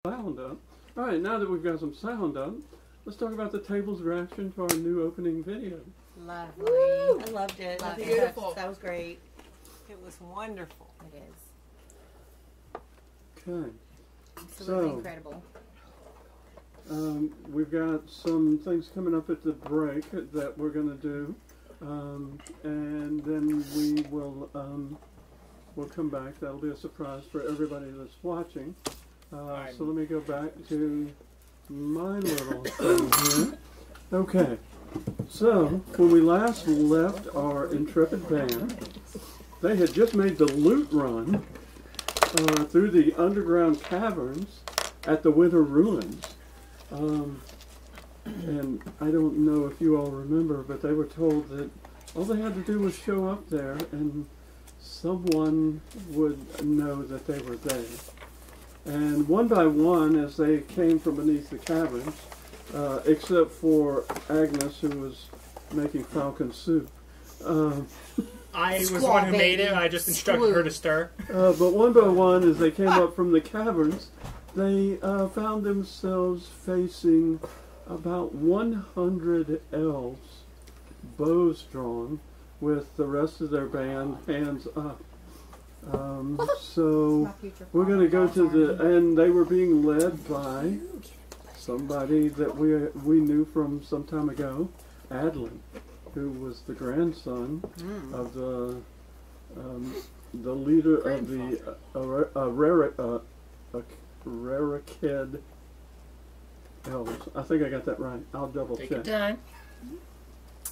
Sound up. All right, now that we've got some sound up, let's talk about the table's reaction to our new opening video. Lovely. Woo! I loved it. Loved it. Beautiful. That was great. It was wonderful. It is. Okay. Absolutely incredible. We've got some things coming up at the break that we're going to do, and then we will we'll come back. That'll be a surprise for everybody that's watching. So let me go back to my little thing here. Okay, so when we last left our intrepid band, they had just made the loot run through the underground caverns at the Winter Ruins. And I don't know if you all remember, but they were told that all they had to do was show up there and someone would know that they were there. And one by one, as they came from beneath the caverns, except for Agnes, who was making falcon soup. I was the one who made it. I just instructed her to stir. But one by one, as they came up from the caverns, they found themselves facing about 100 elves, bows drawn, with the rest of their band hands up. So we're going to go to the, and they were being led by somebody that we knew from some time ago, Adlin, who was the grandson of the leader of the Anaraked Elves. I think I got that right. I'll double check. Take your time.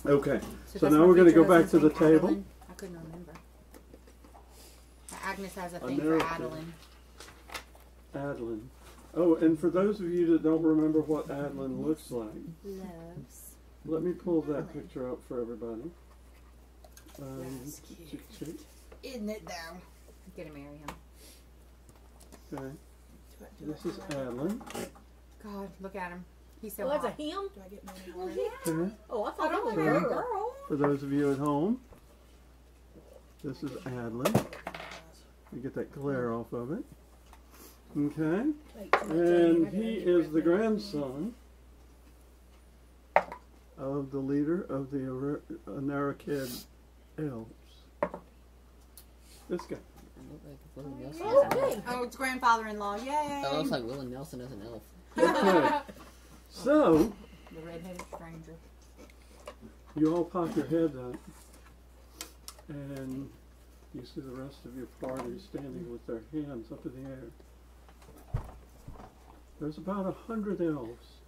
Okay, so now we're going to go back to the table. Adeline? I couldn't remember. Agnes has a thing for Adeline. Adlin. Oh, and for those of you that don't remember what Adlin looks like, Loves. let me pull that picture up for everybody. Isn't it though? I'm gonna marry him. Okay. This is Adlin. God, look at him. He's so That's a hot. him? Do I get money Okay. Oh, I thought that was a girl. For those of you at home, this is Adlin. You get that glare off of it. Okay. And he is the grandson of the leader of the Anaraked Elves. This guy. Oh, it's grandfather-in-law. Yay! That looks like Willie Nelson as an elf. Okay. So, The red-headed stranger. you all pop your head up, and you see the rest of your party standing with their hands up in the air. There's about 100 elves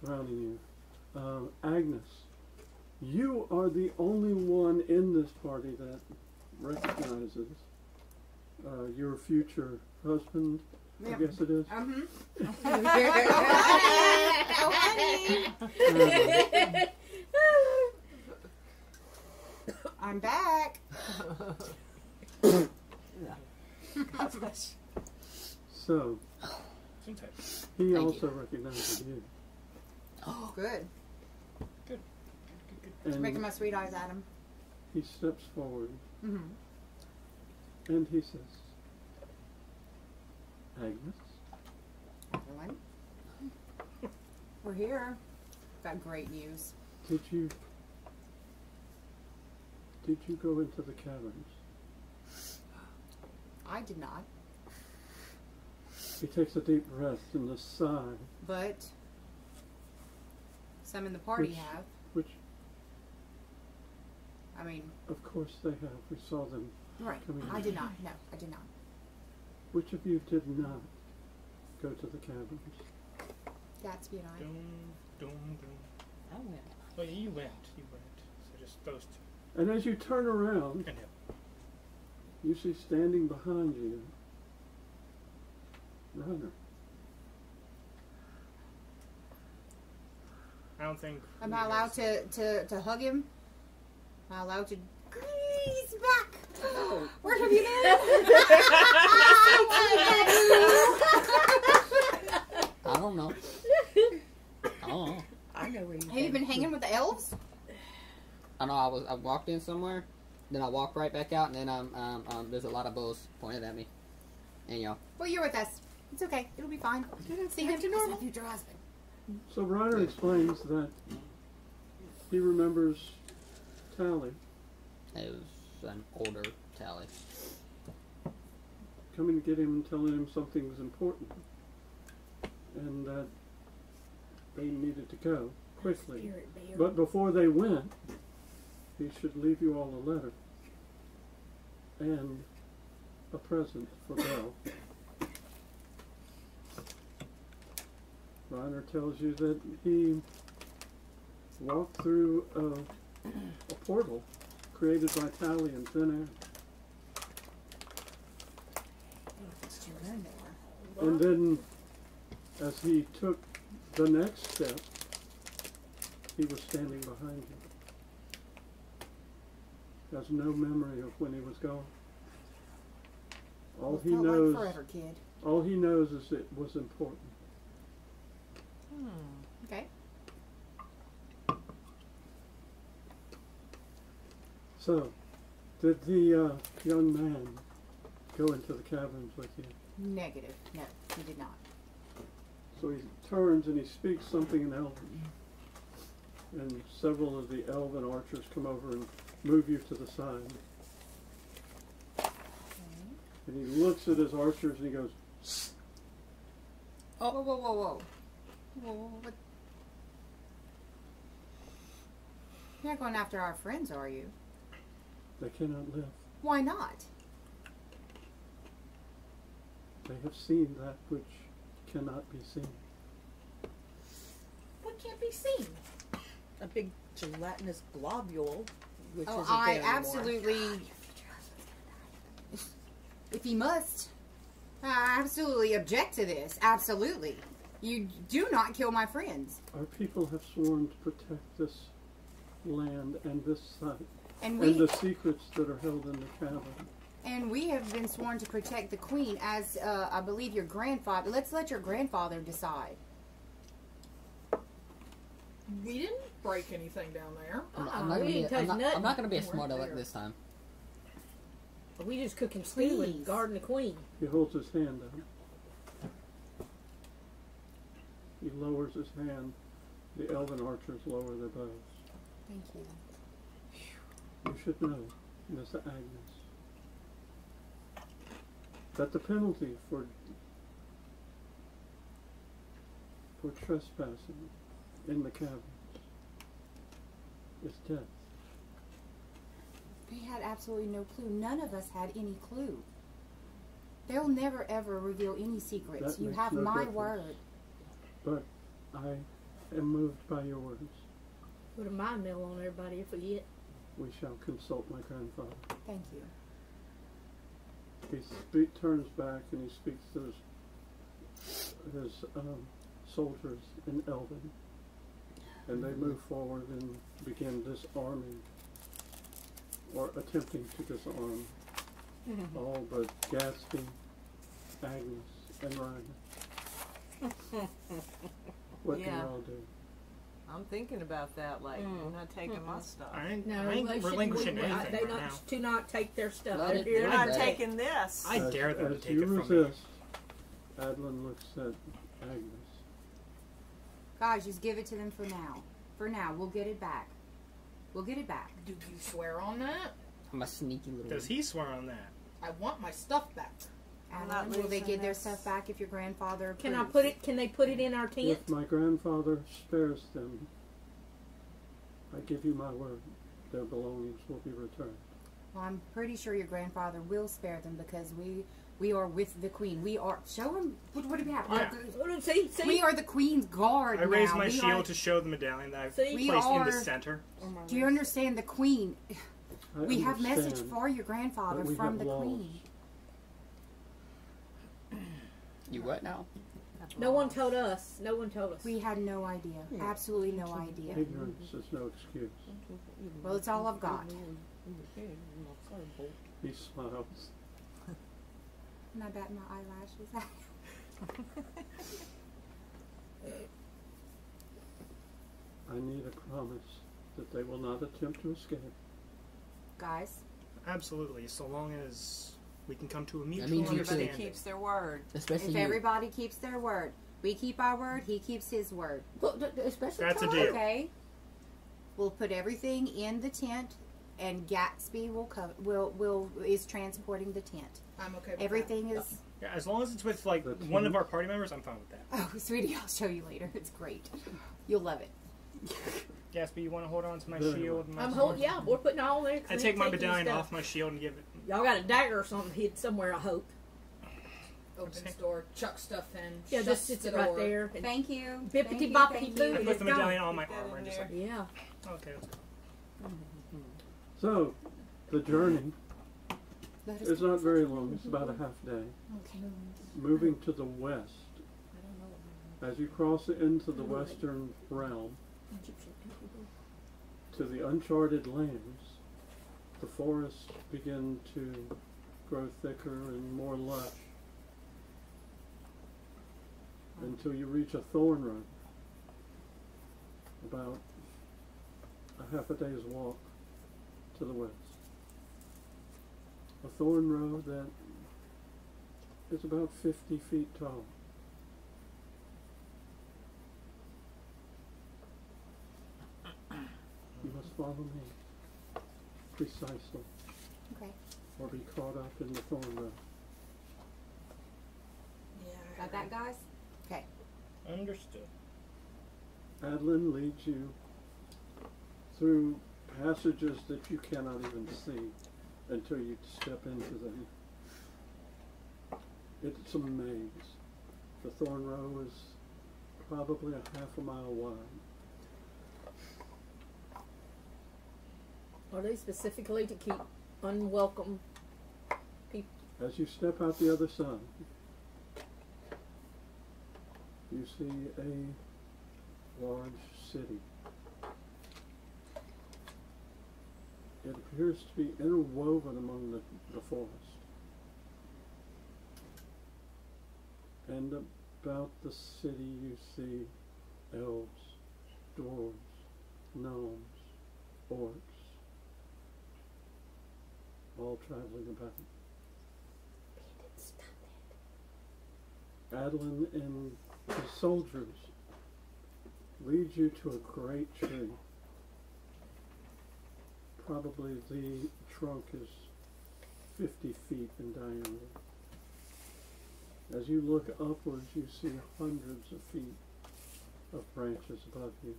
surrounding you. Agnes, you are the only one in this party that recognizes your future husband. I guess it is. Oh, honey. I'm back. So, he also recognizes you. Oh, good. Good. And Making my sweet eyes at him. he steps forward Mm-hmm. and he says, Agnes, Everyone, we're here. Got great news. did you go into the caverns? I did not, He takes a deep breath and a sigh, but some in the party Which- have. which I mean, of course they have. We saw them. right. Coming I in. did not. No, I did not. Which of you did not go to the caverns? Gatsby and I. Doom. I went. Oh, yeah, you went. So just those two. And as you turn around, And him. you see standing behind you, Runner. I don't think. Am I allowed to hug him? Am I allowed to? He's back. Where have you been? I don't know. I know where you Have you been hanging with the elves? I know. I walked in somewhere, then I walked right back out, and then there's a lot of bows pointed at me, and Well, you're with us. It's okay. It'll be fine. See him as my future husband. So Reiner explains that he remembers Tally It was an older Tally. coming to get him and telling him something was important and that they needed to go quickly. But before they went, he should leave you all a letter and a present for Belle. Reiner tells you that he walked through a portal created by Tally in thin air. And then, as he took the next step, he was standing behind you. Has no memory of when he was gone. All he knows, like forever, kid. all he knows is it was important. Okay. So, did the young man go into the caverns with you? Negative. No, he did not. So he turns and he speaks something in Elven. And several of the Elven archers come over and move you to the side. And he looks at his archers and he goes, Oh, whoa, whoa, whoa, whoa. Whoa, what? You're not going after our friends, are you? they cannot live. Why not? They have seen that which cannot be seen. What can't be seen? A big gelatinous globule, which Oh, isn't I there anymore. absolutely... If he must, I absolutely object to this. Absolutely. You do not kill my friends. Our people have sworn to protect this land and this site And and the secrets that are held in the cavern. And we have been sworn to protect the queen as, I believe, your grandfather. Let's let your grandfather decide. We didn't break anything down there. I'm not we didn't touch nothing. I'm not gonna be a We weren't smart aleck there. this time. We just cooking stew Please. and guarding the queen. He holds his hand out. He lowers his hand. The Elven archers lower their bows. Thank you. You should know, Miss Agnes, that the penalty for trespassing in the caverns is death. They had absolutely no clue. None of us had any clue. They'll never ever reveal any secrets. That You makes have no my difference. word. But I am moved by your words. Put a mind meld on everybody if we get. We shall consult my grandfather. Thank you. He turns back and he speaks to his soldiers in Elven. And they move forward and begin disarming, or attempting to disarm, all but Gatsby, Agnes, and Ryan. What can Yeah. y'all do? I'm thinking about that. Like, you're not taking my stuff. I ain't, No, I ain't they relinquishing shouldn't- anything They right now. not to not take their stuff. Let it- You're let not it- taking this. I dare them to As take you it from me. resist, Adlin looks at Agnes. Guys, just give it to them for now. For now, we'll get it back. We'll get it back. Do you swear on that? I'm a sneaky little. Does he swear on that? I want my stuff back. I'm not Adeline, will they losing get their this. stuff back if your grandfather Can I approves? put it? Can they put it in our tent? If my grandfather spares them, I give you my word, their belongings will be returned. Well, I'm pretty sure your grandfather will spare them because we are with the queen. We are. Show him. What do we have? Yeah. See, We are the queen's guard I raise now. my We shield are- to show the medallion that I've See? We placed in the are- center. Do you understand the queen? I We have message understand, for your grandfather but we from have the laws. queen. You what now? No one told us. No one told us. We had no idea. Absolutely no idea. Ignorance is no excuse. Well, it's all I've got. He smiles. Can I bat my eyelashes? I need a promise that they will not attempt to escape. Guys, Absolutely, so long as we can come to a means mutual you Everybody understanding. keeps their word. Especially If you. everybody keeps their word, we keep our word, he keeps his word. Well, especially That's a Todd. deal. Okay? We'll put everything in the tent, and Gatsby is transporting the tent. I'm okay with Everything is. Yeah, as long as it's with like That's one of huge. our party members, I'm fine with that. Oh, sweetie, I'll show you later. It's great. You'll love it. Gatsby, you want to hold on to my Very shield? And my I'm sword? holding. Yeah, we're putting all there. I take my medallion off my shield and give it. Y'all got a dagger or something hid somewhere, I hope. Opens door, chuck stuff in. Yeah, shuts just sits the it right door. there. And Thank you. Bippity Thank you, boppity thank boo. you. I put the It's medallion gone. on my Get that armor in and just there. like, Yeah. okay, let's go. So, the journey Let us is not very long. It's about a half day. Okay. Moving to the west, as you cross into the western realm, to the uncharted lands, the forests begin to grow thicker and more lush until you reach a thorn road, about a half a day's walk to the west. A thorn road that is about 50 feet tall. You must follow me precisely, Okay. or be caught up in the thorn road. Got that, guys? Okay. Understood. Adlin leads you through passages that you cannot even see until you step into them. It's a maze. The thorn row is probably a half a mile wide. Are they specifically to keep unwelcome people? As you step out the other side, you see a large city. It appears to be interwoven among the forest. And about the city you see elves, dwarves, gnomes, orcs, all traveling about. Adlin and his soldiers lead you to a great tree. Probably the trunk is 50 feet in diameter. As you look upwards, you see hundreds of feet of branches above you.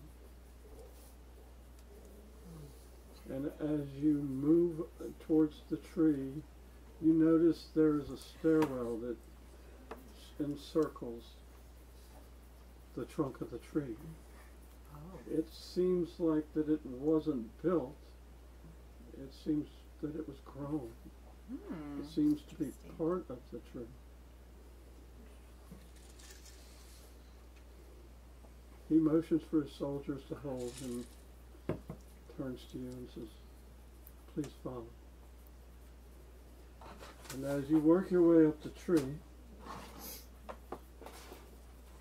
And as you move towards the tree, you notice there is a stairwell that encircles the trunk of the tree. It seems like that it wasn't built. It seems that it was grown. It seems to be part of the tree. He motions for his soldiers to hold and turns to you and says, "Please follow." And as you work your way up the tree,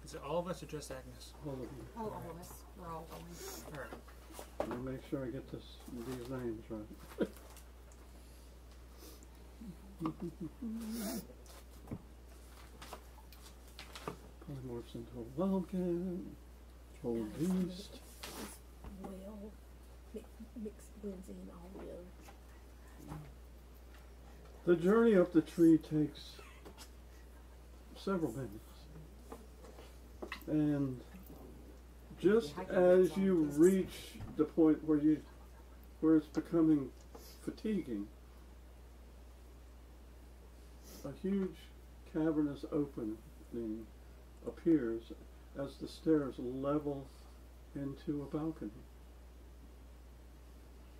Is it all of us or just Agnes? all of you, Oh, all of us. We're all going. All right. I'll make sure I get these names right. Polymorphs into a wildcat, whole beast. Well, mixed blends in all the other. The journey up the tree takes several minutes. And just as you reach the point where it's becoming fatiguing, a huge cavernous opening appears as the stairs level into a balcony,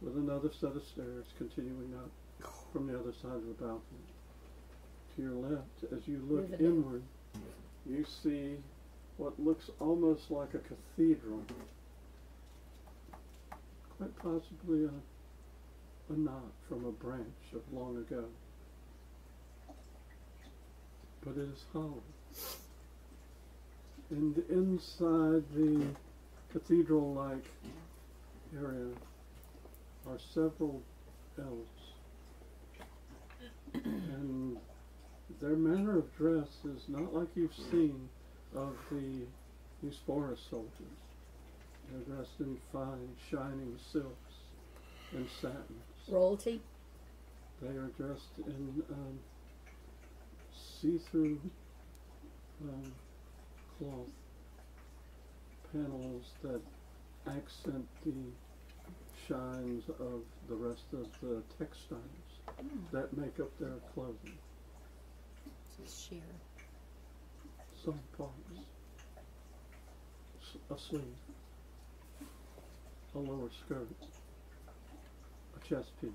with another set of stairs continuing up from the other side of the balcony. To your left, as you look inward, you see what looks almost like a cathedral, quite possibly a knot from a branch of long ago, but it is hollow. And inside the cathedral-like area are several elves, and their manner of dress is not like you've seen of these forest soldiers. They're dressed in fine, shining silks and satins. Royalty. They are dressed in see-through cloth panels that accent the shines of the rest of the textiles that make up their clothing. So it's sheer. Some parts. A sleeve. A lower skirt. A chest piece.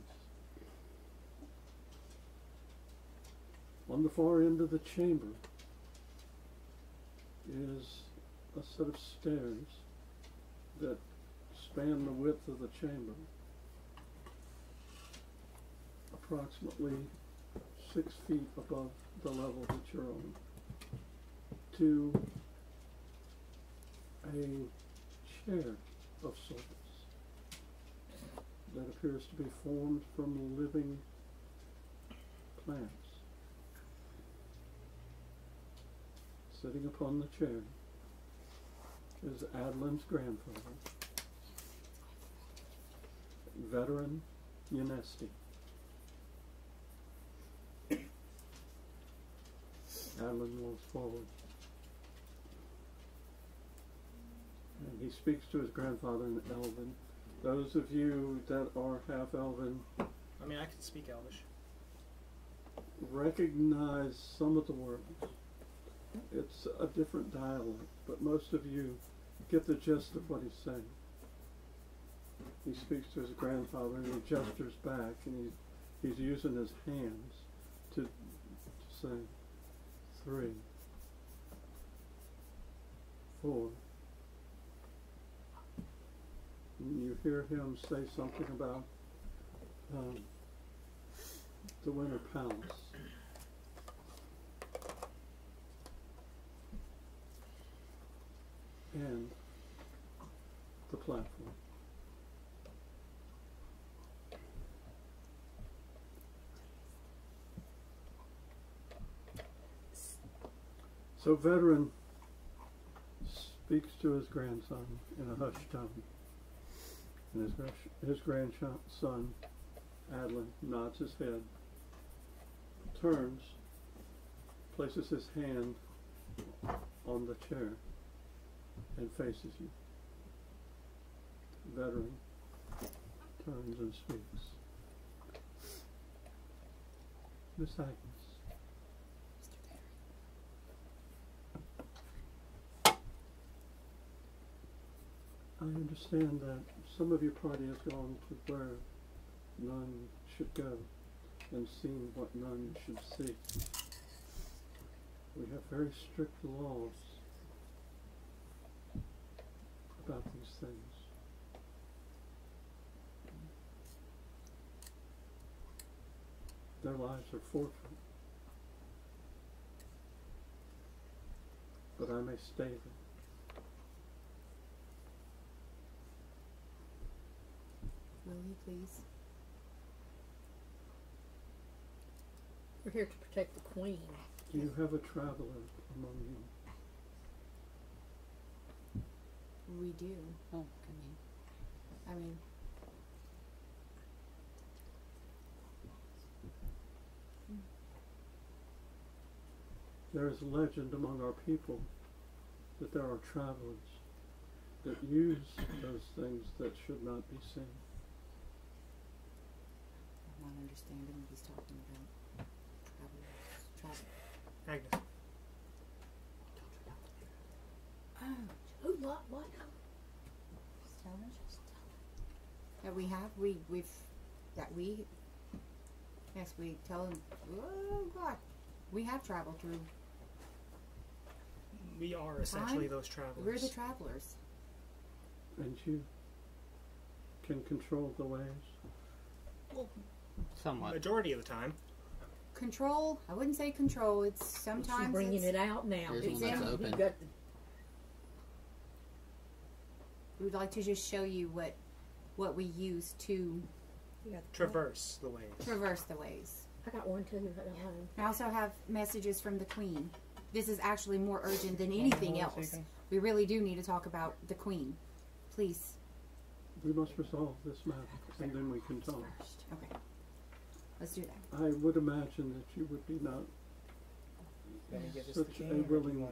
On the far end of the chamber is a set of stairs that span the width of the chamber, approximately 6 feet above the level that you're on, to a chair of sorts that appears to be formed from living plants. Sitting upon the chair is Adlin's grandfather, veteran Yanesti. Adlin moves forward. And he speaks to his grandfather in Elven. Those of you that are half Elven, I mean, I can speak Elvish. recognize some of the words. It's a different dialect, but most of you get the gist of what he's saying. He speaks to his grandfather and he gestures back, and he's using his hands to say 3, 4. And you hear him say something about the Winter Palace. And the platform. So veteran speaks to his grandson in a hushed tone, and his grandson, Adlin, nods his head, turns, places his hand on the chair, and faces you. Veteran turns and speaks. Miss Agnes. I understand that some of your party has gone to where none should go and seen what none should see. We have very strict laws about these things. Their lives are forfeit. But I may stay there. Will you please? We're here to protect the queen. You have a traveler among you. We do. Oh, I mean, there is a legend among our people that there are travelers that use those things that should not be seen. I'm not understanding what he's talking about. Travelers. Agnes. Who? What? That we have, yes, we tell them, oh God, we have traveled through. We are essentially those travelers. We're the travelers. And you can control the waves. Well, somewhat. majority of the time. Control, I wouldn't say control, it's sometimes She's bringing it's, it out now. Here's It's one that's in- open. You've got the, we'd like to just show you what we use to you got the Traverse the ways. traverse the ways. I got one too. I got one. I also have messages from the Queen. This is actually more urgent than anything else. We really do need to talk about the Queen. Please. We must resolve this matter, and then we can talk. Okay. Let's do that. I would imagine that you would be not such a willing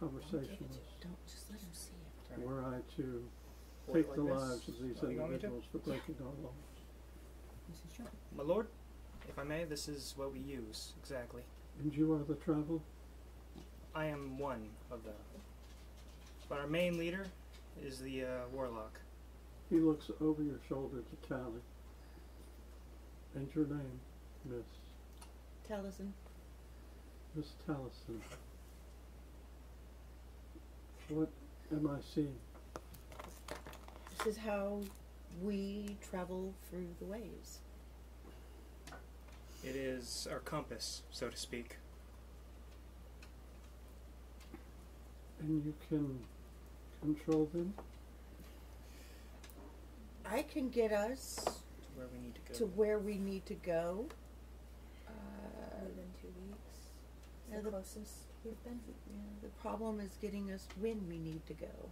conversationalist Don't just let him see it. were I to Hold take it the like this? lives of these Oh, you want me to? individuals for breaking our laws. This is true. My lord, if I may, this is what we use, exactly. And you are the travel? I am one of them. But our main leader is the warlock. He looks over your shoulder to Tally. And your name, Miss Taliesin. Miss Taliesin. What am I seeing? This is how we travel through the waves. It is our compass, so to speak. And you can control them? I can get us To where we need to go. to where we need to go. Within 2 weeks. Yeah, The closest we've been. Yeah, the problem is getting us when we need to go.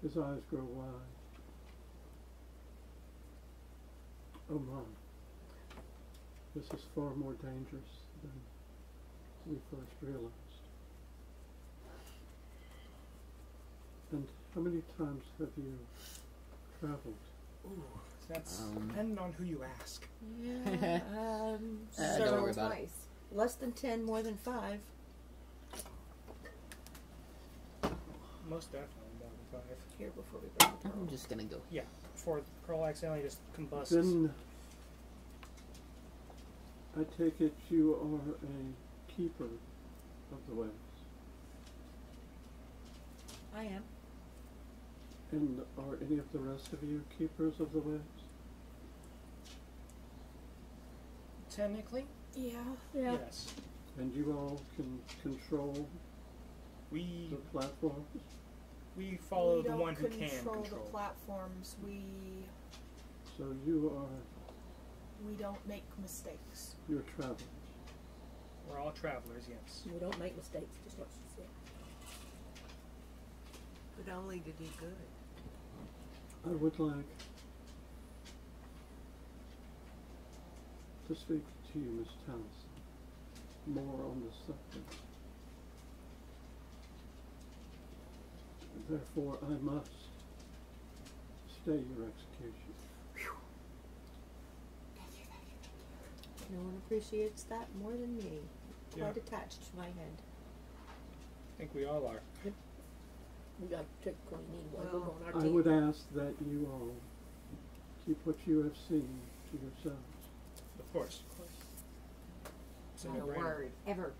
His eyes grow wide. Oh my. This is far more dangerous than we first realized. And how many times have you traveled? Ooh, that's Um, depending on who you ask. Yeah, don't several worry about it. Twice. less than 10, more than 5. Most definitely more than 5. Here before we break the I'm pearl. just gonna go. Yeah, before the pearl accidentally just combusts. Then I take it you are a keeper of the waves. I am. And are any of the rest of you keepers of the waves? Technically, Yeah. yes. And you all can control We the platforms? follow we the don't one who can control control. the platforms. So you We don't make mistakes. you're travelers. We're all travelers, yes. We don't make mistakes, just what she said. But only to do good. I would like to speak to you, Miss Taliesin, more on this subject. Therefore, I must stay your execution. No one appreciates that more than me. Yeah. Quite attached to my head. I think we all are. We got to take Queen anyway. Well, We're on our I team. would ask that you all keep what you have seen to yourselves. Of course. It's a Not a no-brainer. word ever.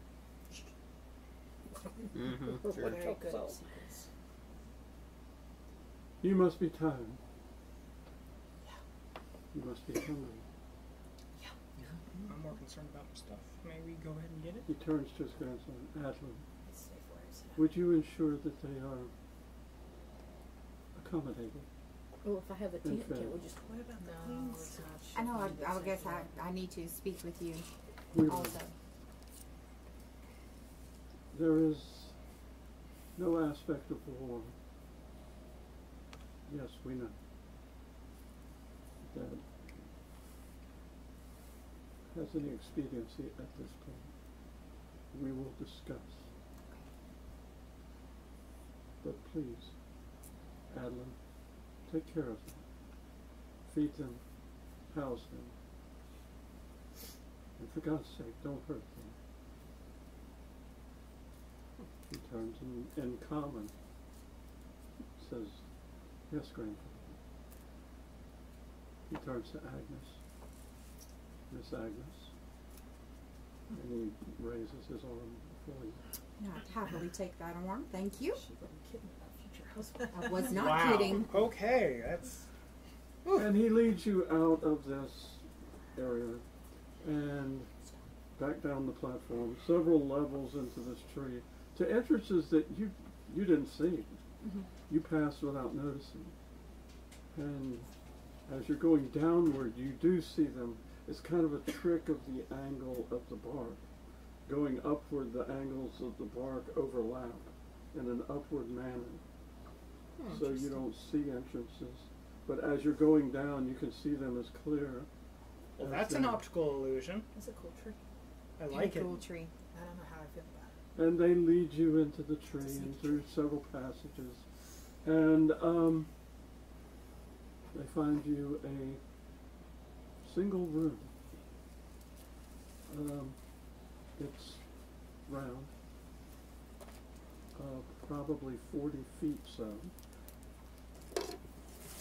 Mm-hmm. We're Sure. gonna Very take good. so. You must be tired. You must be hungry. I'm more concerned about my stuff. May we go ahead and get it? He turns to his grandson, Adlin. It's safe where it's at. Would you ensure that they are accommodated? Oh, if I have a tent, Okay. can't we just... What about the No, Queen's it's stuff? not. I know, Should be I the guess same I need to speak with you We will. also. There is no aspect of war. Yes, we know. That has any expediency at this point. We will discuss. But please, Adlin, take care of them. Feed them, house them. And for God's sake, don't hurt them. He turns in common, says, yes, grandfather. He turns to Agnes, Miss Agnes, and he raises his arm before you. I'd happily take that arm, thank you. She wasn't kidding about future husband. I was not Wow. kidding. Okay, that's. And he leads you out of this area and back down the platform, several levels into this tree, to entrances that you didn't see. You passed without noticing. And as you're going downward, you do see them. It's kind of a trick of the angle of the bark. Going upward, the angles of the bark overlap in an upward manner. So you don't see entrances. But as you're going down, you can see them as clear. Well, as that's an they- optical illusion. It's a cool tree. I like it. Cool tree. I don't know how I feel about it. And they lead you into the tree and through several passages. And they find you a single room. It's round, probably 40 feet so.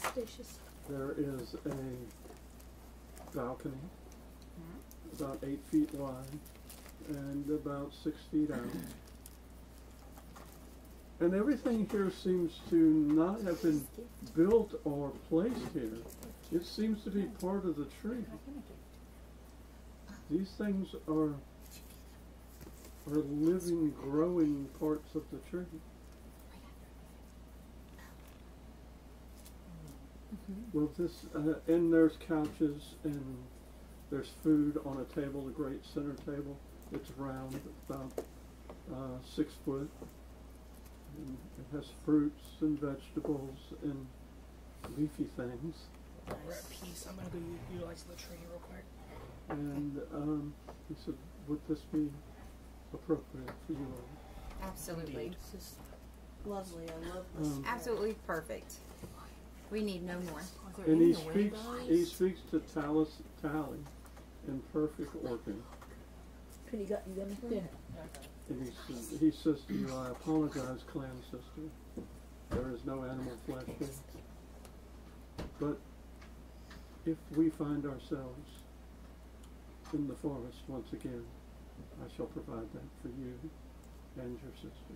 Spacious. There is a balcony, about 8 feet wide and about 6 feet out. And everything here seems to not have been built or placed here. It seems to be part of the tree. These things are living, growing parts of the tree. Well, and there's couches and there's food on a table, a great center table. It's round, about 6 foot. And it has fruits and vegetables and leafy things. We're at peace. I'm gonna go utilize the tree real quick. And he said, would this be appropriate for you all? Absolutely. This is lovely. I love this. Absolutely perfect. We need no more. And he speaks to Tally in perfect organ. Penny got you them? Yeah. And he says to you, I apologize, clan sister. There is no animal flesh here. But if we find ourselves in the forest once again, I shall provide that for you and your sister.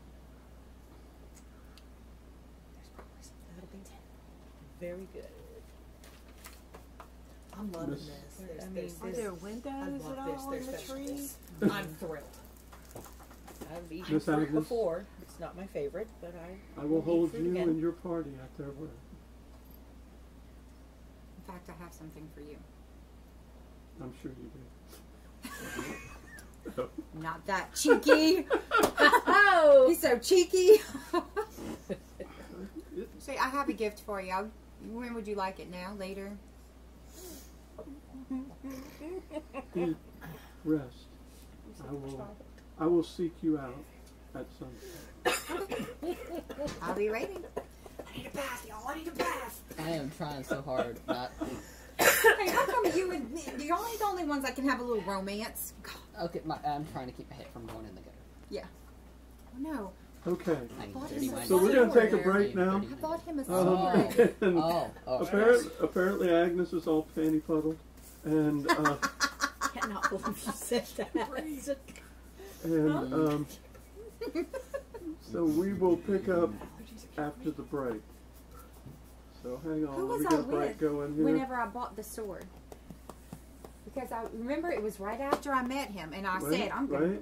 That'll be very good. I'm loving Miss- this. I mean, Are there I windows love at this. all in There's the tree? vegetables. I'm thrilled. I've eaten Miss fruit Agnes? before. It's not my favorite, but I will eat hold fruit you again. and your party at their word. In fact, I have something for you. I'm sure you do. Not that cheeky. Oh, he's so cheeky. See, I have a gift for you. When would you like it? Now? Later? Eat, rest. I will seek you out at sunset. I'll be waiting. I need a bath, y'all. I need a bath. I am trying so hard not. Hey, how come you and me, you're only the only ones that can have a little romance? God. Okay, I'm trying to keep my head from going in the gutter. Yeah. Oh, no. Okay. I need Bought dirty him a mind. So we're going to take a There. break now. I bought him a Oh. sword. And Oh. apparently Agnes is all panty puddled. And Cannot believe you said that. and so we will pick up after the break. So hang on, Who let was me I get a break with going here. whenever I bought the sword? Because I remember it was right after I met him, and I said, I'm going right?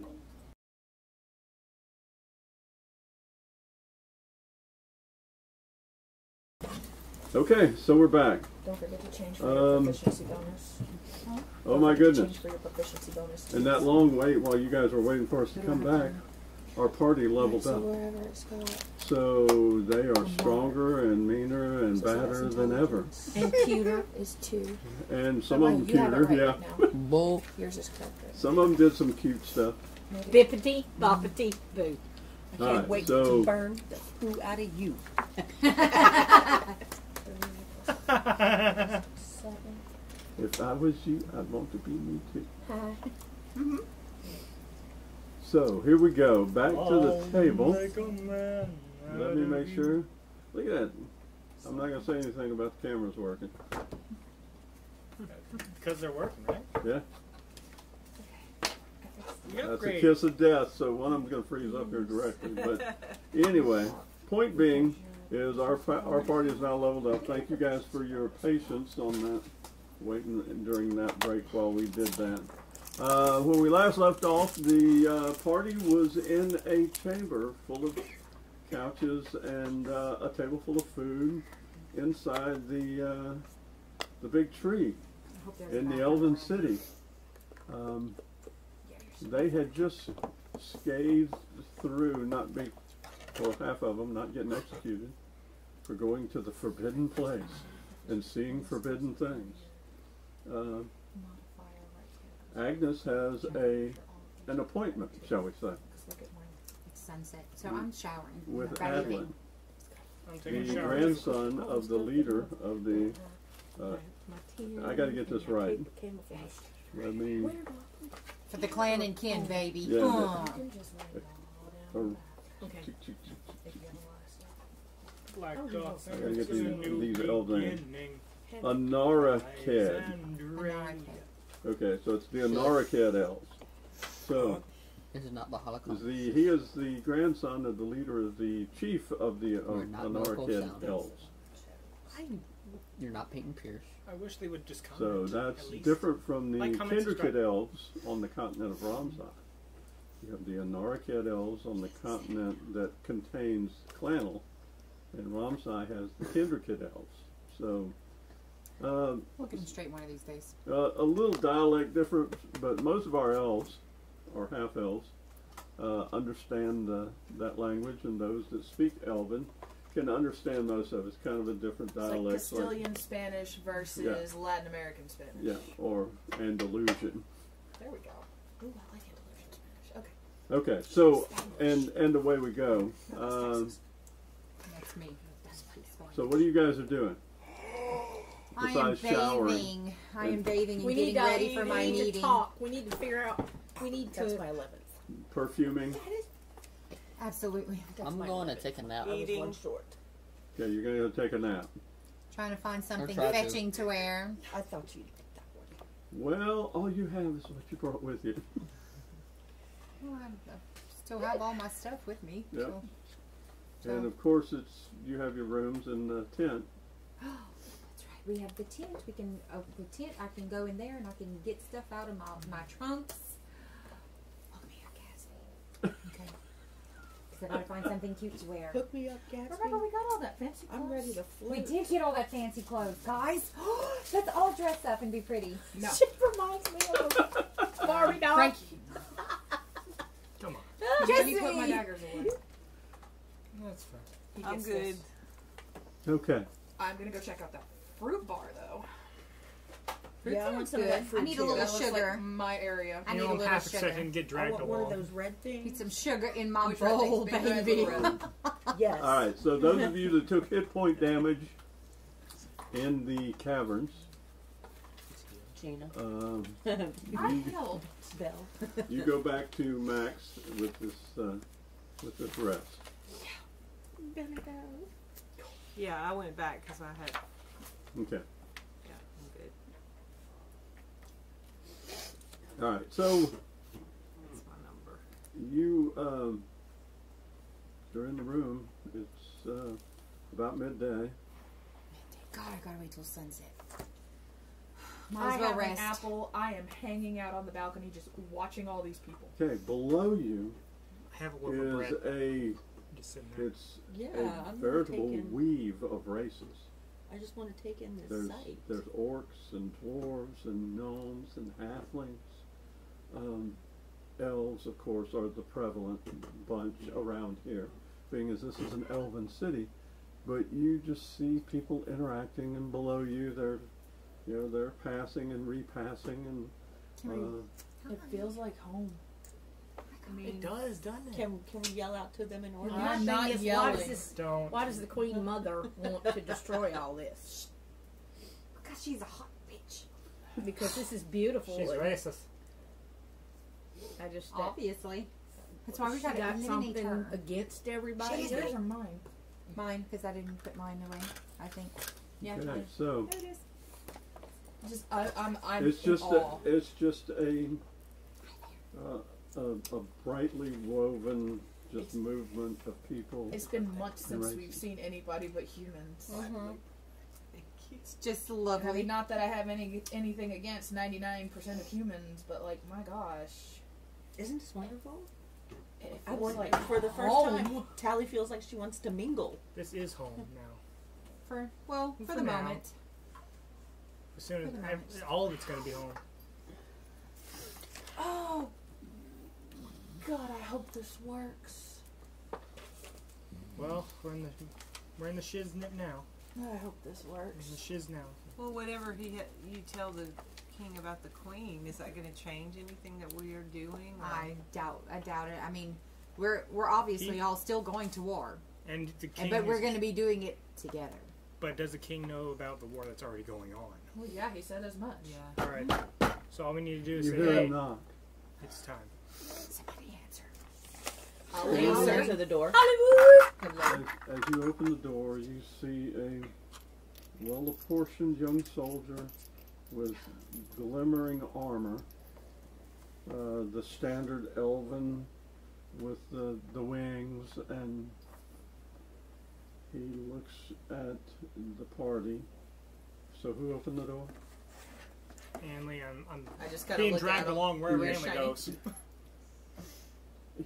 Okay, so we're back. Don't forget to change for your Um, proficiency bonus. Oh my goodness. Change for your proficiency bonus. And that long wait while you guys were waiting for us to come back, our party leveled So up. wherever it's got. So they are stronger and meaner and badder than ever. And cuter is 2. And some of them you have it cuter, right yeah. now. Bull. Yours is correct. Right? Some of them did some cute stuff. Bippity boppity boo. I can't Alright, wait so- to burn the poo out of you. 7. If I was you, I'd want to be me too. Hi. So here we go, back to the table. Like a man, Let me make sure. Look at that. I'm not going to say anything about the cameras working. Because they're working, right? Yeah, You that's a upgrade. kiss of death, so one of them's going to freeze up here directly. But anyway, point being is our party is now leveled up. Thank you guys for your patience on that, waiting during that break while we did that. When we last left off, the party was in a chamber full of couches and a table full of food inside the big tree. in the Elven city. They had just scathed through, not being, well, half of them not getting executed for going to the forbidden place and seeing forbidden things. Agnes has an appointment, shall we say, It's sunset, so I'm showering. with Bathing. Adlin, I'm taking a the shower. grandson of the leader of the. I got to get this right. I mean, For the clan and kin, baby. Yeah, Black Oh, dog. I gotta get these elves names. Beginning. Anaraked. Anaraked. Okay, so it's the Anaraked Elves. So This is not the Holocaust. he is the grandson of the leader of the chief of the We're not local Anaraked sound. Elves. You're not Peyton Pierce. I wish they would just comment. So that's at least. different from the Like, comment, Sentric subscribe. Elves on the continent of Ramsai. You have the Anaraked Elves on the continent that contains Clanel, and Ramsai has the Kendrick Elves. So We'll get them straight one of these days. a little dialect difference, but most of our elves, or half elves, understand that language, and those that speak Elven can understand most of it. It's kind of a different It's like dialect. Castilian Spanish versus Latin American Spanish. Yeah, or Andalusian. There we go. Ooh, I like Andalusian Spanish. Okay. Okay, so and away we go. That's me. So what are you guys are doing? I am Besides showering. bathing. I am bathing and We getting need ready for my we need to meeting. talk. We need to figure out. We need That's to. my 11th. Perfuming. Absolutely. That's I'm my going to 11th. take a nap. I was Eating. one short. Okay, you're going to take a nap. Trying to find something try to. fetching to wear. I thought you'd pick that one. Well, all you have is what you brought with you. Well, I still have all my stuff with me. Yep. So. And of course, you have your rooms in the tent. That's right. We have the tent. We can the tent. I can go in there and I can get stuff out of my trunks. Look at me here, Cassie. Okay. Because I gotta find something cute to wear. Hook me up, Gatsby. Remember, we got all that fancy clothes. I'm ready to We float. did get all that fancy clothes, guys. Let's all dress up and be pretty. No. She reminds me of a Barbie doll. Frankie. Come on. Let me put my daggers away. That's fine. He I'm gets good. this. Okay. I'm gonna go check out that fruit bar though. Yeah, I want some of good. that fruit I need a too. little That looks sugar. like my area. I You need a don't little have a sugar. second get I dragged want one of along. those red Need things. some sugar in my Which red bowl, things, big red, baby. little red? Yes. All right. So those of you that took hit point damage in the caverns, Gina. I helped. Belle. you go back to max with this rest. Gonna go. Yeah, I went back because I had. Okay. Yeah, I'm good. All right. So That's my number. you you're in the room. It's about midday. God, I gotta wait till sunset. I Might as well have an rest. apple. I am hanging out on the balcony just watching all these people. Okay. Below you I have a loaf of bread. is Just sitting there. it's Yeah, a I'm veritable taking. weave of races. I just want to take in this There's sight. there's orcs and dwarves and gnomes and halflings. Elves, of course, are the prevalent bunch around here, being as this is an elven city. But you just see people interacting, and below you, they're passing and repassing, and It feels like home. I mean, It does, doesn't it? Can we yell out to them in order? I'm My not thing is, yelling. Don't. Why does the Queen Mother want to destroy all this? Because she's a hot bitch. Because this is beautiful. She's racist. I just Obviously. That's why we she gotta got eliminate something her. against everybody. She's yours or mine? Mine, because I didn't put mine away, I think. Yeah, okay, mine. so There it is. Just I'm it's in just awe. a brightly woven just movement of people. It's been months since Right. we've seen anybody but humans. It's just I lovely. mean, not that I have anything against 99% of humans, but like, my gosh, Isn't this wonderful? it I feels want like for the first home. time. Tally feels like she wants to mingle. This is home now. For the For now. moment. As soon as Pretty much. all of it's going to be home. Oh, God, I hope this works. Well, we're in the shiznit now. I hope this We're in works. the shiz now. Well, whatever you tell the king about the queen, is that going to change anything that we are doing? Or? I doubt it. I mean, we're obviously all still going to war, And the king. but we're going to be doing it together. But does the king know about the war that's already going on? Well, yeah, he said as much. Yeah. All right. So all we need to do is You say, hear "Hey, him knock. it's time." Somebody answer. I'll Answer. answer the door. As you open the door, you see a well-apportioned young soldier with glimmering armor, the standard elven with the wings, and he looks at the party. So who opened the door? And Lee, I'm I just gotta being look dragged at him. along wherever Weird Emma shiny. goes.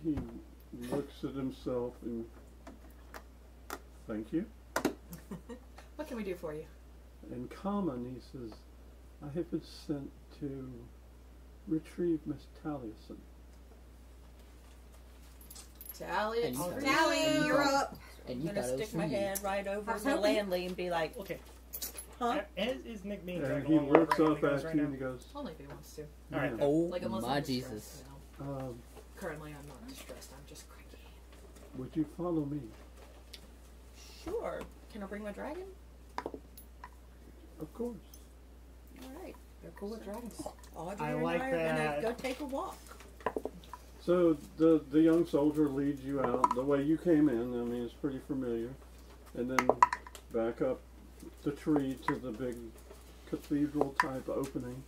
He looks at himself and thank you. What can we do for you? In common, he says, I have been sent to retrieve Miss Taliesin. Tally And you thought- Tally, and you you're thought- up. And I'm you gonna thought it was stick my me. head right over I was the hoping- landlady and be like, Okay. huh? Is Nick being And dragged he along looks wherever up Emma goes at right you now? and he goes, Only if he wants to. All right. "Yeah, Oh Like a Muslim my distress, Jesus. you know. um, Currently, I'm not distressed. I'm just cranky. would you follow me?" Sure. Can I bring my dragon? Of course. All right. They're cool with dragons. Audrey I and like I are that. gonna go take a walk. So the young soldier leads you out the way you came in. I mean, it's pretty familiar. And then back up the tree to the big cathedral type opening.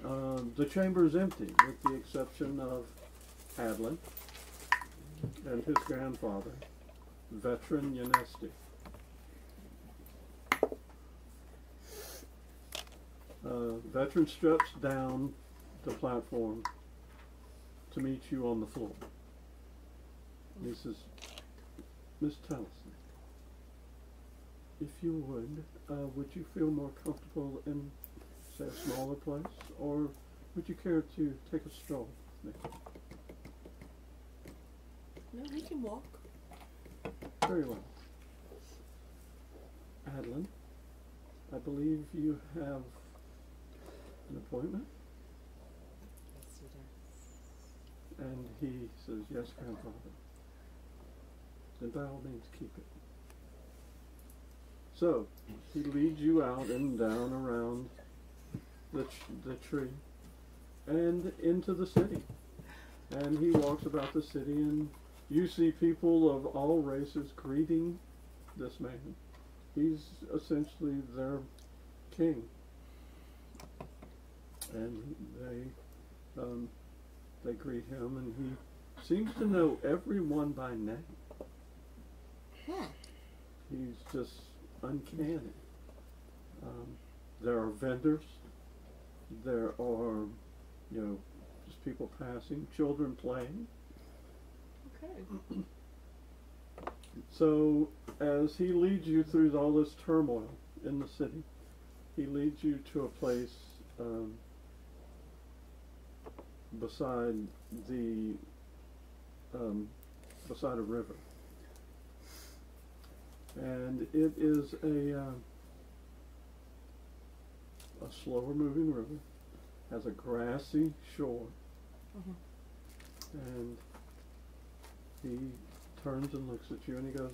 The chamber is empty with the exception of Hadlin and his grandfather, veteran Yanesti. Veteran steps down the platform to meet you on the floor. He says, Miss Taliesin, if you would you feel more comfortable in, say, a smaller place, or would you care to take a stroll with me? No, we can walk. Very well. Adlin, I believe you have an appointment? And he says, yes, grandfather. Then by all means, keep it. So, he leads you out and down around the tree and into the city. And he walks about the city, and you see people of all races greeting this man. He's essentially their king. And they greet him, and he seems to know everyone by name. He's just uncanny. There are vendors. There are, just people passing, children playing. Okay. So, as he leads you through all this turmoil in the city, he leads you to a place beside a river, and it is a slower moving river, has a grassy shore, and he turns and looks at you and he goes,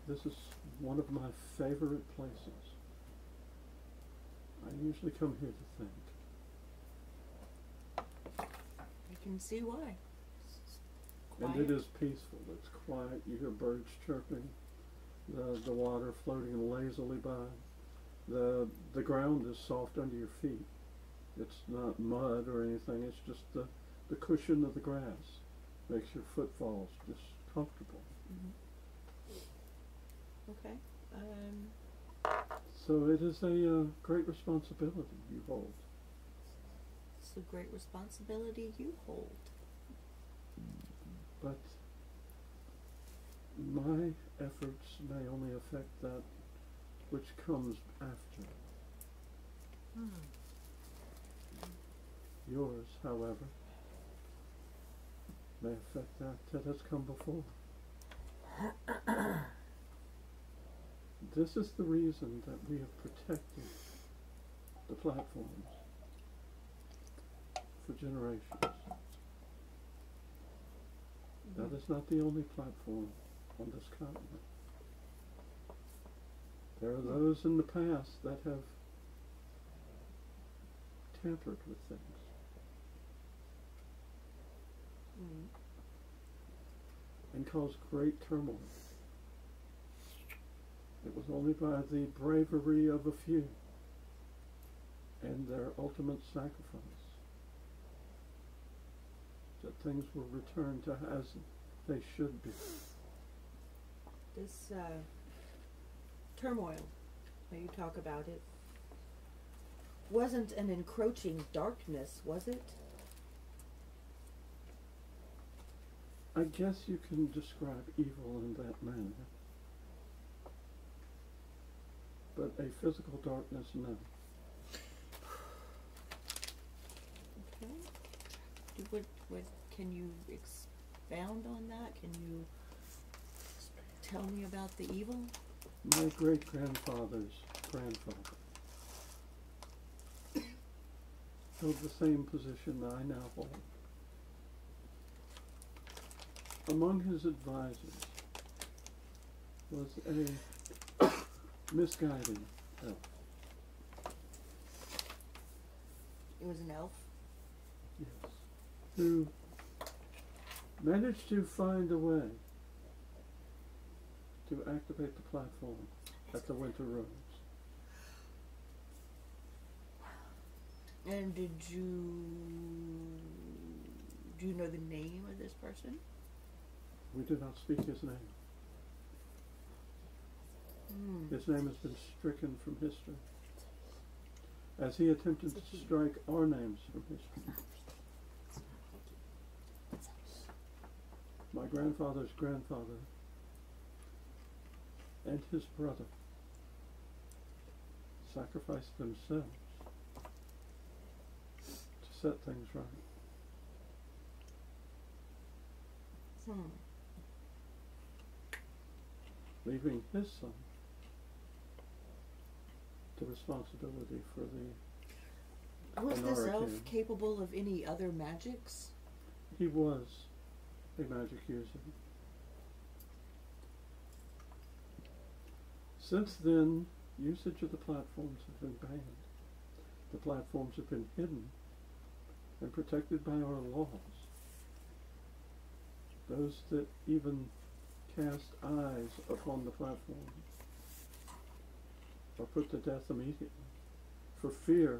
this is one of my favorite places. I usually come here to think. I can see why. And it is peaceful. It's quiet. You hear birds chirping, the water floating lazily by. The ground is soft under your feet. It's not mud or anything. It's just the cushion of the grass makes your footfalls just comfortable. Okay. So it is a great responsibility you hold. It's a great responsibility you hold. But my efforts may only affect that which comes after. Yours, however, may affect that has come before. This is the reason that we have protected the platforms for generations. That is not the only platform on this continent. There are those in the past that have tampered with things. And caused great turmoil. It was only by the bravery of a few and their ultimate sacrifice that things were returned to as they should be. This turmoil, when you talk about it, wasn't an encroaching darkness, was it? I guess you can describe evil in that manner. But a physical darkness, no. Okay. What, can you expound on that? Can you tell me about the evil? My great-grandfather's grandfather held the same position I now hold. Among his advisors was a misguided elf. It was an elf? Yes. Who managed to find a way to activate the platform at the Winter Rose. And do you know the name of this person? We do not speak his name. His name has been stricken from history, as he attempted to strike our names from history. My grandfather's grandfather and his brother sacrificed themselves to set things right. Leaving his son the responsibility for the Was this elf Anaraked. capable of any other magics? He was a magic user. Since then, usage of the platforms have been banned. The platforms have been hidden and protected by our laws. Those that even cast eyes upon the platform are put to death immediately for fear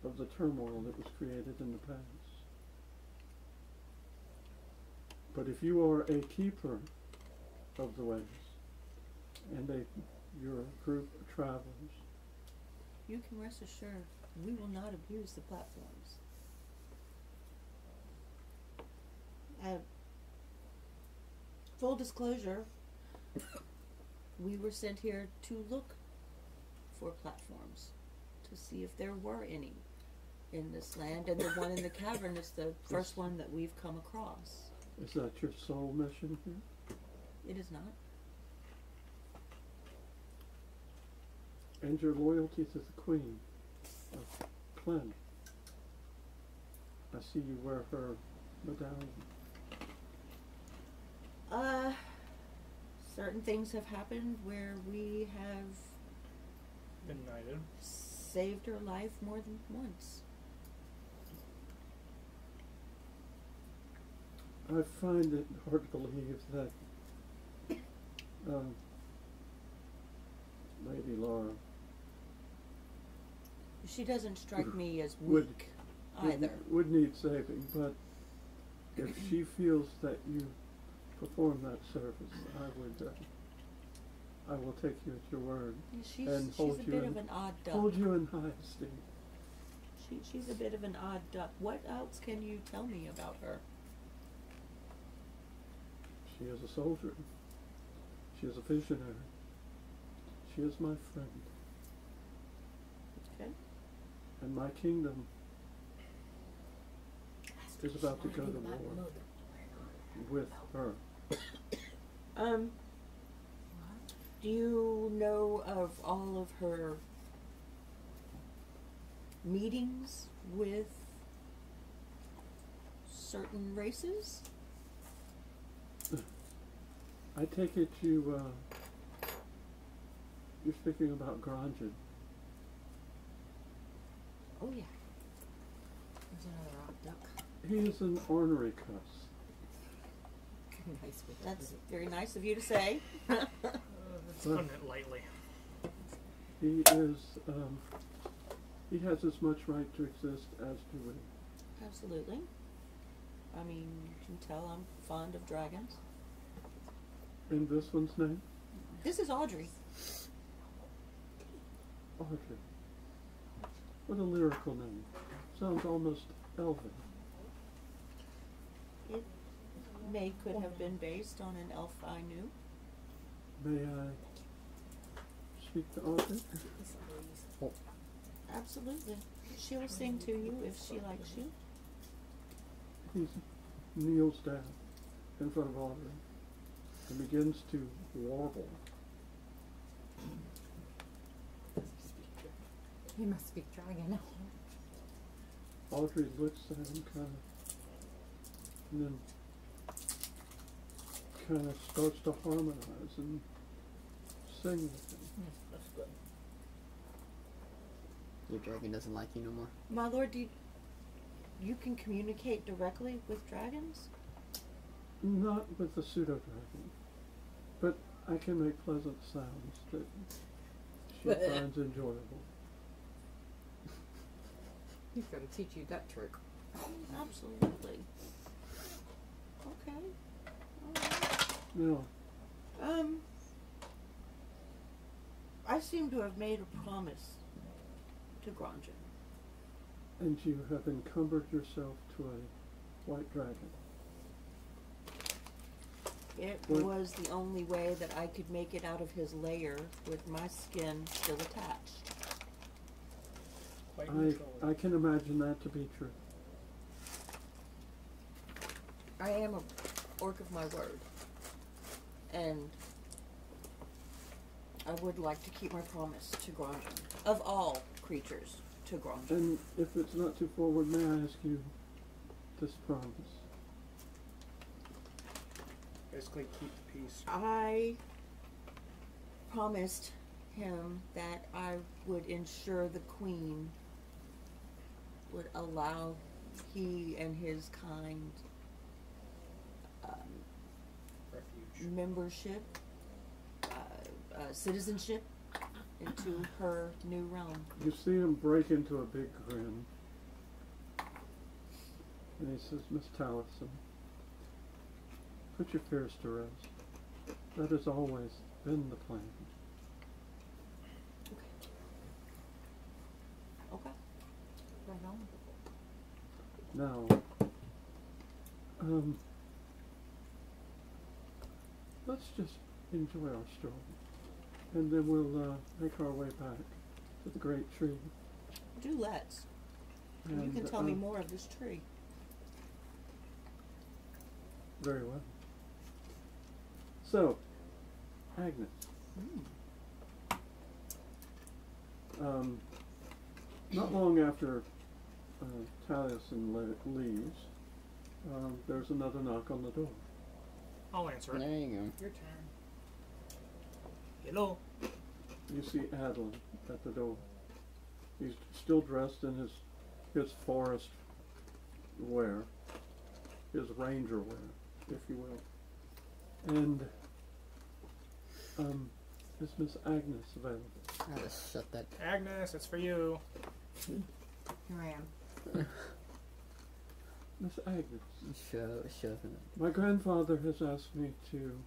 of the turmoil that was created in the past. But if you are a keeper of the ways and you're a group of travelers, You can rest assured we will not abuse the platforms. Full disclosure, we were sent here to look for platforms, to see if there were any in this land, and the one in the cavern is the first one that we've come across. is that your sole mission here? It is not. And your loyalty to the Queen of Clem. I see you wear her medallion. Certain things have happened where we have Been knighted. saved her life more than once. I find it hard to believe that Lady Laura She doesn't strike me as Would- weak either. would need saving, but if she feels that you perform that service, I will take you at your word She's and a hold you bit in- of an odd duck. hold you in high esteem. She's a bit of an odd duck. What else can you tell me about her? She is a soldier. She is a visionary. She is my friend. Okay. And my kingdom is about to go to war with her. Do you know of all of her meetings with certain races? I take it you're speaking about Granjin. Oh yeah. There's another rock duck. He is an ornery cuss. Nice with That's very nice of you to say. That's putting it lightly. He is, he has as much right to exist as do we. Absolutely. I mean, you can tell I'm fond of dragons. And this one's name? This is Audrey. Audrey. What a lyrical name. Sounds almost elven. It could have been based on an elf I knew. May I speak to Audrey? Absolutely. She'll sing to you if she likes you. He kneels down in front of Audrey and begins to warble. He must speak dragon. Audrey looks at him and then starts to harmonize and sing with him. Yes, that's good. Your dragon doesn't like you no more. My lord, you can communicate directly with dragons? Not with the pseudo-dragon, but I can make pleasant sounds that she finds enjoyable. He's going to teach you that trick. Absolutely. Okay. No, I seem to have made a promise to Granjin. and you have encumbered yourself to a white dragon. It What? was the only way that I could make it out of his lair with my skin still attached. Quite neutral. I can imagine that to be true. I am a orc of my word. And I would like to keep my promise to Granjin. Of all creatures, to Granjin. And if it's not too forward, may I ask you this promise? Basically, keep the peace. I promised him that I would ensure the Queen would allow he and his kind Refuge. membership, citizenship into her new realm. You see him break into a big grin. And he says, Miss Tallison, put your fears to rest. That has always been the plan. Okay. Right on. Now, let's just enjoy our story. And then we'll make our way back to the great tree. Do let's. You And, can tell me more of this tree. Very well. So, Agnes. Not long after Taliesin leaves, there's another knock on the door. I'll answer There it. you go. Your turn. Hello. You see Adlin at the door. He's still dressed in his forest wear, his ranger wear, if you will. And is Miss Agnes available? I just shut that. Agnes, it's for you. Here I am. Miss Agnes, Shoving it. my grandfather has asked me to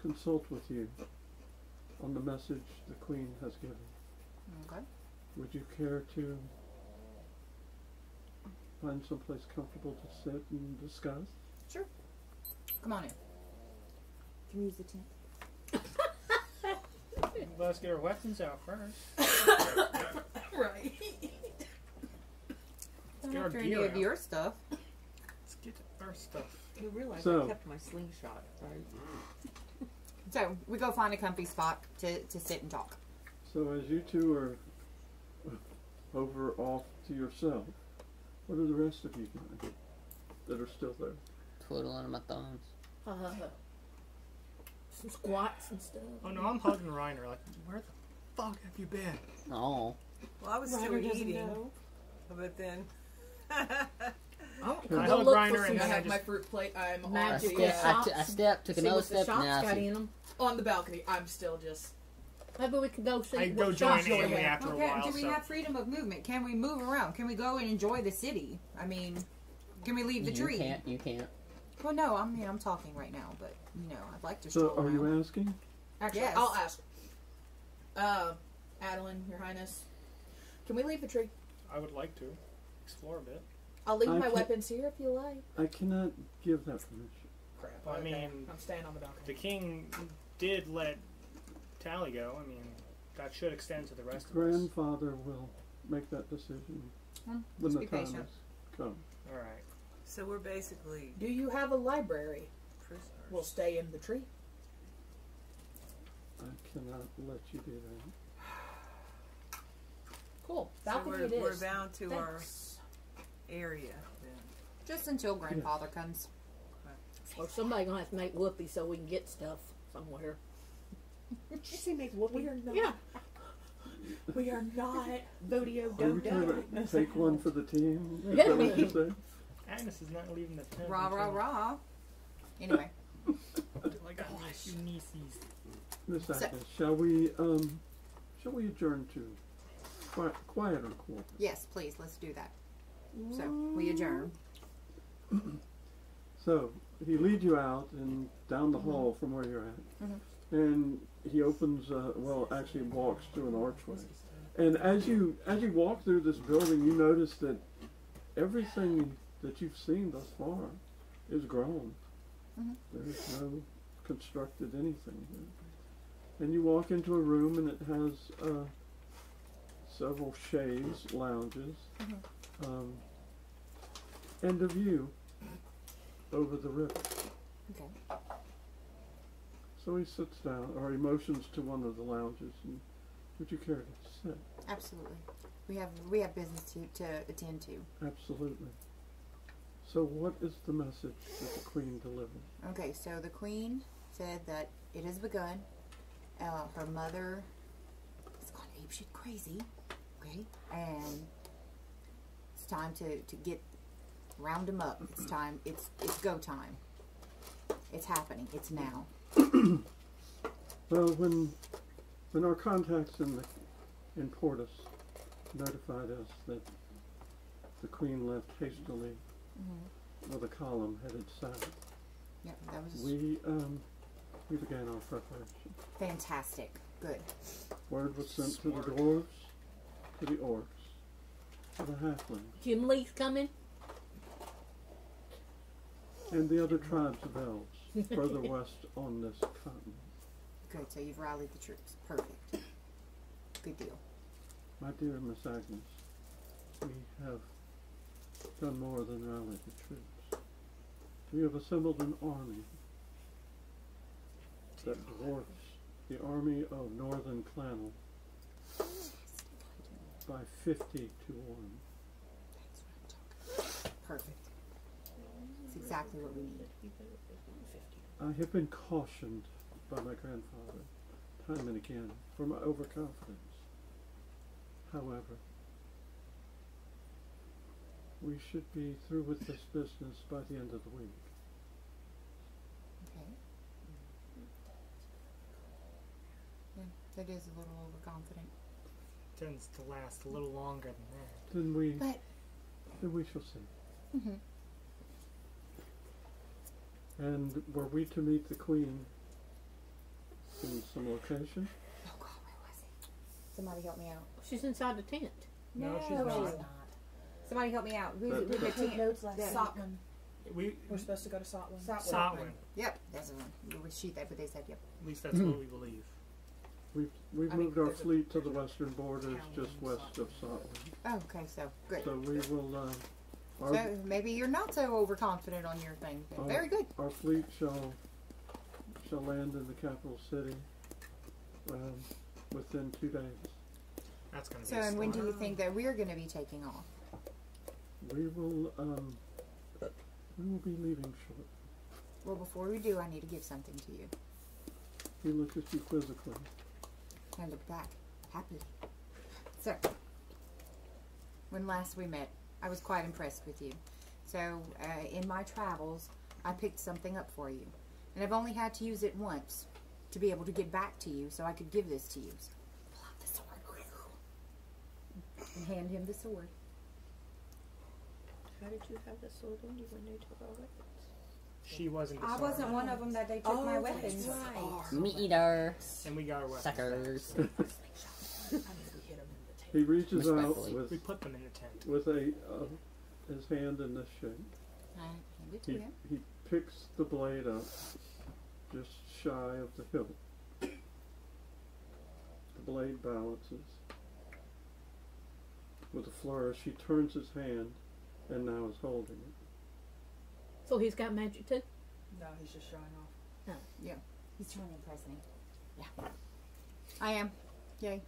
consult with you on the message the Queen has given. Okay. Would you care to find someplace comfortable to sit and discuss? Sure. Come on in. Can we use the tent? Let's get our weapons out first. Right. Don't Get our have to any gear of out. your stuff. Let's get our stuff. You realize So- I kept my slingshot, right? So we go find a comfy spot to sit and talk. So as you two are over off to yourself, what are the rest of you doing that are still there? Twiddling my thumbs. Some squats and stuff. Oh no, I'm hugging Reiner. Like, where the fuck have you been? Oh. Well, I was still Ryder doesn't eating, know. but then Oh, I go hug look Reiner for and I some then I have my just fruit plate. I'm on Magic. the, Yeah. I stepped, took see another what the step, and shops now I got see. in them. on the balcony. I'm still just. Maybe we can go see I what go join shops they Amy have. after a Okay, while. do we So have freedom of movement? Can we move around? Can we go and enjoy the city? I mean, can we leave the tree? You can't. Well, no, I'm talking right now, but you know, I'd like to So stroll are around. you asking? Actually, Yes. I'll ask. Adeline, Your Highness, can we leave the tree? I would like to explore a bit. I'll leave I my can't- weapons here if you like. I cannot give that permission. Crap. I okay. mean, I'm staying on the balcony. The king did let Tally go. I mean, that should extend to the rest of us. Grandfather will make that decision Hmm, when just the be time patient. has come. All right. so we're basically Do you have a library? prisoners. We'll stay in the tree. I cannot let you do that. Cool. So Balcony it we're is. bound to our Thanks. area then. Just until grandfather comes. Or somebody gonna have to make whoopee so we can get stuff somewhere. Did you say make whoopee? We are not. Yeah. We are not. Vodio Are you trying to take one for the team? Is that what you're saying? Agnes is not leaving the tent. Rah rah until- rah. Anyway, until I got my few nieces. Miss Agnes, shall we adjourn to quieter quarters? yes, please, let's do that. So we adjourn. So he leads you out and down the hall from where you're at, and he opens. Actually walks through an archway. And as you walk through this building, you notice that everything that you've seen thus far is grown. There's no constructed anything here. And you walk into a room, and it has several shades, lounges, and a view over the river. Okay. So he sits down, or he motions to one of the lounges, and would you care to sit? Absolutely. We have business to attend to. Absolutely. So what is the message that the Queen delivered? Okay, so the queen said that it has begun. Her mother has gone apeshit crazy. Okay, and it's time to get round them up. It's time. It's go time. It's happening. It's now. Well, when our contacts in Portus notified us that the Queen left hastily with a column headed south, Yep, that was we began our preparation. fantastic. Good. Word was sent to the dwarves, to the orcs, to the halflings, Jim Lee's coming. and the other tribes of elves further west on this continent. Good. So you've rallied the troops. Perfect. Good deal. My dear Miss Agnes, we have done more than rally the troops. We have assembled an army that dwarfs the army of Northern Clanel by 50 to 1. Perfect. It's exactly what we need. I have been cautioned by my grandfather time and again for my overconfidence. However, we should be through with this business by the end of the week. Okay. Yeah, that is a little overconfident. Tends to last a little longer than that. But Then we shall see. mm-hmm. And were we to meet the Queen in some location? Oh God, where was he? Somebody help me out. She's inside the tent. No, she's No, not. Somebody help me out. Who's But- who's the team? Notes last Yeah. Sotwin. We We're supposed to go to Sotwin. Sotwin. Yep, that's the one. We shoot that, but they said yep. At least that's what we believe. We've I mean, moved our there's a- fleet to the western borders, town just in west of Scotland. Scotland. Oh, okay, so good. So we will. So maybe you're not so overconfident on your thing. But our- very good. Our fleet shall land in the capital city within 2 days. That's gonna be. So, a and when do storm. you think that we're going to be taking off? We will be leaving short. Well, before we do, I need to give something to you. He looked at you quizzically. And look back happily. So, when last we met, I was quite impressed with you. So, in my travels, I picked something up for you. And I've only had to use it once to be able to get back to you so I could give this to you. So, pull out the sword. And hand him the sword. How did you have the sword on you when they took our weapons? She wasn't. The I sword. wasn't one of them that they took my weapons. Right. Me eater. And we got our weapons. Suckers. I mean, we hit him in the tail. He reaches out Respectfully. We put them in the tent. with his hand in this shape. I hand it to him. He picks the blade up just shy of the hilt. The blade balances. With a flourish, he turns his hand and now is holding it. So he's got magic too? No, he's just showing off. He's trying to impress me. Yeah. I am. Yay.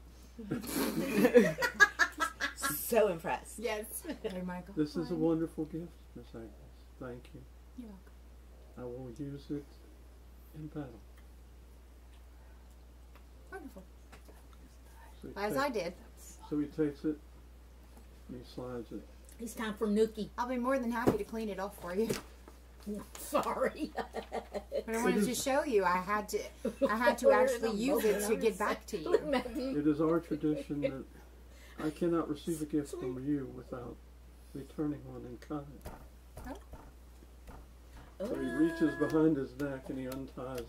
So impressed. Yes. Oh, Michael. This is a wonderful gift, Miss Agnes. Thank you. You're welcome. I will use it in battle. Wonderful. So he As I did. So he takes it and he slides it. It's time for Nookie. I'll be more than happy to clean it off for you. Sorry. But I wanted to show you. I had to actually use it to get back to you. It is our tradition that I cannot receive a gift from you without returning one in kind. So he reaches behind his neck and he unties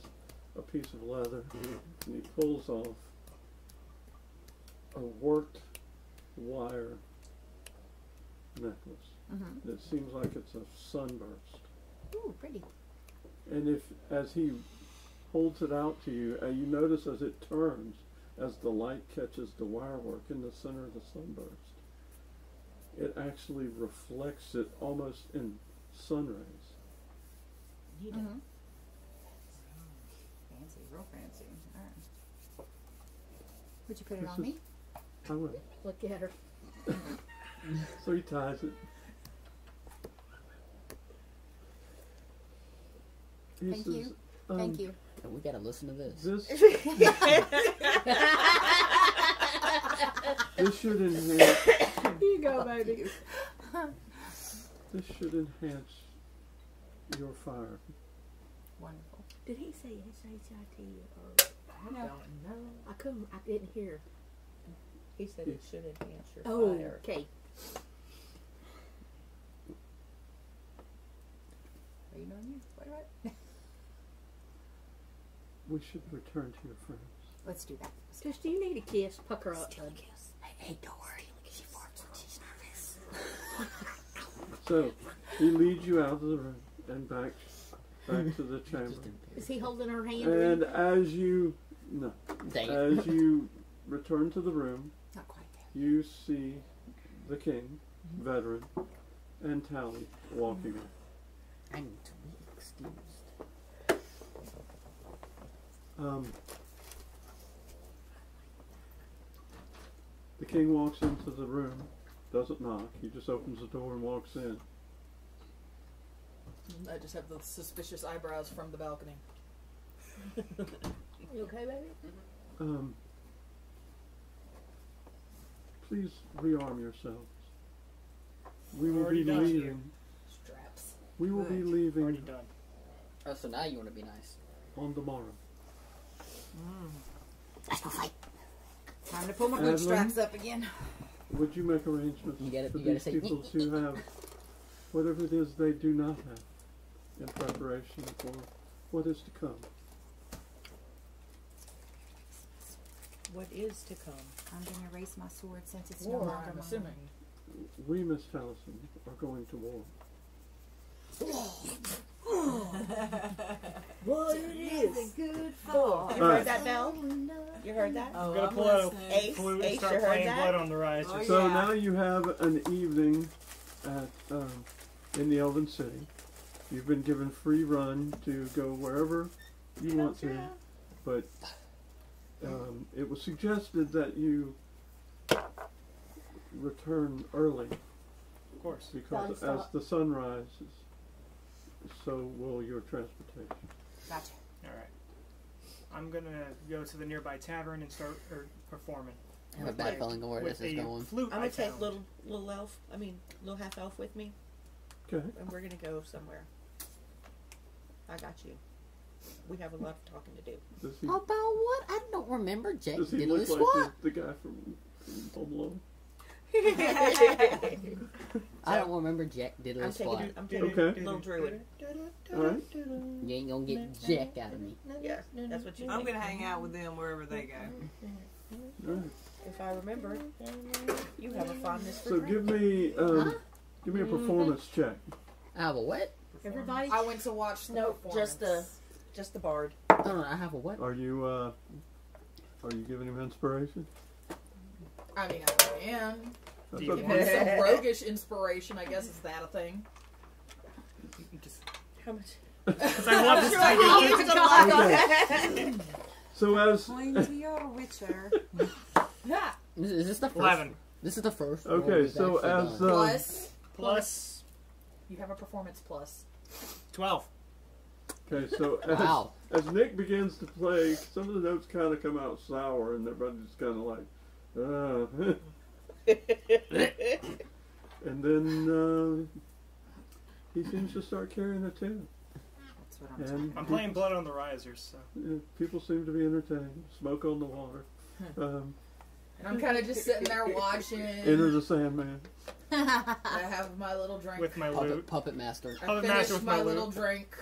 a piece of leather and he pulls off a worked wire necklace. Mm-hmm. It seems like it's a sunburst. Ooh, pretty. And as he holds it out to you, you notice as it turns, as the light catches the wirework in the center of the sunburst, it actually reflects it almost in sun rays. Mm-hmm. Fancy, real fancy. All right. Would you put it on me? I will. Look at her. So he ties it. He Thank says, you. Thank you. We gotta listen to this. This should enhance. Here you go, baby. This should enhance your fire. Wonderful. Did he say S-H-I-T or? I No. don't know. I didn't hear. He said it should enhance your Oh, fire. okay. Waiting on you. What? We should return to your friends. Let's do that. Just, do you need a kiss? Pucker up. Still kiss. Hey, don't worry. She farts when she's nervous. So he leads you out of the room and back to the chamber. Is he holding her hand? And as you return to the room, Not quite there. you see the king, veteran, and Tally walking up. I need to be excused. The king walks into the room, doesn't knock, he just opens the door and walks in. I just have the suspicious eyebrows from the balcony. You okay, baby? Please rearm yourselves. We will Already be done. leaving. Straps. We will be Good. Already leaving done. Oh, so now you want to be nice. on the morrow. Let's go fight. Time to pull my Adeline? bootstraps up again. Would you make arrangements You gotta- for you gotta these say, people to have whatever it is they do not have in preparation for what is to come? What is to come? I'm going to erase my sword since it's no War, longer I'm mine. assuming. We, Miss Tallison, are going to war. What it is? Good Oh, you Alright. heard that bell? You You heard that? I'm gonna pull out a Ace, flute and Ace, start you heard playing that? Blood on the Rise. Oh, So yeah. now you have an evening at in the Elven City. You've been given free run to go wherever you want to, but it was suggested that you return early Of course. because as the sun rises, so will your transportation. Gotcha. Alright. I'm gonna go to the nearby tavern and start performing. I have a bad feeling of where With this is a going. flute I'm I gonna take found. little half elf with me, Okay. and we're gonna go somewhere. I got you. We have a lot of talking to do. Does he, About what? I don't remember Jack does he Diddley look Squat. like the guy from Home Alone? I don't remember Jack Diddley Squat. I'm taking Okay. little druid. Alright. You ain't gonna get Jack out of me. Yeah, that's what you I'm think. gonna hang out with them wherever they go. Alright. If I remember, you have a fondness for So drink. give me a performance check. I have a what? Everybody. I went to watch the Nope, performance. just the bard. Oh no, I have a what? Are you giving him inspiration? I mean, I am. That's Do you okay. want Some roguish inspiration, I guess. Is that a thing? How much? Because I want this to be So as Point to your witcher. Is this the first? 11 This is the first. Okay, one we've so actually as, done. Plus, plus you have a performance plus. 12. okay, so Wow. as Nick begins to play, some of the notes kind of come out sour, and everybody's just kind of like, and then he seems to start carrying a tune, That's what I'm and I'm playing Blood on the Risers, so. people seem to be entertained. Smoke on the water. And I'm kind of just sitting there watching. Enter the Sandman. I have my little drink. With my Puppet, lute. puppet master. I Puppet finished master with my my little lute. drink.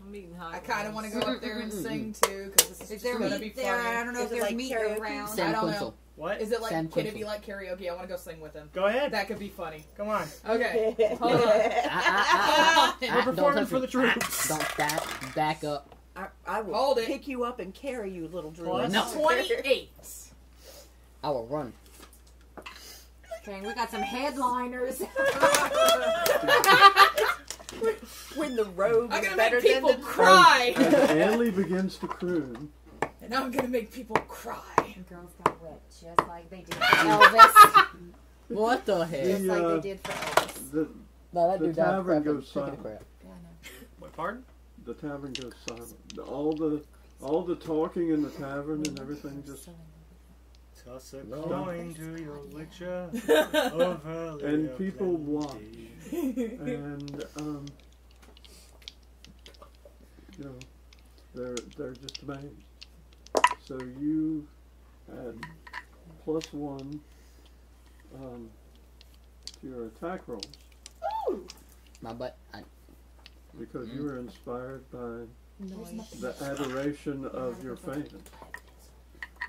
I'm eating hot I kind of want to go up there and sing too, because this is Is just there going to meat be there? funny. I don't know Is if it there's like meat karaoke? around. Sam I don't know. Quinzel. What? Is it like, Sam can it Quinzel. be like karaoke? I want to go sing with him. Go ahead. That could be funny. Come on. Okay, hold on. We're performing for the troops. Don't back up. I will Hold it. pick you up and carry you, little druid. Plus No. 28. I will run. Okay, we got some headliners. When the rogue I'm is going to better make than people the cry. As Anley begins to croon, And I'm going to make people cry. The girls got wet just like they did for Elvis. What the heck? Just like The, they did for Elvis. No, that the dude died tavern crap. goes Chicken silent. crap. Yeah, I know. What, pardon? the tavern goes silent. All the talking in the tavern and everything just, Toss a No. coin to your lecture of earlier and people plenty. watch, and you know, they're just amazed. So you had +1 to your attack rolls My butt. because you were inspired by the adoration of your fans.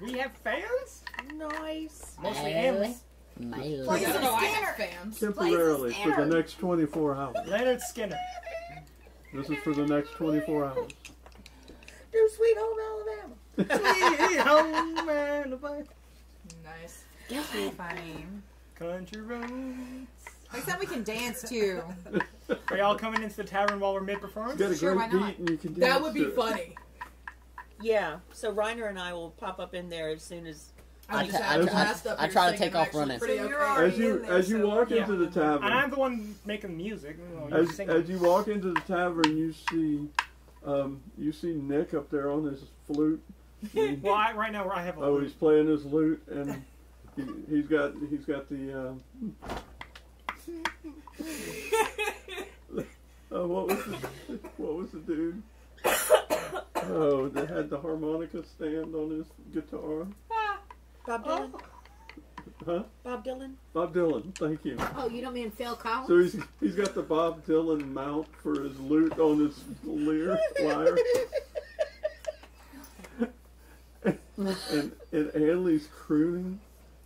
We have fans? Nice. Mostly Really? imps. My I lord. don't know, I have fans. Temporarily for the next 24 hours. Leonard Skinner. This is for the next 24 hours. Do Sweet Home Alabama. Sweet home Alabama. Nice. Too funny. Country roads. Like that we can dance too. Are y'all coming into the tavern while we're You mid-performance? got a Sure, why great not? beat and you can dance That would be to it. funny. Yeah, so Reiner and I will pop up in there as soon as. I'm I just try- having I- blast up I here try to singing, take off actually running. pretty So you're okay. already As you in there, as you so walk we're into the And tavern, I'm the one making the music. You're as singing. you walk into the tavern, you see Nick up there on his flute. Well, right now I have a Oh, lute. he's playing his lute, and he's got the. What was the dude? Oh, that had the harmonica stand on his guitar. Bob Dylan. Huh? Bob Dylan. Bob Dylan. Thank you. Oh, you don't mean Phil Collins? So he's got the Bob Dylan mount for his lute on his lyre. and Anley's crooning,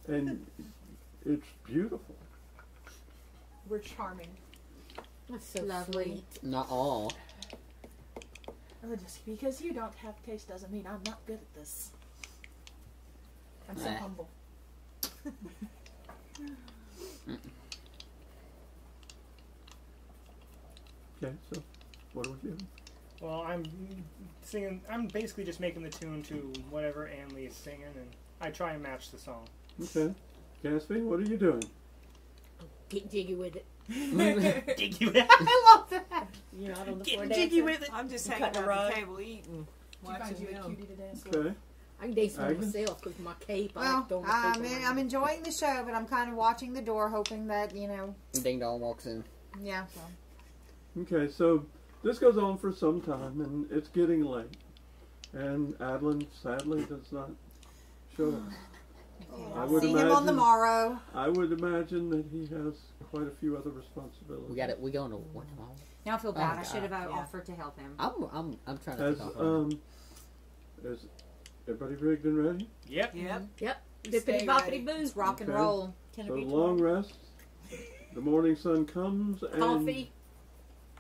and it's beautiful. We're charming. That's so Lovely. sweet. Not all. Oh, just because you don't have taste doesn't mean I'm not good at this. I'm so Nah. humble. Okay, so what are we doing? Well, I'm singing. I'm basically just making the tune to whatever Anley is singing, and I try and match the song. Okay. Gatsby, what are you doing? Get jiggy with it. Jiggy with it. I love that. You're not on the floor Getting jiggy dancing. with it. I'm just You hanging cut the around rug. the table eating, Did you find watching you a them. cutie to dance with? Okay. I can dance on Agnes? myself with my cape. I Well, like throwing the cape around. I'm enjoying the show, but I'm kind of watching the door, hoping that, you know, Ding dong walks in. yeah. Okay, so this goes on for some time, and it's getting late. And Adlin sadly does not show up. I I'll would see him on the imagine- morrow. I would imagine that he has quite a few other responsibilities. We got it. We going to one tomorrow. Now I feel bad. I God. should have Yeah. offered to help him. I'm trying to Has think off. is everybody rigged and ready? Yep. Yep. Dippity Stay boppity ready. boo. It's rock and Okay. roll. Can it So be long 12? rest. The morning sun comes, and Coffee.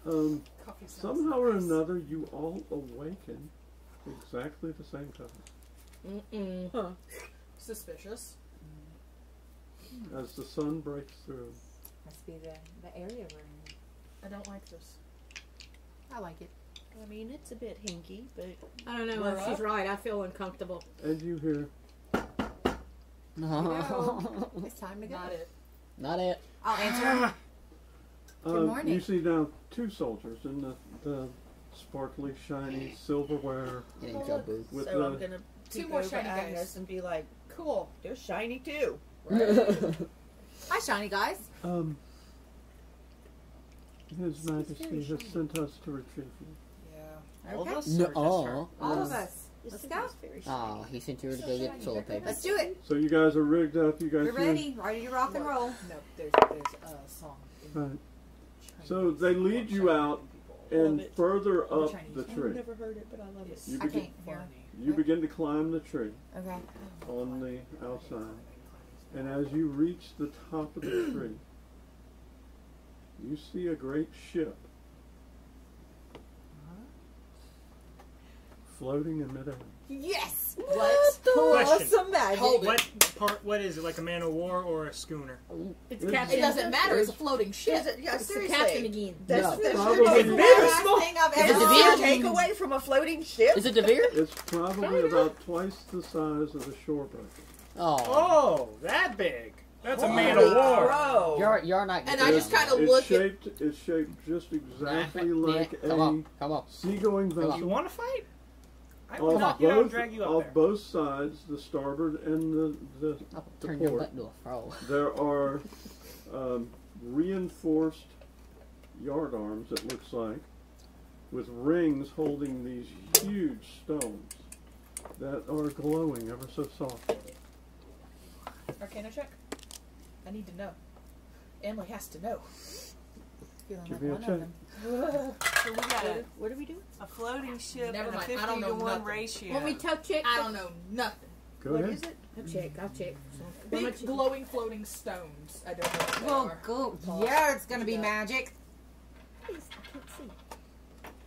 Coffee sounds somehow or nice. another, you all awaken exactly the same time Mm-mm. Suspicious. as the sun breaks through. Must be the area we're in. I don't like this. I like it. I mean, it's a bit hinky, but I don't know. We're She's up. right. I feel uncomfortable. And you hear No. It's time to go. Not it. Not it. I'll answer. Good morning. You see now two soldiers in the sparkly, shiny silverware It ain't your boo. with so I'm the gonna Two peek more over shiny Agnes guys. and be like, "Cool, they're shiny too." Hi, shiny guys. His Majesty has sent us to retrieve you. Yeah. All of Okay. us, No. or just her? Oh. All of us. This Let's thing go. is very Oh, shiny. he sent you to go get toilet paper. Let's do it. So you guys are rigged up. You guys We're ready. Ready to rock and roll. No, there's a song. In Right. Chinese So they lead you out and Love it. further up Chinese. the I've tree. never heard it, but I love it. You I begin, can't hear. you begin to climb the tree Okay. on the outside. And as you reach the top of the tree, you see a great ship floating in midair. Yes. What? Question. magic. What is it? Like a man of war or a schooner? It's It captain. It doesn't matter. It's a floating ship. Yeah, It's the seriously. captain again. That's No, the probably- Last thing I've Is it ever the Is beer? it a takeaway from a floating ship? Is it Devere? It's probably about twice the size of the shorebreak. Oh. Oh, that big. That's a man Holy of war. crow. You're not. And I just kind of It's look at. shaped just exactly like Come on. Come on. seagoing Come on. You vessel. want to fight? I will Off knock you out and both, drag you up off there. both sides, the starboard and the I'll turn your port, butt into a frog. there are reinforced yard arms, it looks like, with rings holding these huge stones that are glowing ever so softly. Arcana check. I need to know. Emily has to know. feeling Give like me a one check. of them. So we got What do we do? a floating ship Never and a mind, I 50 don't know to 1 nothing. ratio. Want me to check? I don't know nothing. Go What ahead. is it? I'll check. I'll check. What Big am I checking? glowing floating stones. I don't know what they Well, are. go. Toss. Yeah, it's gonna You be got magic. Please, I can't see.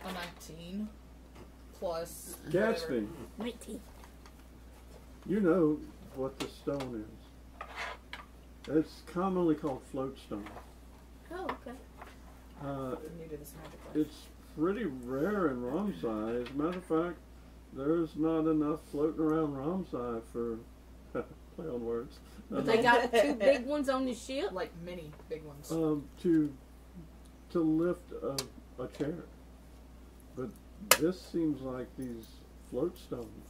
A 19 plus Gatsby, 19. you know what the stone is. It's commonly called floatstone. Oh, okay. Uh, I'm new to this magic life. it's pretty rare in Ramsai. As a matter of fact, there's not enough floating around Ramsai for play on words. But they got two big ones on the ship. Like many big ones. To lift a chair. But this seems like these float stones,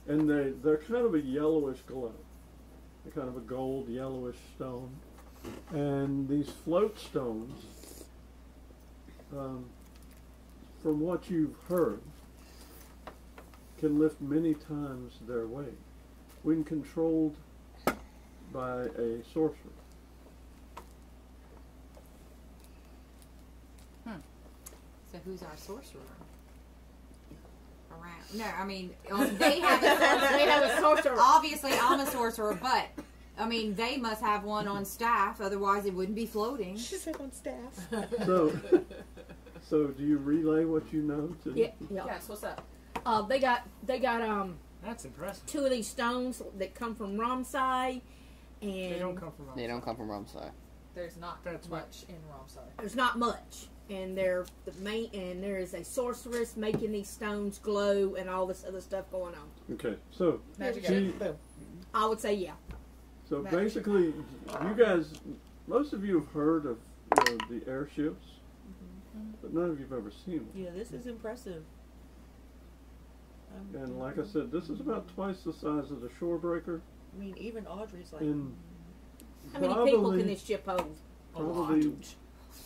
and they're kind of a yellowish glow. They're kind of a gold yellowish stone, and these float stones, from what you've heard, can lift many times their weight when controlled by a sorcerer. So who's our sorcerer? Around? No, I mean they have a sorcerer. They have a sorcerer. Obviously, I'm a sorcerer, but I mean they must have one on staff. Otherwise, it wouldn't be floating. She said on staff. So do you relay what you know to? Yeah, yeah. Yes, what's up? They got That's impressive. 2 of these stones that come from Ramsay, and They don't come from They don't come from Ramsay. There's not That's much in Ramsay. there's not much. And they're the main, and there is a sorceress making these stones glow, and all this other stuff going on. Okay, so Magic See- item. Boom. I would say yeah. so Magic. basically, you guys, most of you have heard of the airships, but none of you've ever seen one. Yeah, this is impressive. And like I said, this is about twice the size of the Shorebreaker, I mean, even Audrey's like, and How many people probably can this ship hold? probably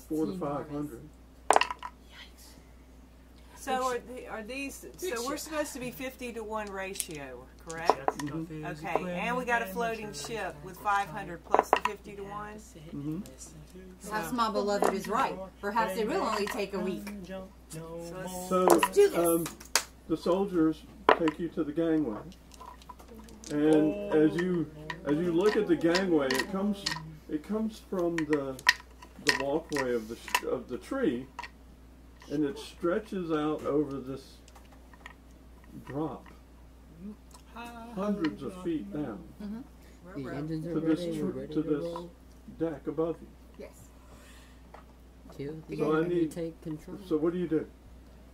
400 to 500. So are these? So we're supposed to be 50-to-1 ratio, correct? Mhm. Okay, and we got a floating ship with 500 plus the 50-to-1. Mhm. Perhaps my beloved is right. Perhaps it will only take a week. So do this. the soldiers take you to the gangway, and as you look at the gangway, it comes from the walkway of the tree, and it stretches out over this drop, hundreds of feet down The engines are to this ready. We're ready to to this roll. deck above you. Yes. Kill the So I enemy, need- take control. So what do you do?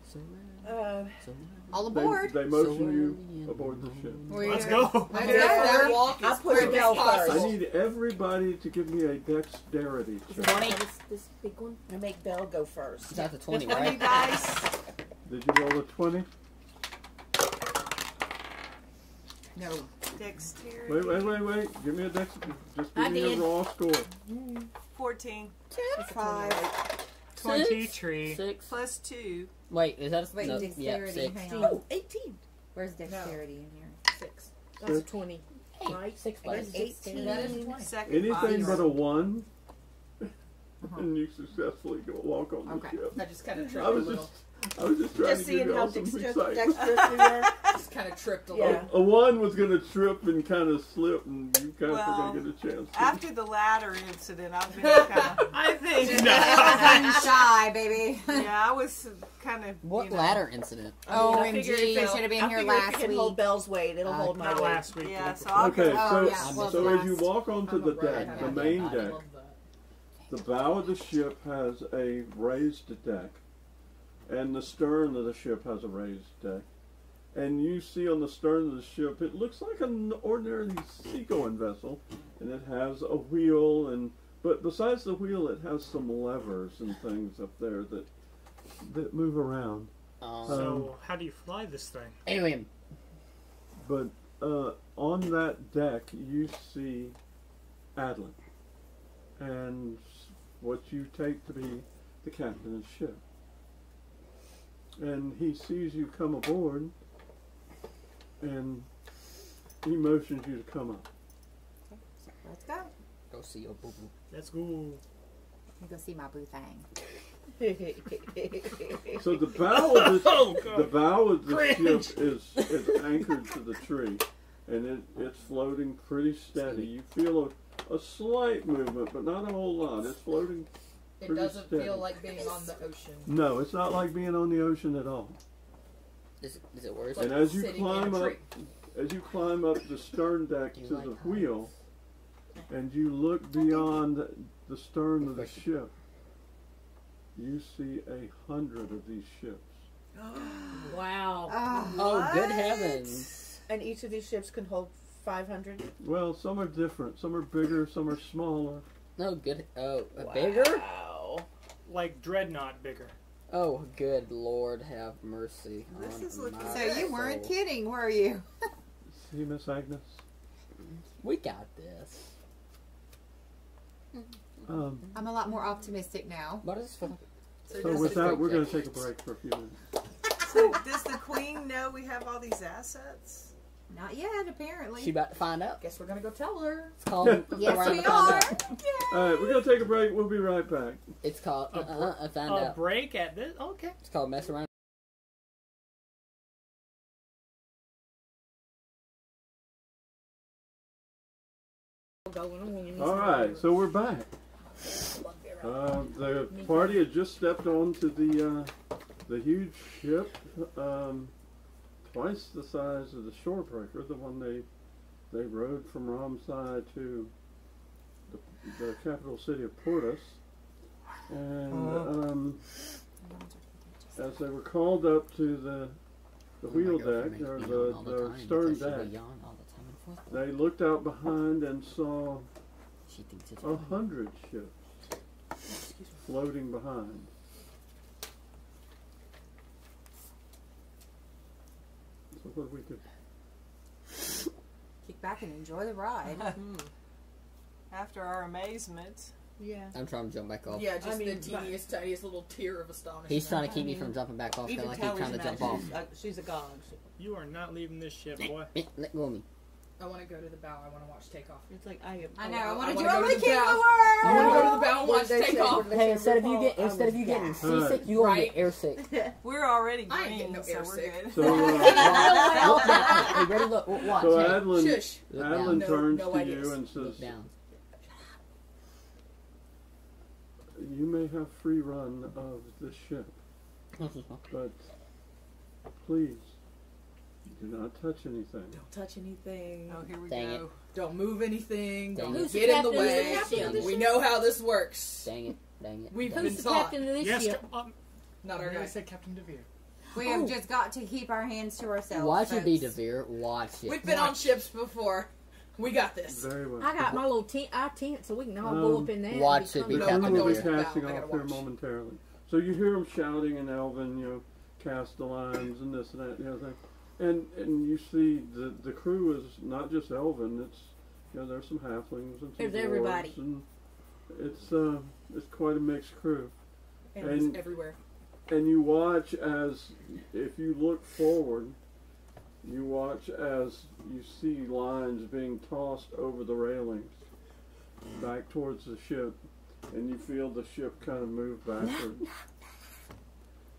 So mad, so mad. All They, aboard. they motion So you early aboard the ship. Let's go. Let's go. Walk I as put a quick as bell possible. I need everybody to give me a dexterity check. 20. This big one. I make Belle go first. It's after 20, 20 right? dice. Did you roll a 20? No. Dexterity. Wait. Give me a dex. Just I give me did. a raw score. 14 5. 23. 6. plus 2. Wait, is that a Wait, no, dexterity. Yeah, 6. Hang on. Oh, 18. Where's dexterity in here? 6. That's Six. 20. Right? 6 That's plus 18. That is 20. Second Anything box. but a 1, and you successfully go walk on the Okay. ship. I just kind of I tripped a was little. just trying Just to give seeing how y'all some dexterous excitement. we were. Just kind of tripped a Yeah. little. A 1 was going to trip and kind of slip, and you guys Well, were going to get a chance to. After the latter incident, I've been kind of. I think Shy, baby. Yeah, I was kind of. What you know, ladder incident? OMG, figure you if should have been I here figure if last it can hold week. Belle's weight, it'll hold my not weight. last week. Yeah, so I'll Okay, go. Oh, so yeah, well, so as you last. walk onto the deck, rat. the I main love deck, Love that. the bow of the ship has a raised deck, and the stern of the ship has a raised deck. And you see on the stern of the ship, it looks like an ordinary seagoing vessel, and it has a wheel, but besides the wheel, it has some levers and things up there that move around. So, how do you fly this thing? Alien. But on that deck, you see Adlin, and what you take to be the captain of the ship. And he sees you come aboard, and he motions you to come up. Let's go. Go see your boo boo. Let's go. You go see my boo thing. So the bow of the, Oh, God. the bow of the Cringe. ship is anchored to the tree, and it's floating pretty steady. You feel a slight movement, but not a whole lot. It's floating. It Pretty doesn't steady. feel like being on the ocean. No, it's not like being on the ocean at all. Is it worse? Like And as you sitting climb in a up, tree. as you climb up the stern deck Do you to like the heights? wheel, and you look beyond the stern of the ship, you see 100 of these ships. Wow. Oh, good heavens. And each of these ships can hold 500. Well, some are different. Some are bigger. Some are smaller. No, good. Oh, bigger? Wow. Like Dreadnought bigger. Oh, good Lord, have mercy. This on is looking my So you weren't soul. kidding, were you? See, Miss Agnes. We got this. I'm a lot more optimistic now. But it's fun. So with that, we're going to take a break for a few minutes. So does the queen know we have all these assets? Not yet, apparently. She about to find out. Guess we're gonna go tell her. It's called. Yes, around we to find are. out. All right, we're going to take a break. We'll be right back. It's called. Find A out. break at this? Okay. It's called mess around. All right, so we're back. The party has just stepped onto the huge ship twice the size of the shorebreaker, the one they rowed from Ramsai to the capital city of Portus. And as they were called up to the wheel deck, or the stern deck, they looked out behind and saw 100 ships floating behind. So what we could Kick back and enjoy the ride. After our amazement. Yeah. I'm trying to jump back off. Yeah, just the teeniest, tiniest little tear of astonishment. He's trying to keep me from jumping back off, kind of like he's trying to jump off. She's a god. You are not leaving this ship, boy. Let go of me. I want to go to the bow. I want to watch takeoff. It's like I am. I know. I want to wanna do go all to the the king of the bow. world. I want to go to the bow and watch takeoff. Hey, instead of you getting seasick, you gonna get airsick. We're already I ain't getting green, no so air we're sick. good. So, Look down. Hey, ready? Look. Watch. so Hey. Adlin, Shush. Look Adlin down. turns No to ideas. you and says, Look down. "You may have free run of the ship, but please do not touch anything." Don't touch anything. Oh, here we Dang go. Don't move anything. Dang Don't it. get in the Who's the way. captain of the We ship? know how this works. Dang it. We've Dang been Who's the taught. captain of this Yes, ship? Not our I guy. said Captain DeVere. We have just got to keep our hands to ourselves. Watch it be folks. DeVere. Watch it. We've been on ships before. We got this. Very well. I got my little tent, so we can all go up in there. Watch and it be No, Captain we will be DeVere. casting I off gotta here watch. momentarily. So you hear them shouting in Elven, cast the lines and this and that and the other thing. And you see the crew is not just Elven, it's, there's some halflings and some There's dwarves, everybody. and it's quite a mixed crew. And everywhere. And you watch as, if you look forward, you watch as you see lines being tossed over the railings back towards the ship, and you feel the ship kind of move backward.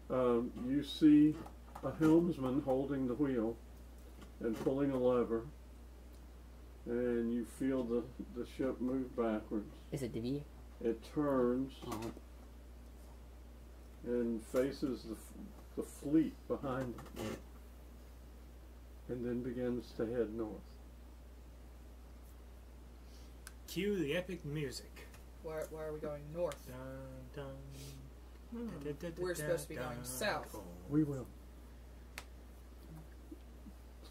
You see a helmsman holding the wheel and pulling a lever, and you feel the ship move backwards. Is it DeVere? It turns Oh. and faces the fleet behind it, and then begins to head north. Cue the epic music. Where are we going? North. Dun, dun, We're supposed to be going south. We will.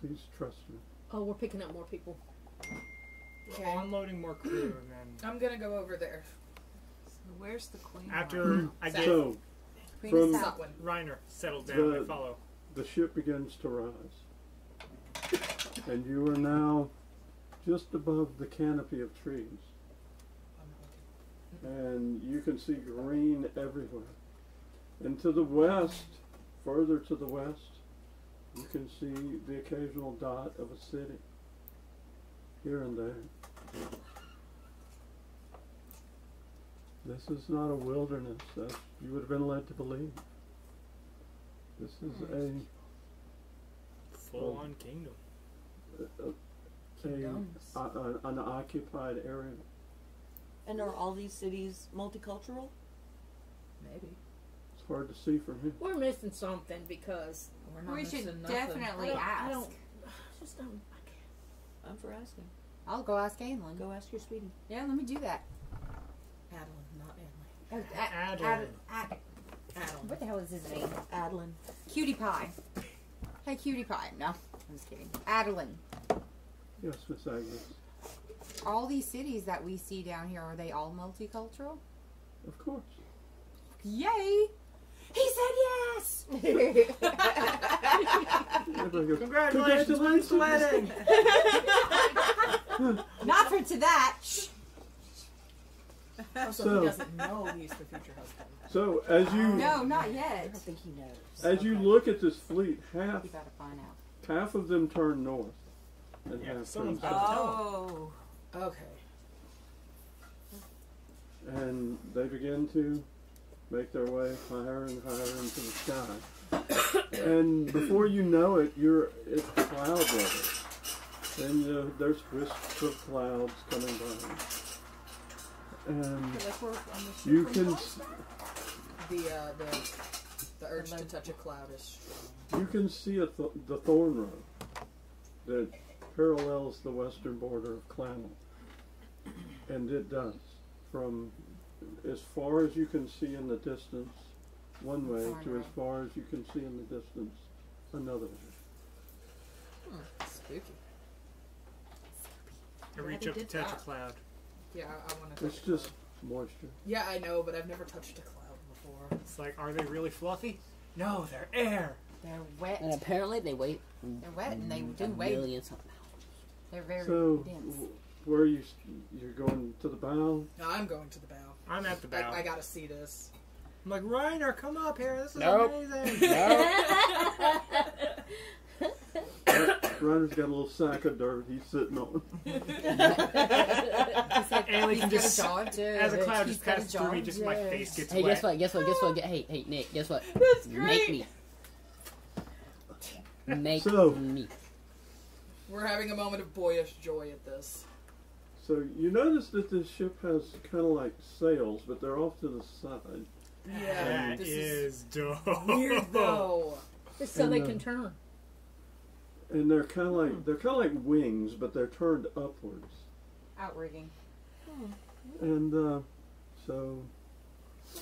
Please trust me. Oh, we're picking up more people. Okay. Unloading more crew, and then I'm gonna go over there. So where's the queen? after I get So, Queen From- of South. Southwind. Reiner settled down, I The- follow. the ship begins to rise, and you are now just above the canopy of trees, and you can see green everywhere. And to the west, further to the west, you can see the occasional dot of a city, here and there. This is not a wilderness that you would have been led to believe. This is Full-on kingdom. an occupied area. And are all these cities multicultural? Maybe. It's hard to see from here. We're missing something because We're not We missing should nothing. definitely I ask. don't. Just don't. I can't. I'm for asking. I'll go ask Aylin. Go ask your sweetie. Yeah, let me do that. Adeline, not Emily. What the hell is his name? Adeline. Cutie Pie. Hey, Cutie Pie. No, I'm just kidding. Adeline. Yes, Miss Agnes. All these cities that we see down here, are they all multicultural? Of course. Yay! He said yes! Everybody goes, Congratulations, Wind's wedding! Not for to that. Shh. Also, So- he doesn't know he's the future husband. So as you No, not I yet. don't think he knows. as you look at this fleet, You gotta find out. half of them turn north, and Yeah, half someone's turn got- south, Oh. Okay. and they begin to make their way higher and higher into the sky. And before you know it, it's cloud weather. And there's wisps of clouds coming by, and Like we're on the ship you from can home? The The urge to touch a cloud is strong. You can see the thorn row that parallels the western border of Clanel. And it does. From as far as you can see in the distance, one way, to as far as you can see in the distance, another way. Spooky. I reach up to touch a cloud. Yeah, I want to touch It's a cloud. just moisture. Yeah, I know, but I've never touched a cloud before. It's like, are they really fluffy? No, they're air. They're wet. And apparently they wait. They're wet and they do a weigh. million something hours. They're very So, dense. where you're going to the bow? No, I'm going to the bow. I'm at the bow. I gotta see this. I'm like, Reiner, come up here. This is Nope. amazing. Reiner's got a little sack of dirt he's sitting on. He said Alien he's can got just, a jar to as a cloud he's just got a passes through me, jar just my to- face gets Hey, wet. guess what? Hey, Nick, guess what? That's Make me. Make So- me. We're having a moment of boyish joy at this. So you notice that this ship has kind of like sails, but they're off to the side. Yeah, That this is dope. weird though. Just so And, they uh, can turn. And they're kind of like wings, but they're turned upwards. outrigging. And so,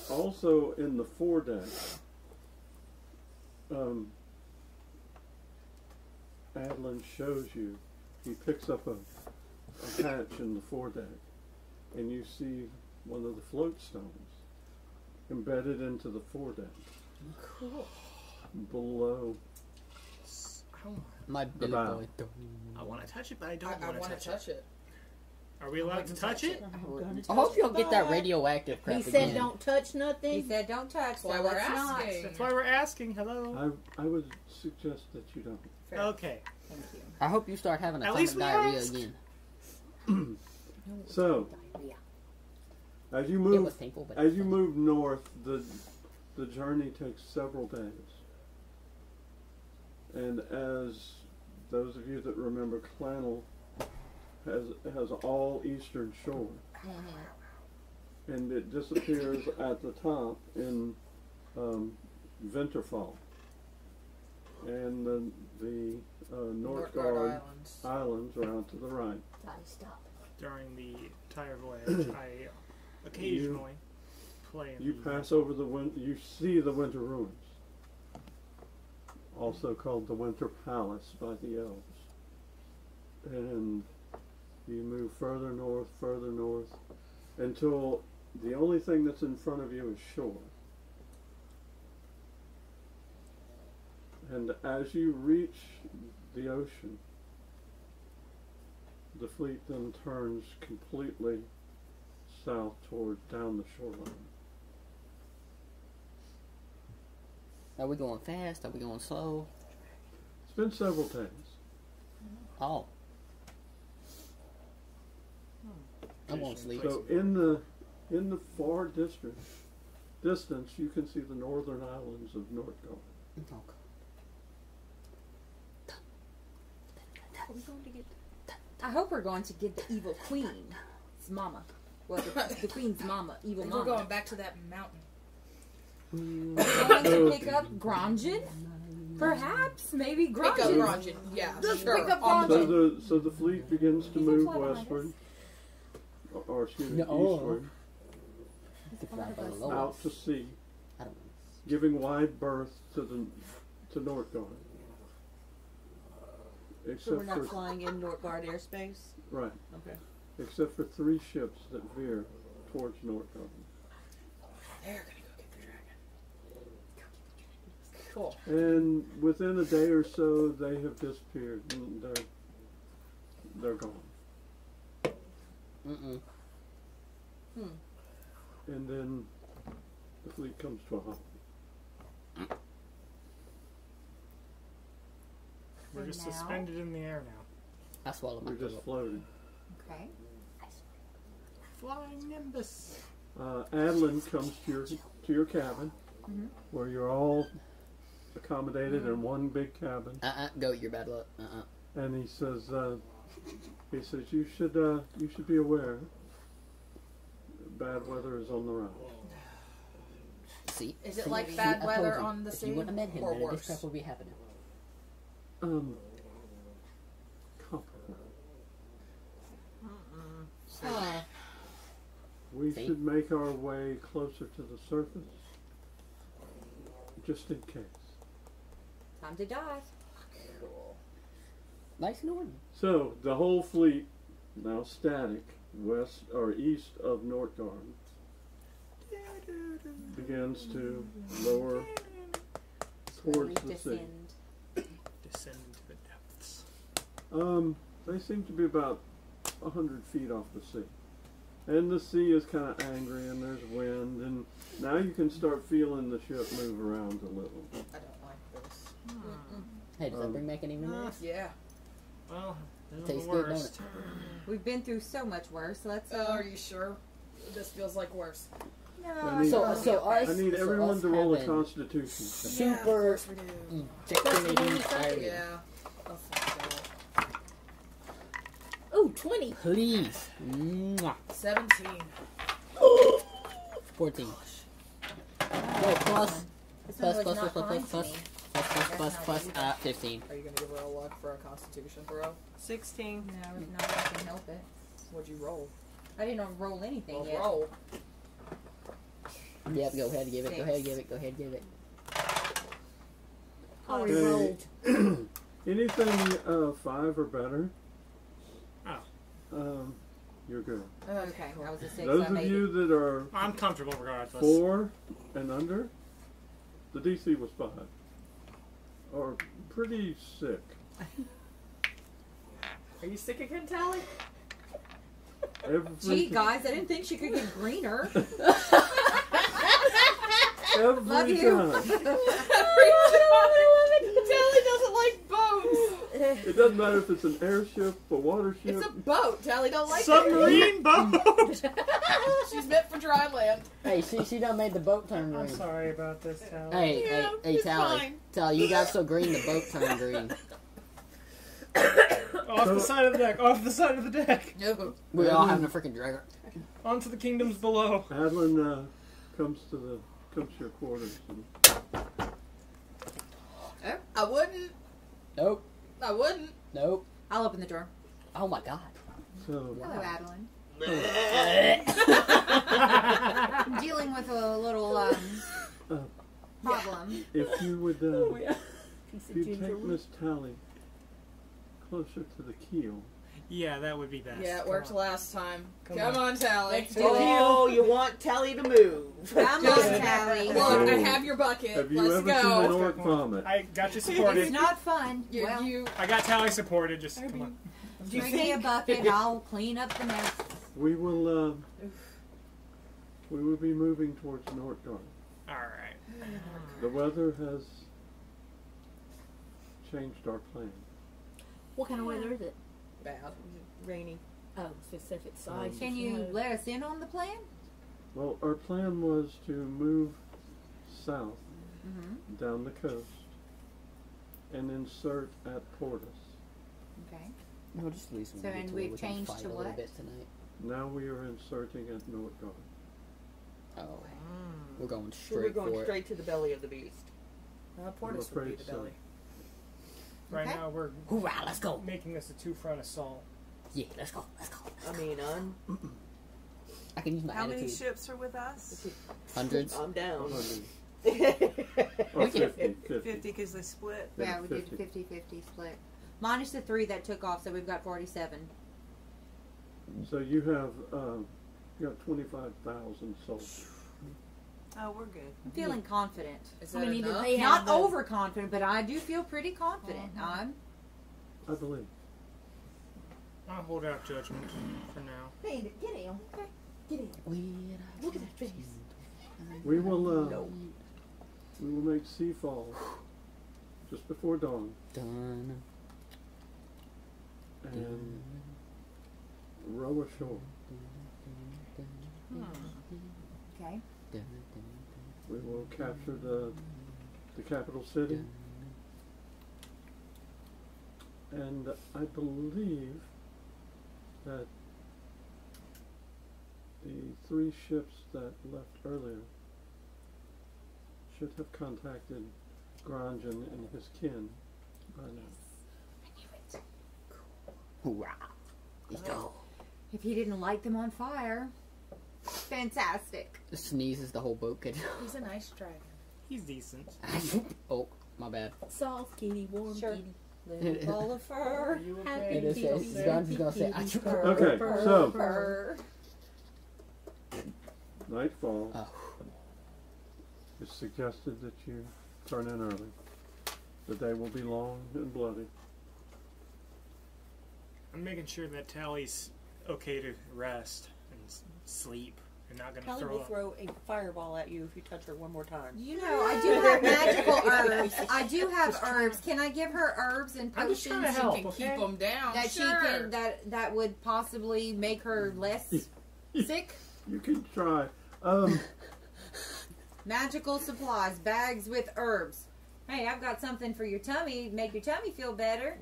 also in the foredeck, Adlin shows you. He picks up a hatch in the foredeck, and you see one of the float stones embedded into the foredeck. Cool. Below. My billy bow. boy. I want to touch it, but I don't I want want to to touch it. Are we allowed to touch it? I hope you don't get that radioactive crap He said again. don't touch He nothing. said don't touch, That's why so we're let's not. asking. That's why we're asking. Hello. I would suggest that you don't. Fair. Okay. Thank you. I hope you start having a At ton least of we diarrhea asked. again. So, Diarrhea. as you It move was painful, but as you move north, the journey takes several days. And as those of you that remember, Clanel has all eastern shore, and it disappears at the top in Winterfall, and the Northgard Islands are out to the right. During the entire voyage, I occasionally play in You the- pass over you see the Winter Ruins, also called the Winter Palace by the Elves. And you move further north, until the only thing that's in front of you is shore. And as you reach the ocean, the fleet then turns completely south toward down the shoreline. are we going fast? Are we going slow? It's been several days. Oh. I'm going to sleep. So in the far distance, you can see the northern islands of Northgard. I hope we're going to get the evil queen's mama. Well, the queen's mama, evil We're mama. going back to that mountain. We're going to pick up Gronjin? Perhaps, maybe Pick up Gronjin. Gronjin. Yeah, Let's sure. pick up On the Gronjin. So the fleet begins to move westward, or excuse me, No. eastward, Lower. out to sea, I don't know. giving wide berth to Northgard. So Except we're not for flying in Northgard airspace? right, Okay. except for 3 ships that veer towards Northgard. They're gonna go get the dragon. Cool. And within a day or so, they have disappeared. And they're gone. Mm-mm. And then the fleet comes to a halt. We're just now- suspended in the air now. I swallowed my We're just pillow. floating. Okay. Flying Nimbus. Adlin comes to your cabin, where you're all accommodated in one big cabin, Go, you're bad luck. and he says you should be aware. Bad weather is on the rise. See, Is it see, like see, bad I weather told you, on the if sea you wouldn't have met him, or none of this worse? crap would be happening. Comparable. Oh, We See? should make our way closer to the surface, just in case. Time to die. Nice and orderly. So the whole fleet now static west or east of Nordgarm begins to lower towards the sea. Descend into the depths. They seem to be about 100 feet off the sea. And the sea is kind of angry and there's wind, and now you can start feeling the ship move around a little. I don't like this. Hey, does that bring back any memories? Yeah. Well, this is Tastes the good, don't worst. We've been through so much worse. Let's. Are you sure? This feels like worse. No. I need- So I us, need so everyone us to roll a having constitution. Yeah, of super course we do. ejaculating fire. Yeah. Let's go. Ooh, 20. Please. Mwah. 17. 14. No, plus, This plus, one was plus, not plus, kind plus, to me. plus, 15. Are you gonna give her a luck for a constitution throw? 16. No, it's not. I can help it. What'd you roll? I didn't roll anything Well, yet. roll. Yep, go ahead, give it, go ahead, give it, go ahead, give it. Already Okay. rolled. Anything 5 or better, Oh. you're good. Okay, I was a 6. Those I of made you it. that are I'm comfortable regardless. 4 and under, the DC was 5. Or pretty sick. Are you sick again, Tally? Gee, guys, I didn't think she could get greener. Every Love you. time. Tally doesn't like boats. It doesn't matter if it's an airship, a water ship. It's a boat. Tally don't like Submarine boat! it. She's meant for dry land. Hey, she done made the boat turn green. I'm sorry about this, Tally. Hey, Yeah, hey, it's Tally. fine. Tally, you got so green the boat turned green. Off the side of the deck, off the side of the deck. No. We're all having a freaking dragger. Onto the kingdoms below. Adeline comes to your quarters. And I wouldn't. Nope, I wouldn't. nope. I'll open the door. Oh my god. so Hello, Adeline. I'm dealing with a little problem. if you would, Piece if of you ginger take root. Miss Tally closer to the keel. Yeah, that would be best. Yeah, it worked last time. Come Come on, Tally. Let's do Oh, you want Tally to move. Come on, Tally. Look, I have your bucket. Have you Let's ever seen an go. orc vomit? I got you It's supported. not fun. You, Well, you. I got Tally supported. Just come on. bring me a bucket. I'll clean up the mess. We will be moving towards Nordgarm. All right. The weather has changed our plan. What kind of weather is it? Bad. Rainy. Oh, specific size. Can you let us in on the plan? Well, our plan was to move south Mm-hmm. down the coast and insert at Portus. Okay. No, just leave some. So, and we've changed to a little what? bit tonight. Now we are inserting at Nordgarm. Oh, we're going So we're straight going for it. straight to the belly of the beast. Portis would be afraid the so. belly. Right Okay. now we're Hoorah, let's go. making this a two-front assault. Yeah, let's go, let's go. I mean, I can use my how many attitude. ships are with us? Hundreds. I'm down. 100. Or We can- 50. 50 because they split. Yeah, we did 50. 50-50 split. Minus the 3 that took off, so we've got 47. So you have 25,000 soldiers. Oh, we're good. I'm feeling confident. Is How that many do enough? they Not have? though? overconfident, but I do feel pretty confident. I'm I believe. I'll hold out judgment for now. Hey, get him. Get him. Look at that face. We will make seafall just before dawn Done. and row ashore. okay. We will capture the capital city, and I believe that the 3 ships that left earlier should have contacted Granjan and his kin by now. Hoorah. Let's go. If he didn't light them on fire, fantastic. Sneezes, the whole boat could. He's a nice dragon. He's decent. Oh, my bad. Soft kitty, warm Sure. kitty, little ball of fur. Happy It is. kitty, John's gonna say. kitty, Okay, purr, so purr. nightfall. Oh. It's suggested that you turn in early. The day will be long and bloody. I'm making sure that Tally's okay to rest and sleep. You're not gonna Callie throw will up. throw a fireball at you if you touch her one more time. You know, I do have magical herbs. I do have herbs. Can I give her herbs and I'm just potions trying to help, Keep okay? them down. that she can that would possibly make her less sick? You can try. Magical supplies, bags with herbs. Hey, I've got something for your tummy. Make your tummy feel better.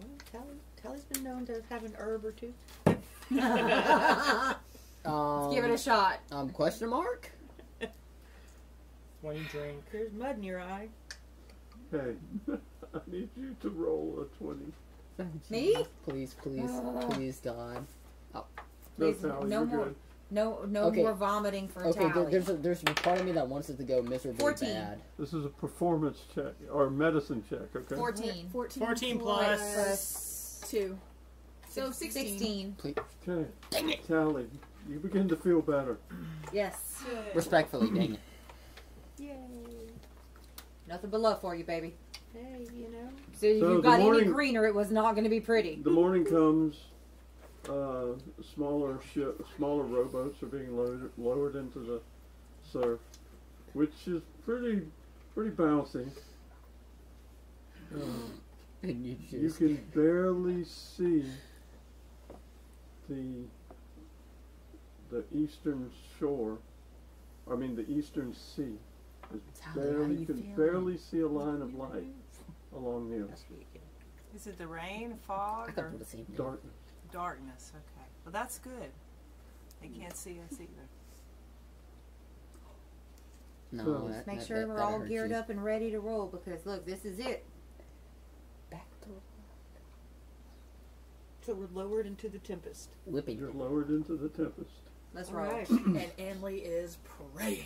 Tally's been known to have an herb or two. Let's give it a shot. Question mark? When you drink. There's mud in your eye. Hey, I need you to roll a 20. Me? Please, God. No, Please, Sally, no you're more. good. No Okay. more vomiting for Okay, Tally. there's a part of me that wants it to go miserably 14. bad. This is a performance check or medicine check, okay? 14. 14 plus. 2. So 16. Okay. Dang it. Tally, you begin to feel better. Yes. Respectfully, dang it. Yay. Nothing but love for you, baby. Hey, you know. So if So you the got any morning- greener, it was not going to be pretty. The morning comes. Smaller rowboats are being lowered into the surf, which is pretty bouncy. And you You just can barely see the eastern shore. I mean, the eastern sea. You can barely see a line of light along the ocean. Is it the rain, fog, I thought or it was the same thing. Darkness. darkness? Okay. Well, that's good. They can't see us either. No, So- that, Make that, sure that, we're that all hurts geared you. up and ready to roll because look, this is it. Back to So we're lowered into the tempest. whipping. You're lowered into the tempest. Let's All roll. right. And Anley is praying.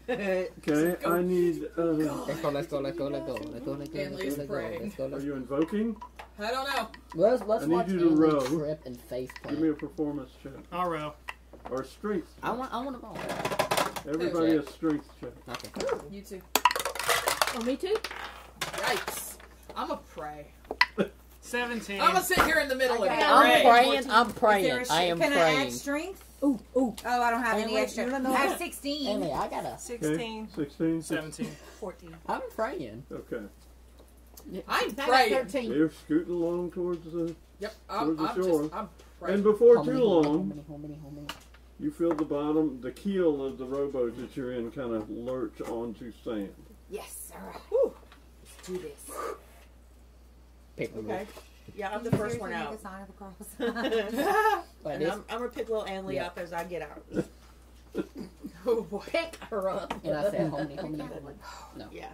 Okay, I need. Let's go. Emily's praying. Are you invoking? I don't know. Let's I need watch you to Andy row. trip and face Give me plant. a performance check I'll row. or strength. I want to know. Everybody check. a strength check. Okay. You too. Oh, me too? Yikes. I'm a pray. 17. I'm gonna sit here in the middle Okay. and I'm pray. praying. I'm Is there praying. a I am can I add praying. strength? Ooh. Oh, I don't have any Wait, extra. no. I have 16. Anyway, I gotta. 16. 16. 17. 14. I'm praying. Okay. I'm praying. 13. They're scooting along towards the. Yep. Towards the I'm shore. just. I'm praying. And before How too many, long, how many? you feel the bottom, the keel of the rowboat that you're in kind of lurch onto sand. Yes. All right. Whew. Let's do this. Paper Okay. Yeah, I'm the Can you first one seriously out. make a sign of the cross? But And this, I'm going to pick little Anley Yeah. up as I get out. Oh boy. Pick her up. and I said, how many? No. Yeah.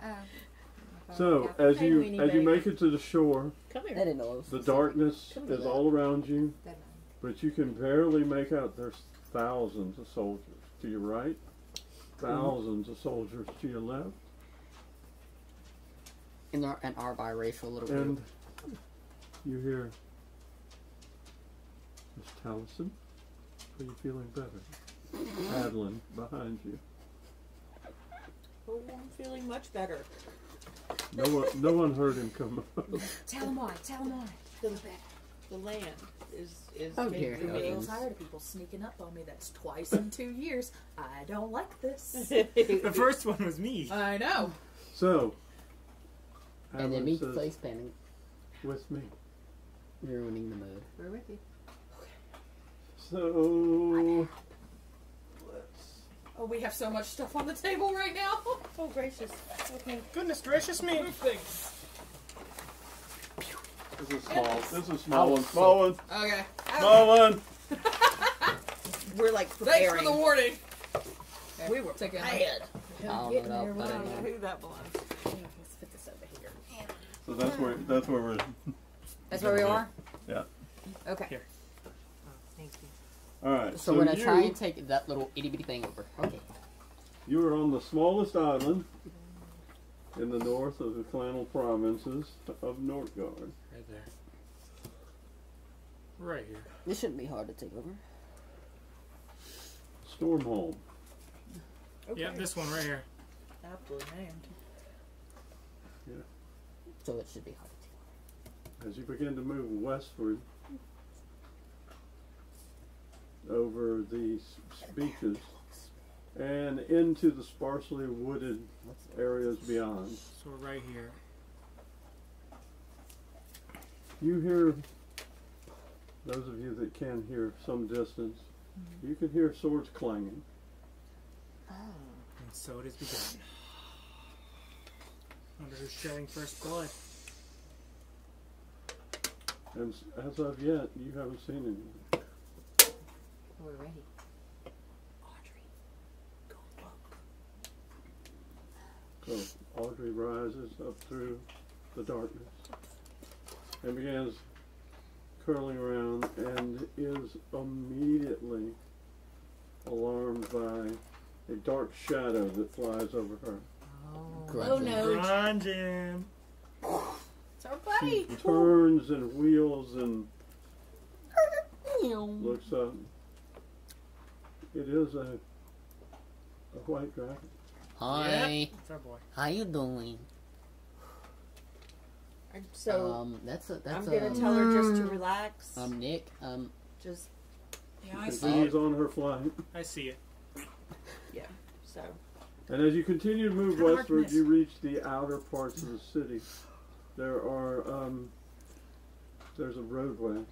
So Yeah. as Hey, you weenie as you baby. make it to the shore, Come I here. didn't know it was the darkness Come to is that. all around you, That- but you can barely make out. There's thousands of soldiers to your right, thousands of soldiers to your left, in our biracial little and group. you hear Miss Tallison. Are you feeling better? Adeline behind you. Oh, I'm feeling much better. No one heard him come up. Tell him why. Tell him why. The land is Oh, getting dear to me. I'm heavens. tired of people sneaking up on me. That's twice in 2 years. I don't like this. The first one was me. I know. So, And then Adeline me says, face panning, with me. ruining the mood. We're with you. So, let's. Oh, we have so much stuff on the table right now. Oh, gracious. Okay. Goodness gracious me. Move things. This is small. This is small one. Small one. Okay. Small one. We're like Thanks for preparing. the warning. We were taking bad. I don't Getting know. there, I I don't don't know know. who that belongs to. Let's put this over here. So that's where we're. That's where we are? Yeah. Okay. Here. Oh, thank you. All right. So we're gonna try and take that little itty bitty thing over. Okay. You are on the smallest island in the north of the flannel provinces of Nordgard. Right there. Right here. This shouldn't be hard to take over. Stormholm. Okay. Yep, this one right here. Aptly named. So it should be hard to take As you begin to move westward over these beaches and into the sparsely wooded areas beyond, So we're right here. you hear, those of you that can hear some distance, you can hear swords clanging. And so it has begun. Wonder who's shedding first blood. And as of yet, you haven't seen anything. We're ready. So Audrey rises up through the darkness and begins curling around and is immediately alarmed by a dark shadow that flies over her. Oh no. Grunging. It's our She buddy. turns and wheels and looks up. It is a white dragon. Hi. Yep. It's our boy. How you doing? So That's I'm gonna tell her just to relax. Nick. Just Yeah, I She see. continues on her flight. I see it. so. And as you continue to move Kinda hard to westward, miss. you reach the outer parts of the city. There are, there's a roadway,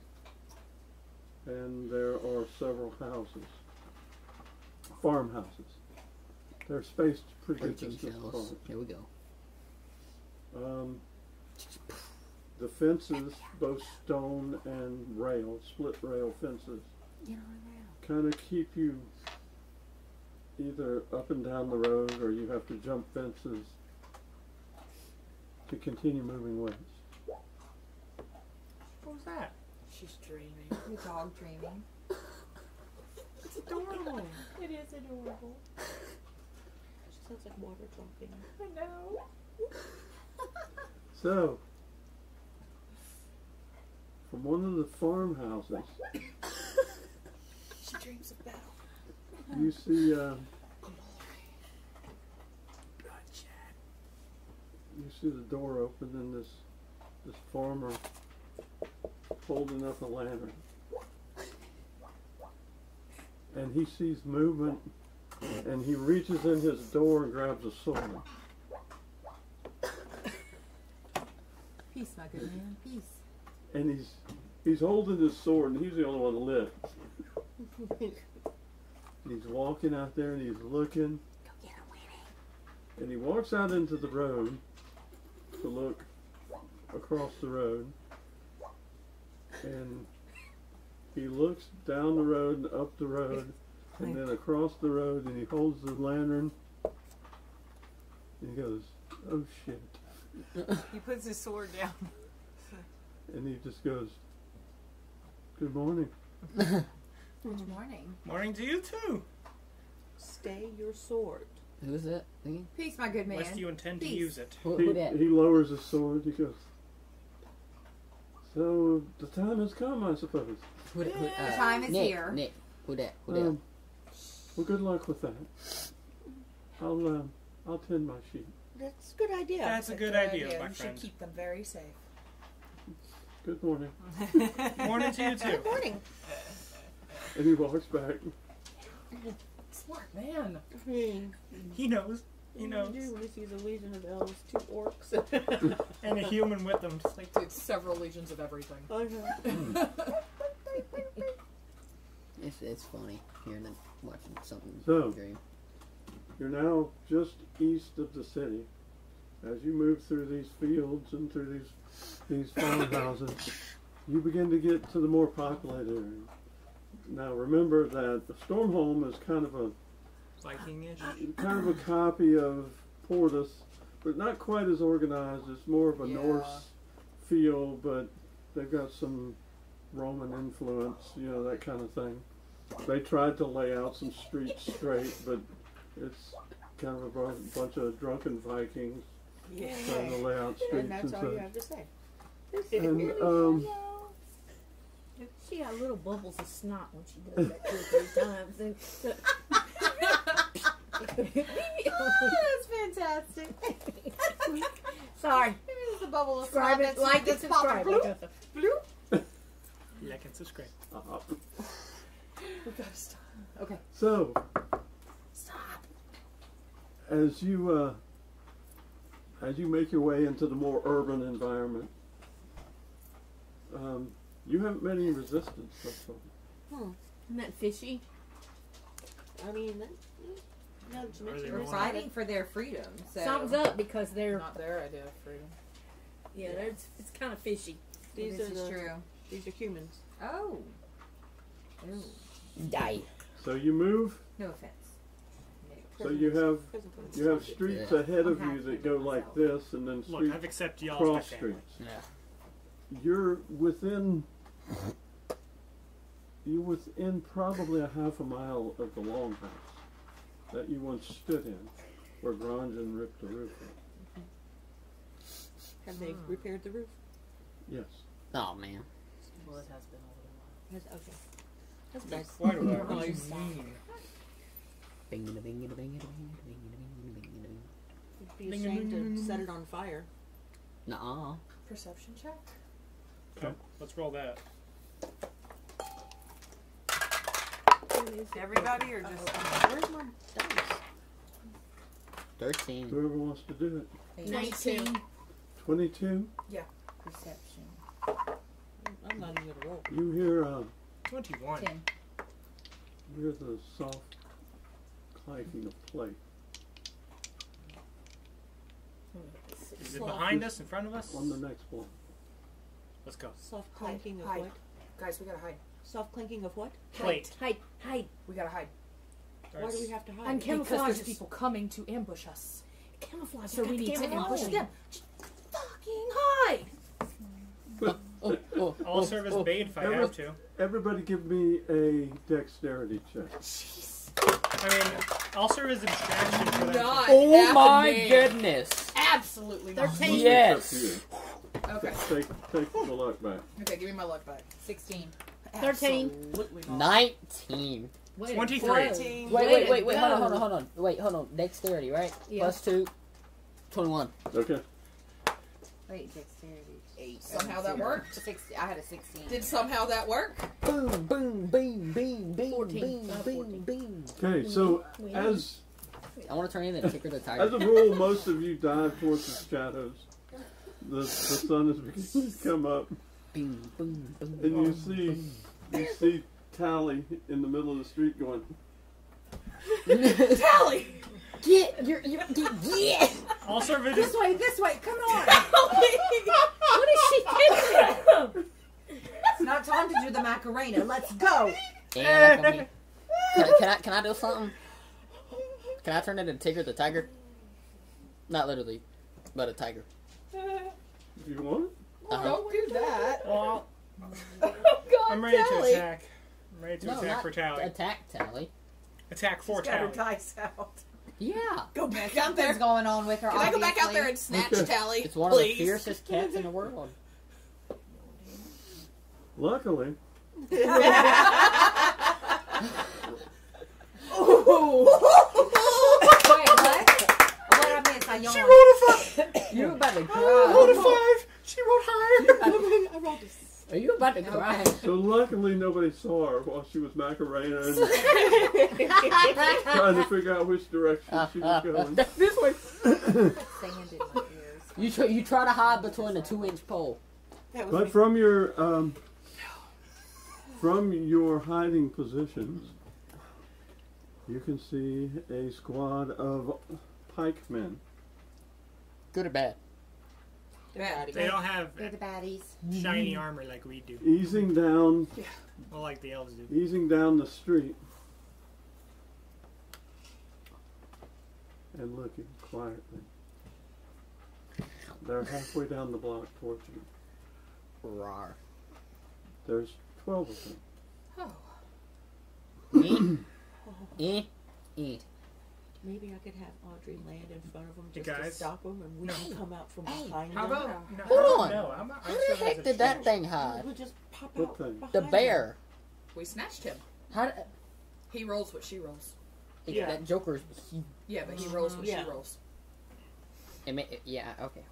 and there are several houses, farmhouses. They're spaced pretty good Preaching distance shells. apart. Here we go. The fences, both stone and rail, split rail fences, kind of keep you either up and down the road, or you have to jump fences to continue moving west. What was that? She's dreaming. Your dog dreaming. It's adorable. It is adorable. She sounds like water dropping. I know. So, from one of the farmhouses, She dreams of battle. you see, you see the door open and this farmer holding up a lantern. And he sees movement, and he reaches in his door and grabs a sword. Peace, my good man. Peace. And he's holding his sword, and he's the only one that lives. He's walking out there, and he's looking. And he walks out into the road to look across the road. And he looks down the road and up the road, and then across the road, and he holds the lantern. And he goes, "Oh shit." He puts his sword down. And he just goes, "Good morning." Good morning. Morning to you too. Stay your sword. Who is that thingy? Peace, my good man. Unless you intend to Peace. use it. Who that? He lowers his sword. He goes, "So the time has come, I suppose. Who that? The time is Nick, here. Nick. Who that? Who that? Well, good luck with that. I'll tend my sheep. That's a good idea. That's a good idea, my You should friend. keep them very safe. Good morning." Morning to you too. Good morning. And he walks back. Smart man. He knows. He knows. What do you do when he sees a legion of elves, 2 orcs? And a human with them. It's like dude, several legions of everything. It's funny hearing them watching something So- dream. You're now just east of the city. As you move through these fields and through these farmhouses, you begin to get to the more populated area. Now remember that the Stormholm is kind of Viking-ish. kind of a copy of Portus, but not quite as organized. It's more of a Norse feel, but they've got some Roman influence, you know, that kind of thing. They tried to lay out some streets straight, but it's kind of a bunch of drunken Vikings trying to lay out streets And that's all you such. have to say. And She got little bubbles of snot when she does that 2 or 3 times. And so, That's fantastic. sorry. Maybe it's a bubble of Subscribe snot it, like it, that's popping. subscribe. Like and subscribe. We gotta stop. Okay. So, Stop. as you make your way into the more urban environment, you haven't met any resistance so far. Isn't that fishy? I mean, now that you Are they mention We're it, fighting for their freedom. So. Something's up because they're Not their idea of freedom. it's kind of fishy. these This are is the, true. these are humans. Oh. Ooh. Die. So you move. No offense. So you have Prisoners. streets Yeah. ahead of you that go like this, and then Look, streets I've accepted y'all cross as my family. streets. Yeah. You're within probably a half a mile of the longhouse that you once stood in, where Granjan ripped the roof off. Have they repaired the roof? Yes. Oh man. Well, it has been a little while. Okay. That's nice. Quite a while. Nice. Bing, bing, bing, bing, bing, bing. It'd be a shame to set it on fire. Nuh-uh. Perception check? Okay, let's roll that. Everybody or just Where's my dice? 13. Whoever wants to do it. 19. 22. Perception. I'm not even gonna roll. You hear 21. 10. you hear the soft clanking of plate Is it behind us, in front of us? on the next block. Let's go. Soft clanking of hide. what? Guys, we gotta hide. Soft clanking of what? Plate. Hide. We gotta hide. Why do we have to hide? And Because camouflage there's people coming to ambush us. Camouflage. So we need to ambush them. them. Fucking hide. I'll serve as bait if I have to. Everybody give me a dexterity check. I mean, I'll serve as a distraction for them. Not Oh my happening. goodness. Absolutely not. 13. Yes. It's up to you. Okay. Take the luck back. Okay, give me my luck back. 16. 13. Absolutely not. 19. Wait, 23. whoa. Team. Wait, Way to hold on, go. hold on. Wait, hold on. Dexterity, right? Yeah. Plus 2. 21. Okay. Wait, dexterity. 8. Somehow that worked. 60. I had a 16. Did somehow that work? Boom, boom, boom, boom, boom, 14. boom, 14. boom, boom. Okay. So as I want to turn in and ticker the as tiger. a rule, most of you dive towards the shadows. The sun is beginning to come up, Boom, boom, boom. and you see Tally in the middle of the street going. Tally! Get. I'll serve as This way, come on! What is she thinking? It's not time to do the Macarena. Let's go! And look at me. Can I do something? Can I turn into Tigger the tiger? Not literally, but a tiger. Do you want it? Don't do that. Well, God, I'm ready to Tally. attack. I'm ready to No, attack not for Tally. attack Tally. Attack for Got her Tally. dice out. Yeah. Go back out there. Something's going on with her. Can I go back out there obviously. and snatch Okay. Tally? It's one of the please? fiercest cats in the world. Luckily, Wait, what? What I missed? I yawned. You about to Rolled a cry? 5. She rolled higher. Are you about to cry? so luckily nobody saw her while she was Macarena and trying to figure out which direction she was going. This way. Sand in my ears. You try to hide between the 2-inch pole. That was But me. from your hiding positions, you can see a squad of pikemen. Good or bad? They don't have They're the baddies. shiny armor like we do. Easing down Well, like the elves do. the street. and looking quietly. They're halfway down the block towards you. Rar. There's 12 of them. Oh. Maybe I could have Audrey land in front of them Hey, just to guys. stop them, and we can come out from behind How them. about no, Hold on. No, I'm How the heck did that thing hide? We'll just pop What out thing? behind The them. bear. We snatched him. How? He rolls what she rolls. Yeah. That Joker's. Yeah, but he rolls what Yeah. she rolls. Yeah. Okay.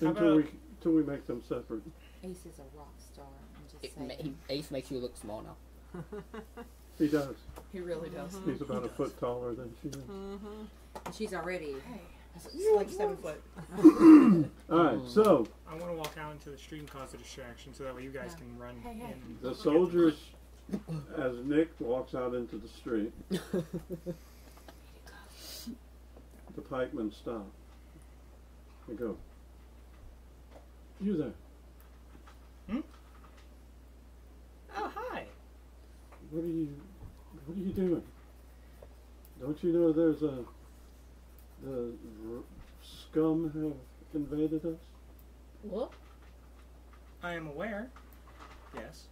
How Until about- we make them separate. Ace is a rock star. I'm just saying. Ace makes you look small now. He does. He really does. He's about a foot taller than she is. She's already Like 7 foot. Alright, so I want to walk out into the street and cause a distraction, so that way you guys can run Hey, hey. in. the soldiers, as Nick walks out into the street, the pikemen stop. They go, "You there? Oh, hi. What are you doing? Don't you know there's the scum have invaded us?" What? I am aware. Yes.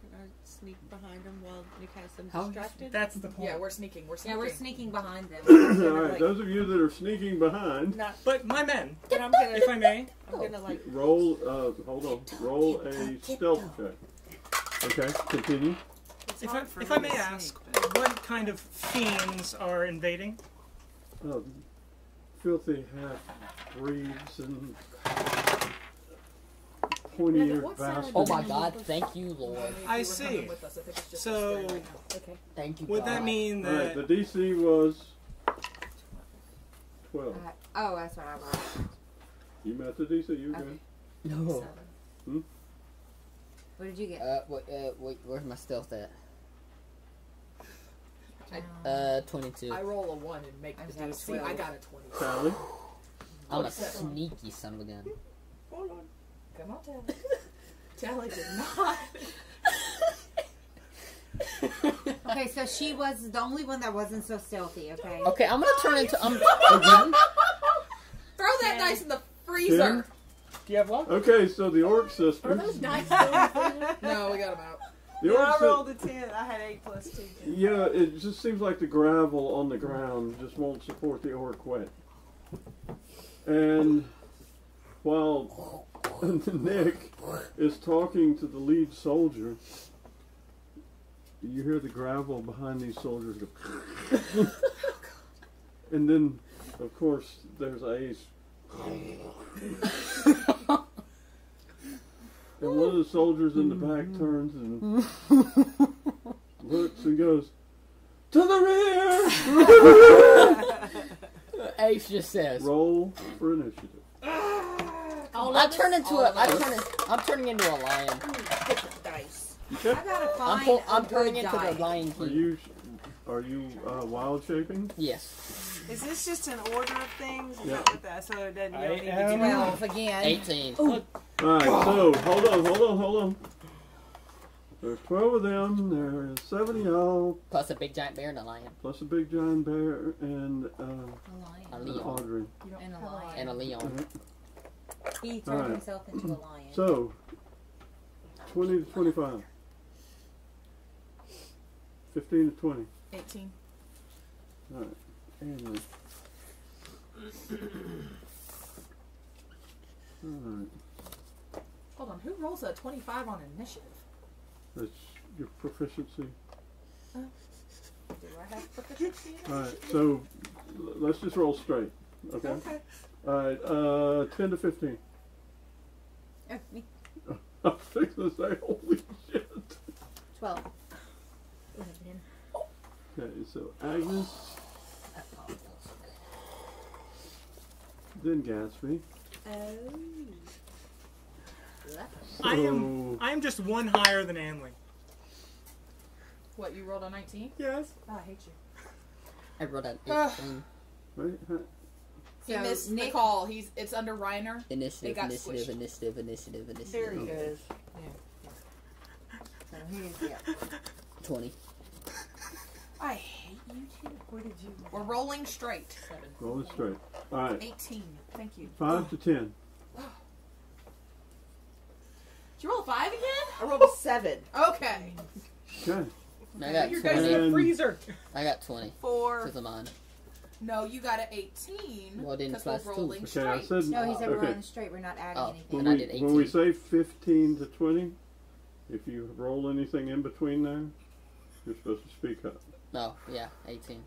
Can I sneak behind them while Nick has them How- distracted? That's the point. Yeah, we're sneaking. We're Yeah, sneaking. we're sneaking behind them. Alright, those of you that are sneaking behind, Not, But my men, but I'm gonna, if I may, I'm gonna like. roll, hold on, roll a stealth check. Okay, continue. It's if hard for I me may to ask, sneak, but- what kind of fiends are invading? Filthy half-breeds and pointy-eared What's bastards. Oh my God! Thank you, Lord. I We're see. coming with us. I think it's just So- us three right now. Okay. Thank you. Would God. that mean Alright, that the DC was 12. Oh, that's what I rolled. You met the DC, you Okay. good? No. What did you get? Wait, where's my stealth at? I 22. roll a 1 and make I the was at a DC. 12. I got a 20. Sally? I'm a sneaky son of a gun. Hold on. Come on, Tally. Tally did not. Okay, so she was the only one that wasn't so stealthy, okay? Okay, I'm gonna turn into again. Throw that dice in the freezer. do you have luck? Okay, so the orc Are sisters. those dice still in the freezer? No, we got them out. The Yeah, orc I si- rolled a 10. I had 8 plus 2. Yeah, it just seems like the gravel on the ground just won't support the orc weight. And while Nick is talking to the lead soldier, you hear the gravel behind these soldiers go. And then, of course, there's Ace. And one of the soldiers in the back turns and looks and goes, "To the rear!" Ace just says. Roll for initiative. I'm turning into a lion. Dice. Okay. I gotta find I'm a turning good into die. the Lion King. Are you wild shaping? Yes. Is this just an order of things? Is Yeah. that what that? So it doesn't. You I don't need to am- do 12 again. 18. Alright, so hold on. There's 12 of them, there's 7 of y'all, Plus a big giant bear and a lion. plus a big giant bear and A A lion. Leon. Audrey. You don't And a have lion. And a Leon. Alright, He turned Alright. himself into a lion. so, 20 to 25. 15 to 20. 18. Alright, and alright, Hold on. Who rolls a 25 on initiative? that's your proficiency. Do I have proficiency? Alright, so let's just roll straight, okay? Okay. Alright, 10 to 15. Oh, me. I was fixing to say, holy shit. 12. Okay, so Agnes, then Gatsby. Oh. I am just one higher than Anley. What, you rolled a 19? Yes. Oh, I hate you. I wrote an Ugh. 18. Right? He So, missed Nick- the call. It's under Reiner. Initiative, It got initiative, squished. initiative, initiative, initiative. There he goes. So he's, yeah. 20. I hate What did you? We're rolling straight. Roll it straight. All right. 18. Thank you. 5 to 10. Did you roll a 5 again? I rolled a 7. Okay. Okay. I got Your guys 20. in And- freezer. I got 20. 4. Because of mine. No, you got an 18. Well, then because plus we're two. rolling Okay, I straight. said. No, he said we're okay. running straight. We're not adding Oh. anything. And I did When we 18. say 15 to 20, if you roll anything in between there, you're supposed to speak up. No, yeah, 18.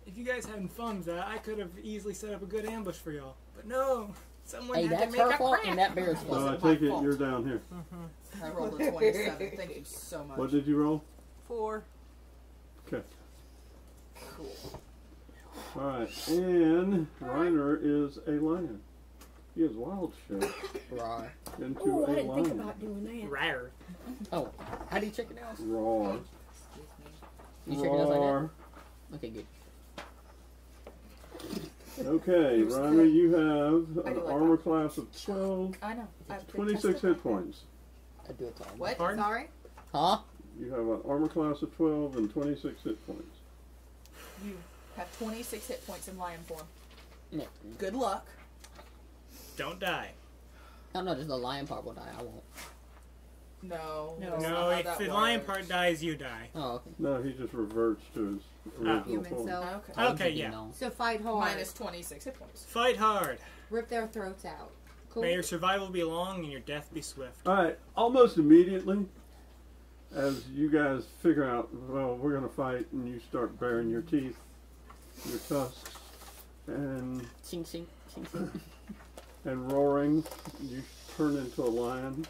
If you guys having fun with that, I could have easily set up a good ambush for y'all. But no, someone Hey, had to that's make her a fault crack. and that bear's So fault. I Wasn't my take it fault. you're down here. I rolled a 27. Thank you so much. What did you roll? 4. Okay. Cool. All right. And Reiner is a lion. He is wild shape Rawr. into Ooh, a I didn't think lion. about doing that. Rare. Oh, how do you check your nails? Roar. You check your nails like Roar. that? Okay, good. Okay, Reiner, you have I an do like armor class of 12, I know. I've been 26 tested hit like points. I do it to all. What? Pardon? Sorry? Huh? You have an armor class of 12 and 26 hit points. You have 26 hit points in lion form. No. Good luck. Don't die. Oh, no, just the lion part will die. I won't. No. No. that's not No, how if that the lion works. part dies, you die. Oh, okay. No, he just reverts to his original Human form. self. Okay. I was Okay, thinking, yeah. no. So fight hard. Minus 26 hit points. Fight hard. Rip their throats out. Cool. May your survival be long and your death be swift. All right, almost immediately, as you guys figure out, well, we're going to fight, and you start baring your teeth, your tusks, and Ching, ching, ching, ching. roaring, you turn into a lion.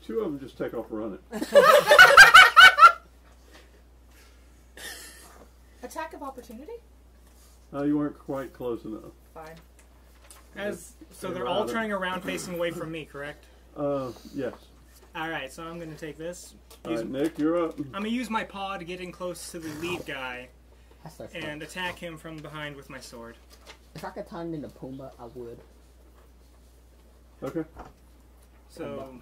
2 of them just take off running. Attack of opportunity? You weren't quite close enough. Fine. So they're all turning around facing away from me, correct? Yes. Alright, so I'm going to take this. All right, Nick, you're up. I'm going to use my paw to get in close to the lead guy That's so and attack him from behind with my sword. If I could turn into Pumbaa, I would. Okay. So,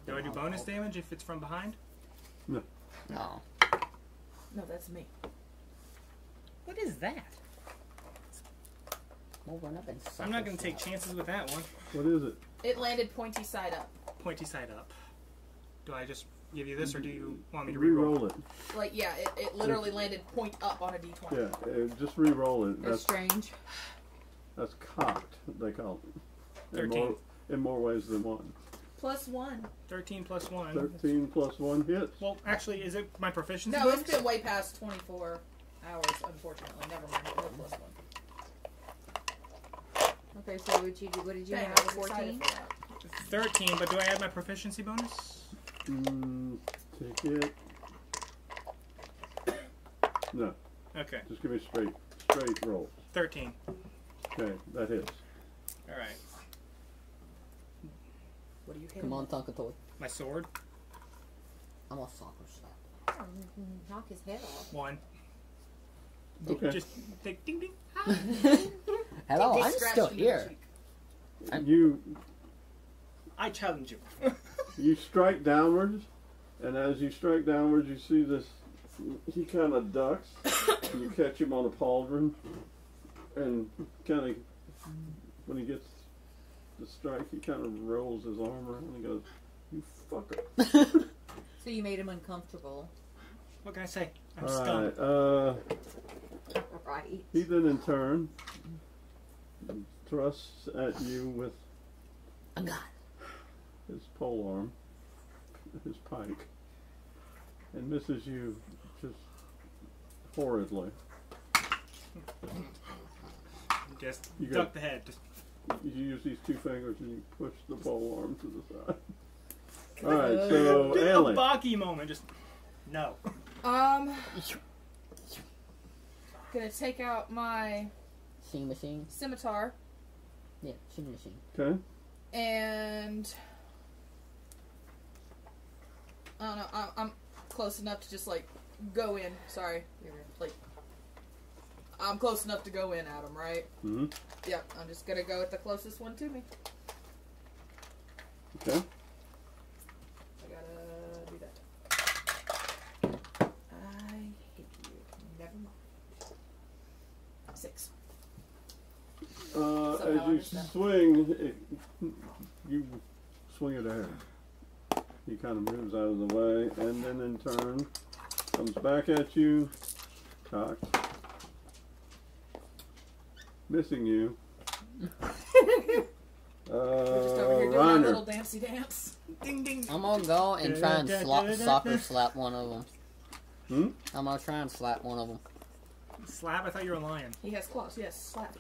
do I do bonus damage if it's from behind? No. No, that's me. What is that? We'll run up and suck I'm not his going to take shit. chances with that one. What is it? It landed pointy side up. Pointy side up. Do I just give you this, or do you want me to Re-roll reroll? it. Like, yeah, it literally landed point up on a d20. Yeah, just re-roll it. That's strange. That's cocked, they call it. 13. In more ways than one. Plus 1. 13 plus 1. 13 plus 1 hits. Well, actually, is it my proficiency? No, it's bonus? been way past 24 hours, unfortunately. Never mind. No plus 1. Okay, so what did you Dang, have? I was excited 14? for that. 13, but do I add my proficiency bonus? Take it. No, Okay, just give me straight roll. 13. Okay, that hits. Alright. What do you hit? Come on, Tonka My sword? I'm a soccer slap. Knock his head off. 1. Okay. Just take ding ding. Hello, They I'm scratched still him in the here. cheek. I challenge you. You strike downwards, and as you strike downwards, you see this. He kind of ducks. And you catch him on a pauldron, and kind of when he gets the strike, he kind of rolls his arm around and goes, "You fucker." So you made him uncomfortable. What can I say? I'm All stunned. right. Right. He then in turn thrusts at you with his polearm, his pike, and misses you just horridly. Just You duck got- the head. Just You use these 2 fingers and you push the polearm to the side. Alright, so a Ailey. Baki moment. Just no. Gonna take out my Shing machine. scimitar Yeah, shing machine. Okay. and I don't know. I'm close enough to just like go in. Sorry, like I'm close enough to go in at him, right? Mm-hmm. Yep. I'm just gonna go with the closest one to me. Okay. I gotta do that. 6. As Somehow you understand. swing, you swing it ahead. He kind of moves out of the way, and then in turn comes back at you, cocked, missing you. We're just over here doing our Reiner. little dancey dance. Ding ding. I'm gonna go and try and soccer slap one of them. Hmm? I'm gonna try and slap one of them. Slap? I thought you were a lion. He has claws. Yes, slap.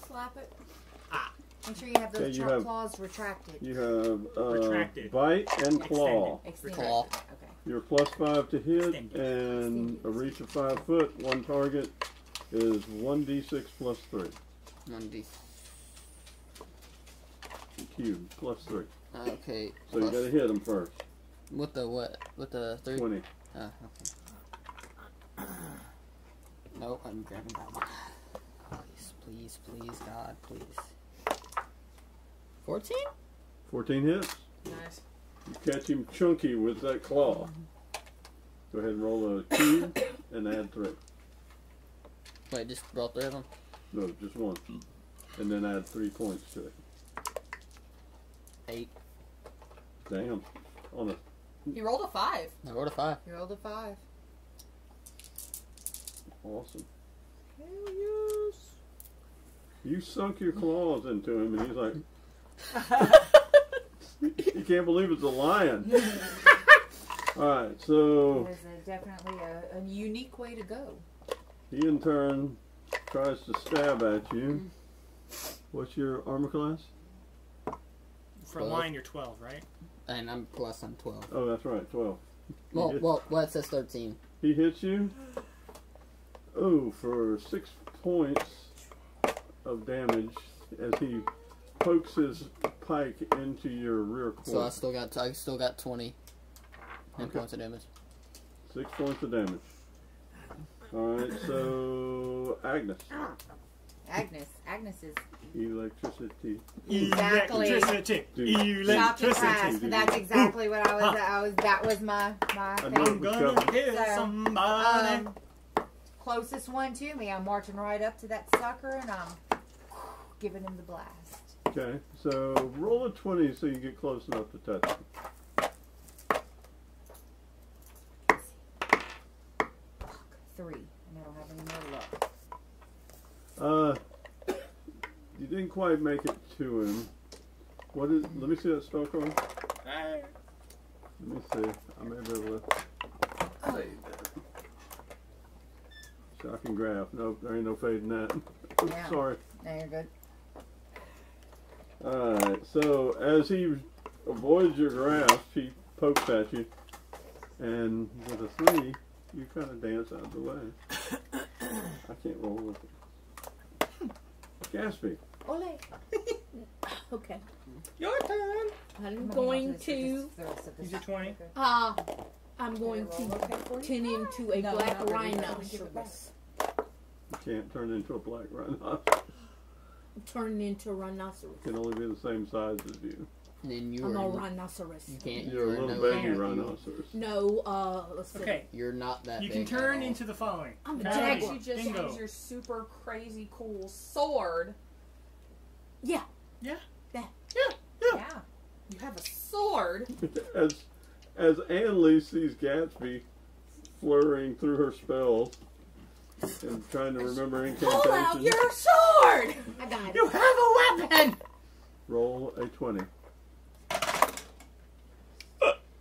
Slap it. Ah. Make sure you have Okay, those you top have- claws retracted. You have Retracted. bite and claw. Extended. Claw. Okay. You're +5 to hit, Extended. and a reach of 5 foot. One target is 1d6 plus 3. 1d. Cube plus 3. Okay. So you gotta hit him first. With the what? With the 3? 20. Okay. Nope, I'm grabbing that one. Please, please, God, please. 14? 14 hits. Nice. You catch him chunky with that claw. Go ahead and roll a cube and add 3. Wait, just roll 3 of them? No, just 1. And then add 3 points to it. 8. Damn. On a You rolled a 5. I rolled a 5. You rolled a 5. awesome. Hell yes. You sunk your claws into him, and he's like, he can't believe it's a lion. All right, so It is definitely a unique way to go. he in turn tries to stab at you. What's your armor class? For a 12. lion, you're 12, right? And I'm plus, I'm 12. Oh, that's right, 12. Well, it says 13. He hits you. Oh, for 6 points of damage as he pokes his pike into your rear So I quarter. still got 20 points of damage. 6 points of damage. Alright, so Agnes. Agnes is Electricity. Exactly. Electricity. Dude. shopping Electricity. fast. That's exactly what I was. That was my I thing. know it I'm was gonna coming. kill So, somebody. Closest one to me, I'm marching right up to that sucker and I'm giving him the blast. Okay, so roll a 20 so you get close enough to touch him. 3, and I don't have any more luck. You didn't quite make it to him. What is? Let me see that spell card. Let me see. I may be able to fade that. Shocking graph. Nope, there ain't no fading that. Yeah. Sorry. No, you're good. Alright, so as he avoids your grasp, he pokes at you, and with a 3, you kind of dance out of the way. I can't roll with it. Gatsby. Oleg. Okay. Your turn. I'm going to Use your 20. I'm going to turn into a No, black not really. rhinoceros. You can't turn into a black rhinoceros. Turn into a rhinoceros. Can only be the same size as you. Then you I'm a are. rhinoceros. You can't. You're a You're little no baby bigger. rhinoceros. No, let's see. Okay. You're not that You big. can at turn all. into the following. I'm a Can jaguar. you just Bingo. use your super crazy cool sword? Yeah. Yeah. Yeah. You have a sword. As Ann Lee sees Gatsby flurrying through her spells and trying to remember Pull out incantations, your sword! I got it. You have a weapon! roll a 20. Is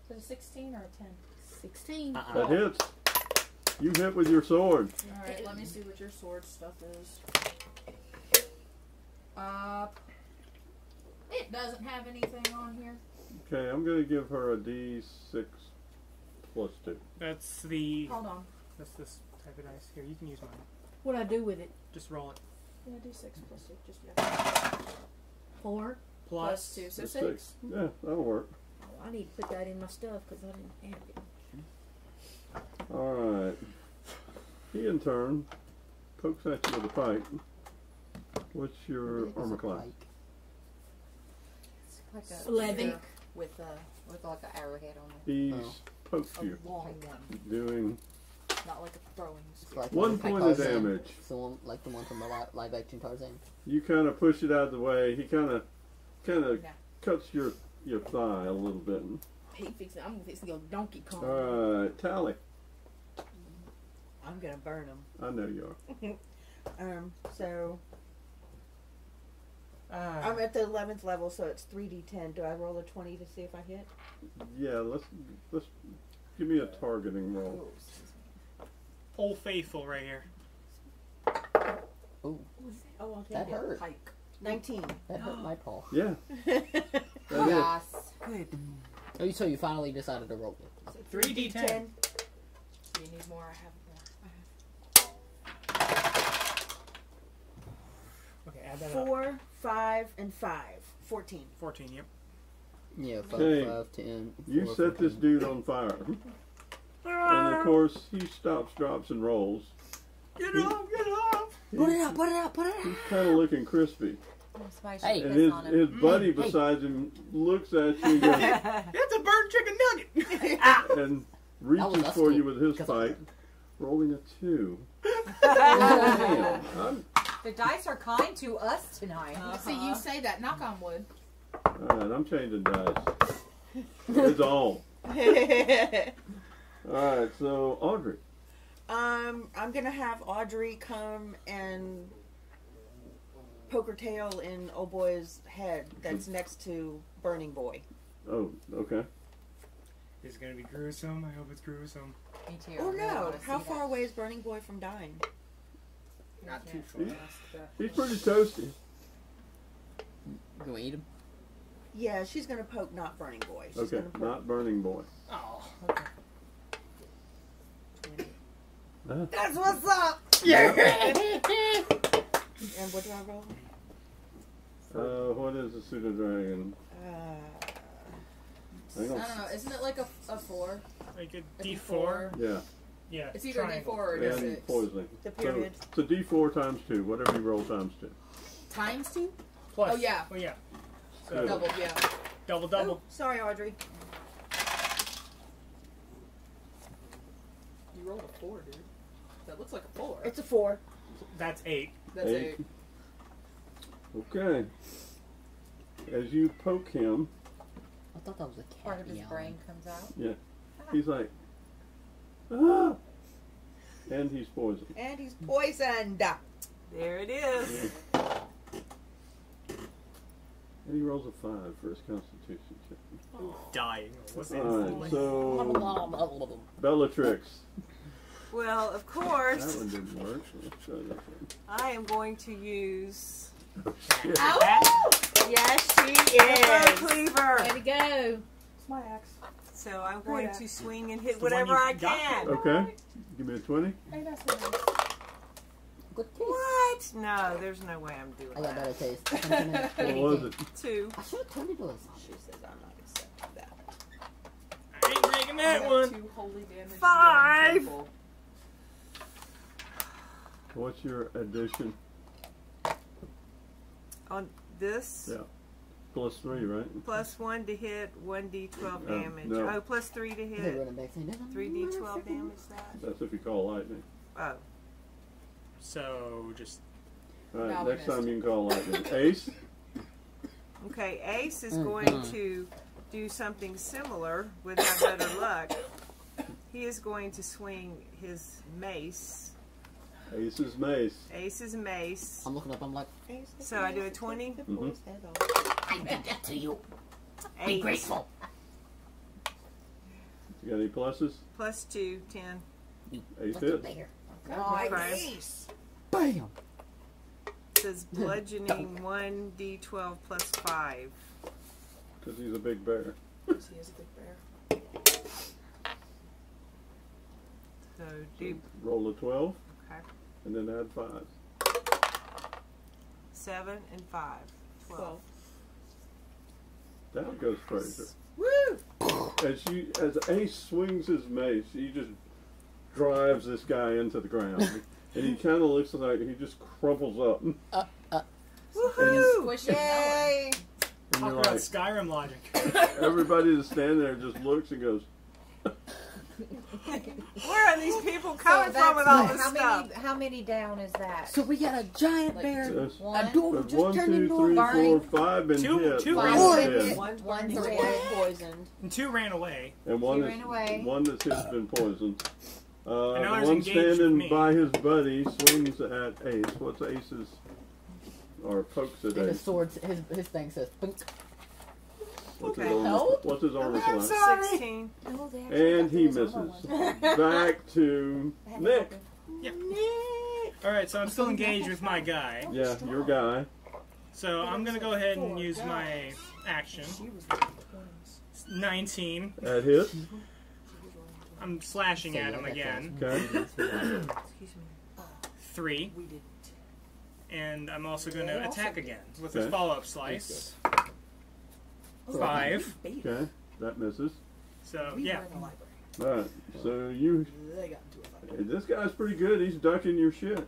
it a 16 or a 10? 16. That hits. You hit with your sword. Alright, let me see what your sword stuff is. It doesn't have anything on here. Okay, I'm going to give her a D6 plus 2. That's the. Hold on. That's this type of dice. Here, you can use mine. What'd I do with it? Just roll it. Yeah, D6 plus 2. Just yeah. 4. Plus 2, so That's 6. Yeah, that'll work. Oh, I need to put that in my stuff because I didn't have it. Alright. He in turn pokes at you with a pike. What's your armor class? It's like a 11. stick with like an arrowhead on it. He's Oh. poked you, Long one. doing Not like a throwing It's spear. like One like point of Tarzan. damage. It's the one, like the one from the live action Tarzan. You kind of push it out of the way. He kind of Yeah. cuts your thigh a little bit. I'm fixing to go Donkey Kong. All right, Tally. I'm gonna burn them. I know you are. So I'm at the 11th level, so it's 3d10. Do I roll a 20 to see if I hit? Yeah, let's give me a targeting roll. Old Faithful right here. Ooh, Oh, I'll take that it. hurt. Pike. 19. That hurt my paw. Yeah. That Yes. Good. Oh, so you finally decided to roll it. 3d10. Do you need more? I have more. Okay, add that up. 4, 5, and 5. 14. 14, yep. Yeah, 5, Okay. 5, 10. You 4, set this 14. dude on fire. And of course, he stops, drops, and rolls. Get off, get off! Put it out, put it out, put it out! He's kind of looking crispy. Somebody should Hey. piss And his, on him. his buddy Hey. beside him looks at you and, goes, It's a burnt chicken nugget! and That reaches was us for two, you with his because- pike, rolling a 2. Damn, The dice are kind to us tonight. See, you say that. Knock on wood. Alright, I'm changing dice. It's on. Alright, so Audrey. I'm gonna have Audrey come and poke her tail in old boy's head that's next to Burning Boy. Oh, okay. It's gonna be gruesome. I hope it's gruesome. Me too. Oh I really no! wanna How see far that. away is Burning Boy from dying? Not too He- fast. He's pretty toasty. You gonna eat him? Yeah, she's gonna poke not Burning Boy. She's Okay, gonna poke. not Burning Boy. Oh, okay. That's what's up! Yeah. And what do I roll? What is a pseudo dragon? Hang I on. don't know. Isn't it like a 4? Like a A D4? Yeah, Yeah. It's either triangle. D4 or and D6. poisoning. The So period. it's a D4 times 2, whatever you roll times 2. Times 2? Plus. Oh, yeah. Oh, yeah. So, Good. Double, yeah. double, double. Oh, sorry, Audrey. You rolled a 4, dude. That looks like a 4. It's a 4. That's 8. That's 8. 8. Okay. As you poke him, I thought that was a cat. Part of his yowling. brain comes out. he's like, ah! And he's poisoned. And he's poisoned. There it is. And he rolls a 5 for his constitution check. Dying. What's the Alright, so Bellatrix. Well, of That course, one didn't work. Let's try this one. I am going to use Oh, shit. Yes, she the is. cleaver. There we go. It's my axe. So I'm going to swing and hit the one whatever you I got. can. Okay. Give me a 20. Good taste. What? No, there's no way I'm doing I got that. better taste. What was it? 2. I should have turned it to a She says I'm not accepting that. I ain't breaking that I one. got 2 holy damage. 5. People. What's your addition? On this, Yeah. Plus 3, right? plus 1 to hit, 1d12 damage. no. Oh, plus 3 to They're hit, running back saying, 3d12 damage that. That's if you call lightning. Oh. So, just. Alright, No, we next time missed. you can call lightning. Ace? Okay, Ace is Mm, going mm. to do something similar with our better luck. He is going to swing his mace. Ace's mace. Ace's mace. I'm looking up, I'm like, So I do a 20? Mhm. I did that to you. Be 8 grateful. You got any pluses? plus 2, 10. Ace Look hits. there. Okay. Bam! Says bludgeoning 1d12 plus 5. Because he's a big bear. He is a big bear. So So do roll a 12 okay. and then add 5. 7 and 5. 12. Down goes Fraser. Woo! As Ace swings his mace, he just drives this guy into the ground. And he kind of looks like he just crumples up. And Woohoo! Squish him. Yay! you're Talk about like, Skyrim logic. everybody that's standing there just looks and goes, Where are these people coming from with all this stuff? How many down is that? So we got a giant bear. There's One. A dwarf there's just 1, turned 2, into 3, a barn. 4, 5 been Two- hit. two One's One's dead. dead. One's One's burned. dead. Poisoned. And 2 ran away. And one He is ran away. one that's hit's been poisoned. The Another's one engaged with standing me. by his buddy swings at Ace. What's Ace's? Or pokes at And his Ace. sword, his thing says, "Bunk." What's Okay. his armor? Help? What's his armor I'm class? sorry. 16. Oh, they actually And got he those other misses. ones. Back to I had to Nick. open. Alright, so I'm still engaged with my guy. Yeah, your guy. So I'm gonna go ahead and use my action. 19. At hit. I'm slashing at him again. Okay. 3. And I'm also going to attack again with a Okay. follow-up slice. 5. Okay. That misses. So, yeah. Alright. So you. This guy's pretty good. He's ducking your shit.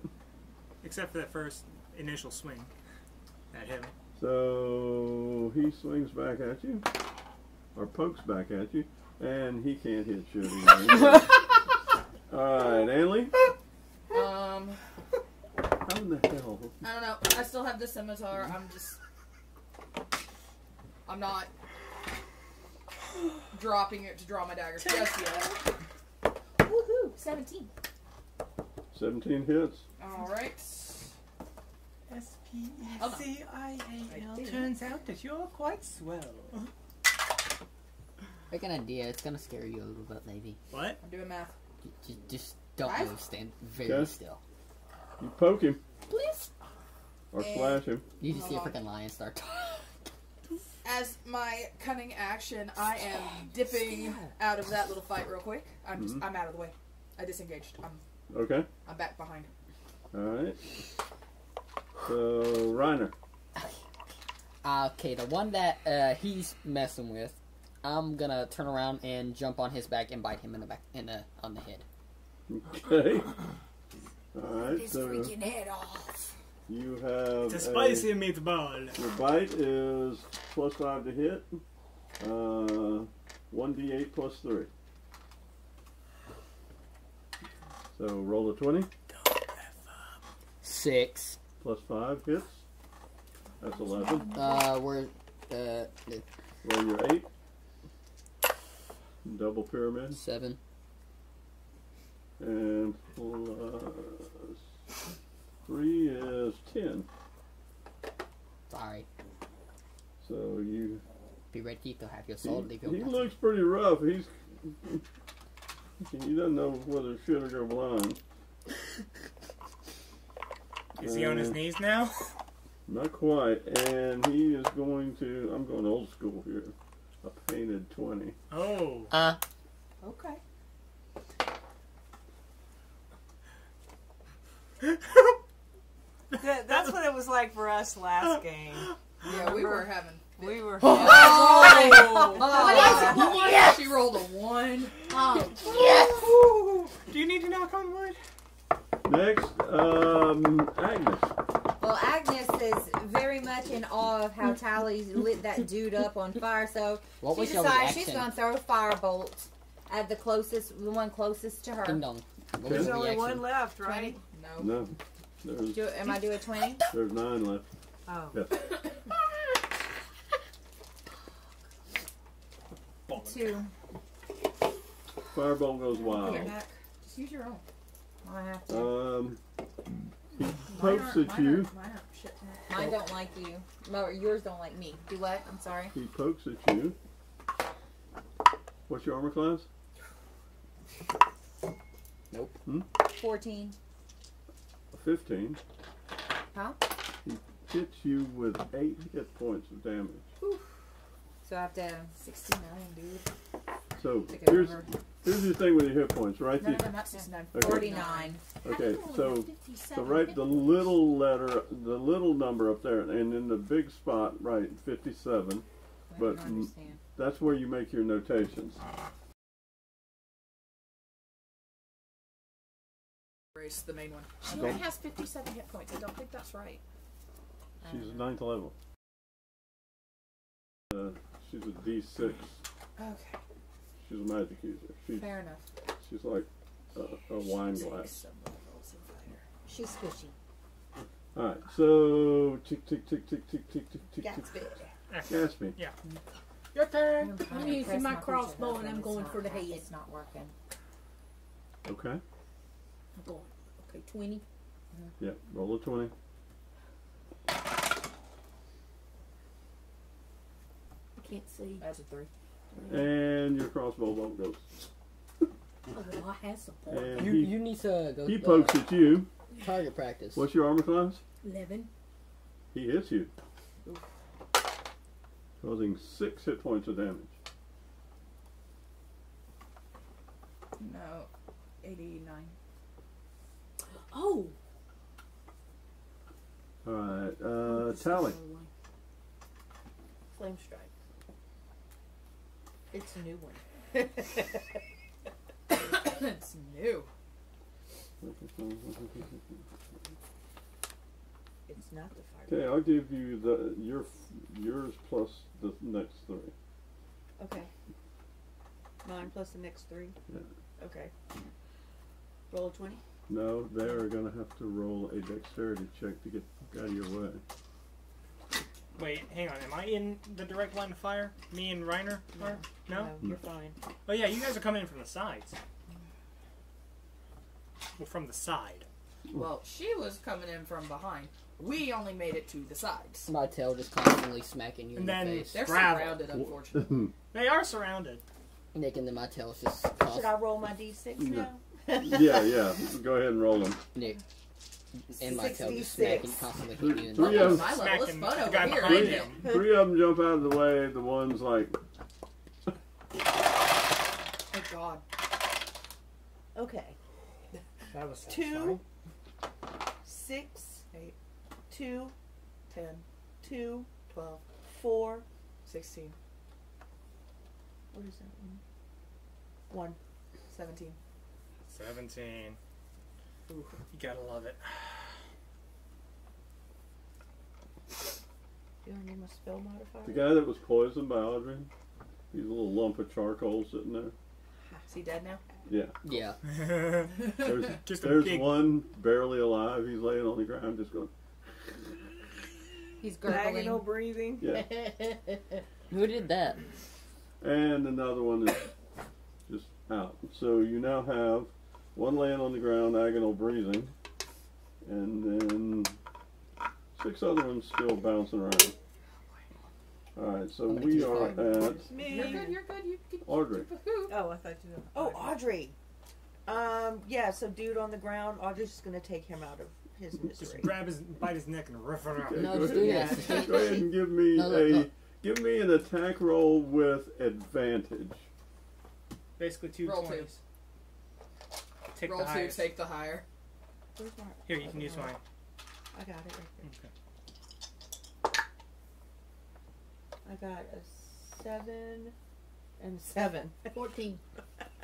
Except for that first initial swing at him. So he swings back at you. Or pokes back at you. And he can't hit shit again. Alright, Anley? How in the hell? I don't know. I still have the scimitar. I'm not dropping it to draw my dagger just yet. Woohoo! 17. 17 hits. Alright. S-P-E-C-I-A-L. Turns out that you're quite swell. Like an idea, it's gonna scare you a little bit, maybe. What? I'm doing math. Just don't 5? move. Stand very Okay. still. You poke him. Please. Or slash him. You just see a Hold on. freaking lion start. As my cunning action, I am dipping out of that little fight real quick. I'm out of the way. I disengaged. Okay. I'm back behind. Alright. So, Reiner. Okay, the one that he's messing with, I'm gonna turn around and jump on his back and bite him in the back, on the head. Okay. Alright, His so freaking head off. you have It's a spicy meatball. your bite is +5 to hit. 1d8 plus 3. So roll a 20. 6. Plus 5 hits. That's 11. We're Roll your 8. Double pyramid. 7. And plus 3 is 10. Sorry. So you. Be ready to have your soul leave your He body. looks pretty rough. He doesn't know whether shit or go blind. Is he on his knees now? Not quite. And he is going to. I'm going old school here. A painted 20. Oh. Okay. That's what it was like for us last game. Yeah, we were having. We were. Yes! She rolled a 1. Oh, Do you need to knock on wood? Next, Agnes. Well, Agnes is very much in awe of how Tally lit that dude up on fire, so What she was your decides she's reaction? going to throw a firebolt at the one closest to her. Ding dong. What was There's your only reaction? one left, right? No. No. Am I doing 20? There's 9 left. Oh. Yeah. 2. Firebolt goes wild. Just use your own. I have to. He pokes at you. Mine aren't shit. Mine don't like you. No, yours don't like me. Do what? I'm sorry. He pokes at you. What's your armor class? Nope. 14. 15. Huh? He hits you with 8 hit points of damage. So I have to... 69, dude. So Take it here's over. the thing with your hit points, right? No, not 69. Okay. 49. Okay, so write the little letter, the little number up there, and in the big spot, write 57. I But don't understand. that's where you make your notations. Erase the main one. She Okay. only has 57 hit points. I don't think that's right. She's 9th level. She's a D6. Okay. She's a magic user. Fair enough. She's like a wine glass. She's squishy. All right, so tick tick tick tick tick tick tick tick. Gatsby. Gatsby. Yeah. Your turn. trying I'm to using press my creature crossbow button, and I'm it's going not for the working. head. It's not working. Okay. I'm going. Okay, 20. Yeah. Roll a 20. I can't see. That's a 3. And your crossbow bolt goes. Oh, well, I have support. And You need to go. he pokes at you. Target practice. What's your armor class? 11. He hits you, causing 6 hit points of damage. No, 89. Oh! All right, Tally. Flame strike. It's a new one. It's new. It's not the fire. Okay, I'll give you yours plus the next 3. Okay. Mine plus the next 3? Yeah. Okay. Roll a 20? No, they are going to have to roll a dexterity check to get out of your way. Wait, hang on. Am I in the direct line of fire? Me and Reiner are? No? You're fine. Oh yeah, you guys are coming in from the sides. Well, from the side. Well, she was coming in from behind. We only made it to the sides. My tail just constantly smacking you And in the then face. They're Gravel. surrounded, unfortunately. They are surrounded. Nick, and then my tail's just Should constantly. I roll my d6 now? Yeah. Go ahead and roll them. Nick, and my tail just 66. smacking, constantly hitting you in the Three face. of them. My level is Smacking fun the over guy here, behind ain't it? him. 3 of them jump out of the way. The one's like, Oh God. Okay. That was 2, 6, 8, 2, 10, 2, 12, 4. 16, What is that one? 1. 17. 17. Ooh, you gotta love it. You don't need my spell modifier? the guy that was poisoned by Audrey. He's a little lump of charcoal sitting there. Is he dead now? Yeah. Yeah. There's, Just a there's big- one barely alive. He's laying on the ground just going, He's gurgling. Diagonal breathing. yeah. Who did that? And another one is just out. So you now have one laying on the ground, agonal breathing, and then 6 other ones still bouncing around. Alright, so I'm gonna we keep are going. at Me. You're good, you're good. You can Audrey. Oh, I thought you were. Oh, Audrey. Yeah, so dude on the ground, Audrey's just going to take him out of his Just misery. bite his neck and riff it out. Okay, No, go just do ahead. that. Go ahead and give me No. give me an attack roll with advantage. Basically 2 Roll 20s. Take roll the 2, highest. take the higher. Where's my... Here, you can use mine. I got it right Okay. there. I got a 7 and 7. 14.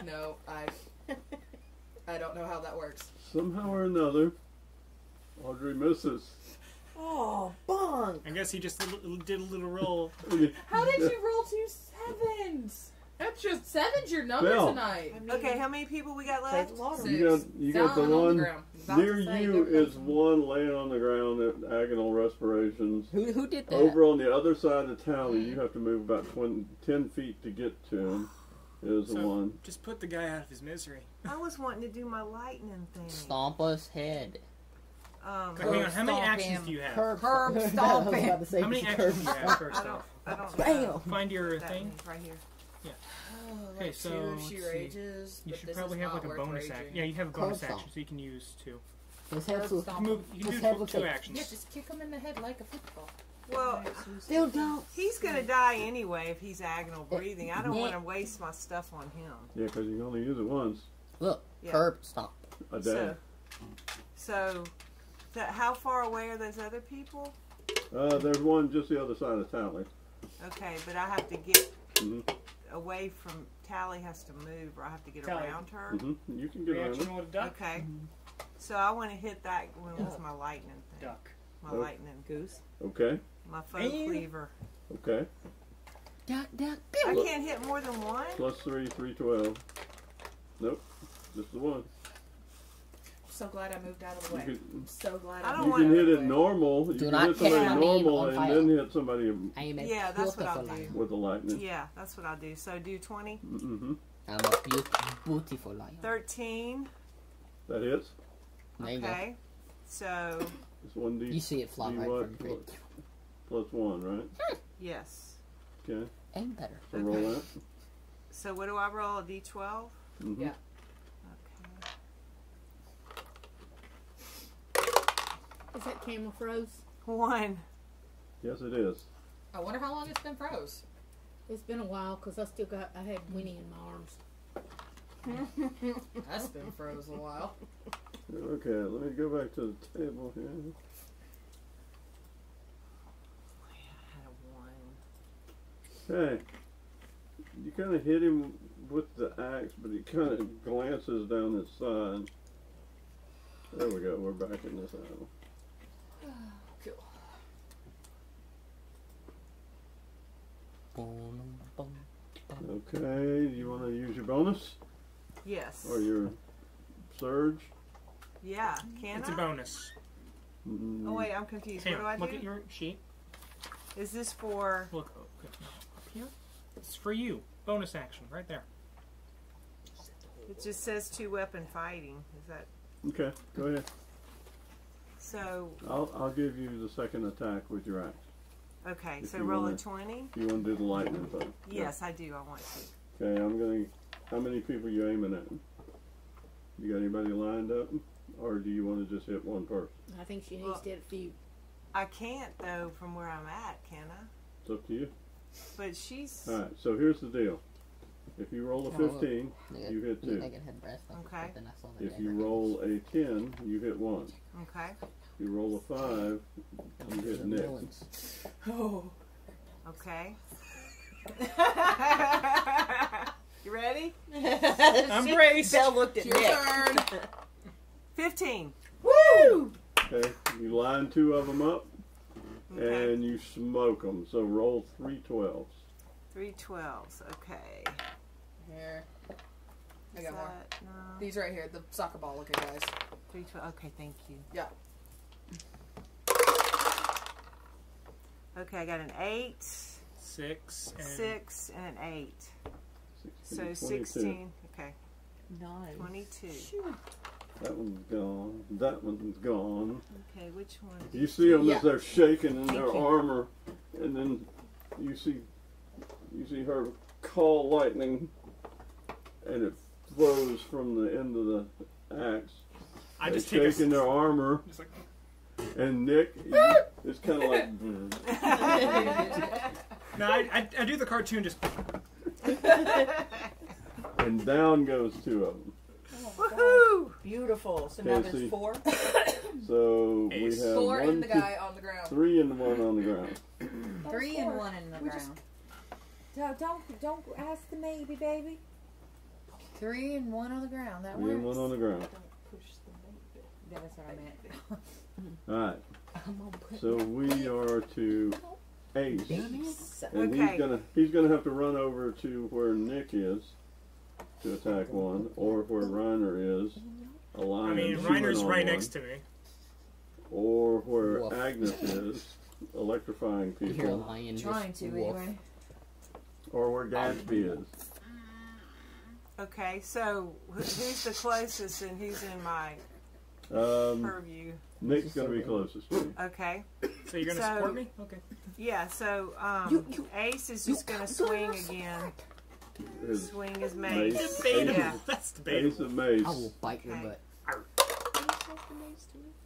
No, I don't know how that works. Somehow or another, Audrey misses. Oh, bunk! I guess he just did a little roll. How did you roll 2 7s? That's just 7's your number Well. tonight. I mean, Okay, how many people we got play left? the lottery. You got the Down on the one ground. About near to say, you they're is one laying on the ground at agonal respirations. Who did that? Over on the other side of the tally, you have to move about 10 feet to get to him. Is the So- one. Just put the guy out of his misery. I was wanting to do my lightning thing. Stomp us head. Hang on, how many stomp actions him. do you have? Curb Curb stomp. stomp I was him. about to say How many curb actions do you have, stomp. first I don't. off? I don't. Bam! Find your That thing. means right here. Oh, Okay, like so, 2 let's she see. rages. You but should this probably is have not like a worth bonus raging. action. Yeah, you have a bonus Curb action, stomp. so you can use 2. His head Curb looks- stomp. You can His do head looks 2 like- actions. Yeah, just kick him in the head like a football. Well, Still don't. he's gonna die anyway if he's agonal breathing. I don't want to waste my stuff on him. Yeah, because you can only use it once Look, Yeah. curb stomp. a day. So, how far away are those other people? There's one just the other side of Tally. Okay, but I have to get Mhm. away from Tally. Has to move, or I have to get Tally. around her. You can get around Reaction it. with a duck. Okay. So I want to hit that one with my lightning thing. Duck. My Oh. lightning goose. Okay. My foe And- cleaver. Okay. Duck, duck, I pew. can't hit more than one? Plus 3, 312. Nope, just the one. So glad I moved out of the way. You I'm so glad I I don't You want- can hit it normal. You Do can not hit somebody hit me normal on and fire. then hit somebody I'm a Yeah, that's what I'll beautiful do. lion. with the lightning. Yeah, that's what I'll do. So do 20. Mm-hmm. I'm a beautiful lion. 13. That hits. There you go. Okay. So, It's 1d. You see it fly D right what? from your face. Plus 1, right? yes. Okay. Ain't better. So roll that. So what do I roll? A d12? Mm-hmm. Yeah. Is that camel froze? 1. Yes, it is. I wonder how long it's been froze. It's been a while because I had Winnie in my arms. That's been froze a while. Okay, let me go back to the table here. I had a 1. Okay. You kind of hit him with the axe, but he kind of glances down his side. There we go. We're back in this aisle. Okay, you want to use your bonus Yes. or your surge? Yeah. Can It's I? a bonus. Mm, Oh, wait, I'm confused. Hang What do I on, look do? at your sheet. Is this for... Look okay, no, up here. It's for you. Bonus action, right there. It just says 2-weapon fighting. Is that... Okay, go ahead. So, I'll give you the second attack with your axe. okay. If So you roll wanna- a 20? If you want to do the lightning thing. Yes, I do. I want to. Okay, I'm going to... How many people are you aiming at? You got anybody lined up? Or do you want to just hit one person? I think she needs Well- to hit a few. I can't, though, from where I'm at, can I? It's up to you. But she's... Alright, so here's the deal. If you roll a 15, you hit 2. Megan had breast. Okay. But then I saw the If you dagger. roll a 10, you hit 1. Okay. If you roll a 5, you hit Nick. Oh. Okay. You ready? I'm braced. Belle looked at Your Nick. turn. 15. Woo! Okay, you line 2 of them up, Okay. and you smoke them. So roll 3 12s. 3 12s. Okay. Here. I Is got more. that- No. These right here, the soccer ball looking guys. 3 12. Okay, thank you. Yeah. Okay, I got an 8, 6 and 6, and an 8. 16, So 22. 16. Okay. Nice. 22. That one's gone. That one's gone. Okay, which one? You see them Yeah. as they're shaking in their Thank you. armor, and then you see her call lightning, and it flows from the end of the axe. I They just take a shake in their armor, just like, and Nick is kind of like. no, I do the cartoon just. And down goes 2 of them. Woohoo! Beautiful. So now Casey. there's 4. So we Ace. have 4 1, and the 2, guy on the ground. 3 and 1 on the ground. 3 and 1 in the ground. Don't ask the maybe, baby. 3 and 1 on the ground. That 3 and 1 works. on the ground. That's what I meant. All right. So we are to Ace, and Okay. he's gonna have to run over to where Nick is to attack one, or where Reiner is, a lion. I mean, chewing Reiner's on right one, next to me. or where Woof. Agnes is, electrifying You're a people, lion. Trying just to, wolf. anyway. or where Gatsby is. Okay, so who's the closest and who's in my purview? Nick's gonna be closest. Okay. So you're gonna So- support me? Okay. Yeah, so Ace is just going to swing again. His Swing his mace. mace. Debatable. Yeah. That's Ace debatable. of Mace. I will bite your Okay. butt.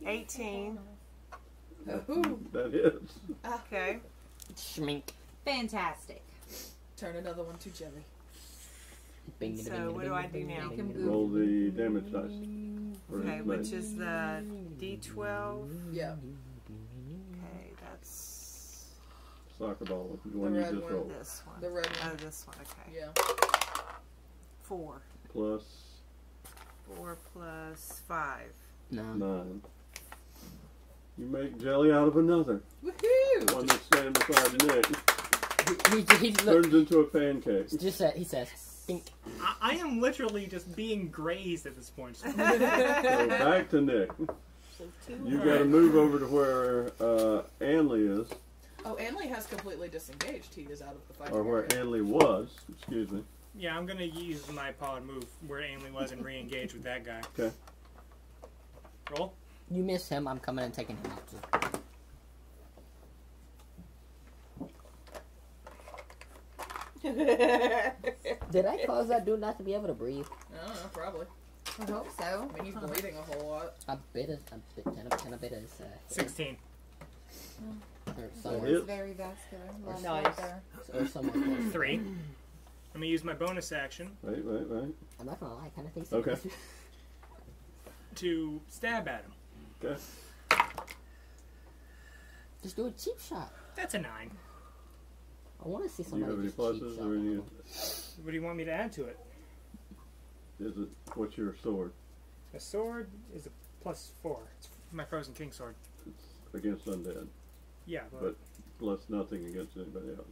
18. That is. Okay. Schmink. Fantastic. Turn another one to jelly. Bing, So bing, what bing, do I bing, do bing, now? bing, Make him bing, go. Roll the damage dice. For Okay, his which mace. is the D12. Yeah. Okay, that's Soccer ball. The one The you red just one. rolled. this one. The red Oh, one. this one. Okay. Yeah. 4. Plus 4 plus 5. No. 9. You make jelly out of another. Woohoo! One that's standing beside Nick. he look, turns into a pancake. just he says, "Bink." I am literally just being grazed at this point. So back to Nick. You got to move over to where Anley is, Oh, Anley has completely disengaged. He is out of the fight. or where Anley was. Excuse me. Yeah, I'm gonna use my pod move where Ainley was and re-engage with that guy. Okay. Roll. You miss him. I'm coming and taking him out. Too. Did I cause that dude not to be able to breathe? I don't know, probably. I hope so. I mean, he's bleeding a whole lot. I bet it. Can I bet it? 16. Or He somewhere. is very vascular. Love Nice. right there. Or somewhere. 3. I'm gonna use my bonus action Wait. I'm not gonna lie. I kind of think Okay. so. to stab at him. Okay. Just do a cheap shot. That's a 9. I want to see Do you somebody have any just cheap pluses shot. or any? What do you want me to add to it? Is it what's your sword? A sword is a +4. It's my Frozen King sword. It's against undead, Yeah, but plus nothing against anybody else.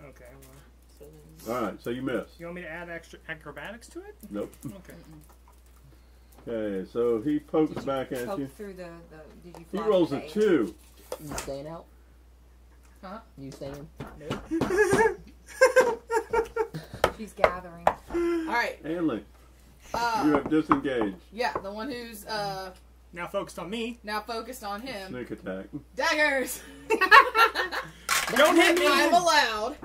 okay. Well, So then, All right, so you miss. you want me to add extra acrobatics to it? Nope. Okay. Okay, so he pokes Did you back at poke you. through the did you He fly rolls the a eight? 2. You staying out? Huh? You staying? She's gathering. Alright. Anley, you have disengaged. Yeah, the one who's Now focused on me. now focused on him. Sneak attack. Daggers! Don't hit me! I'm allowed.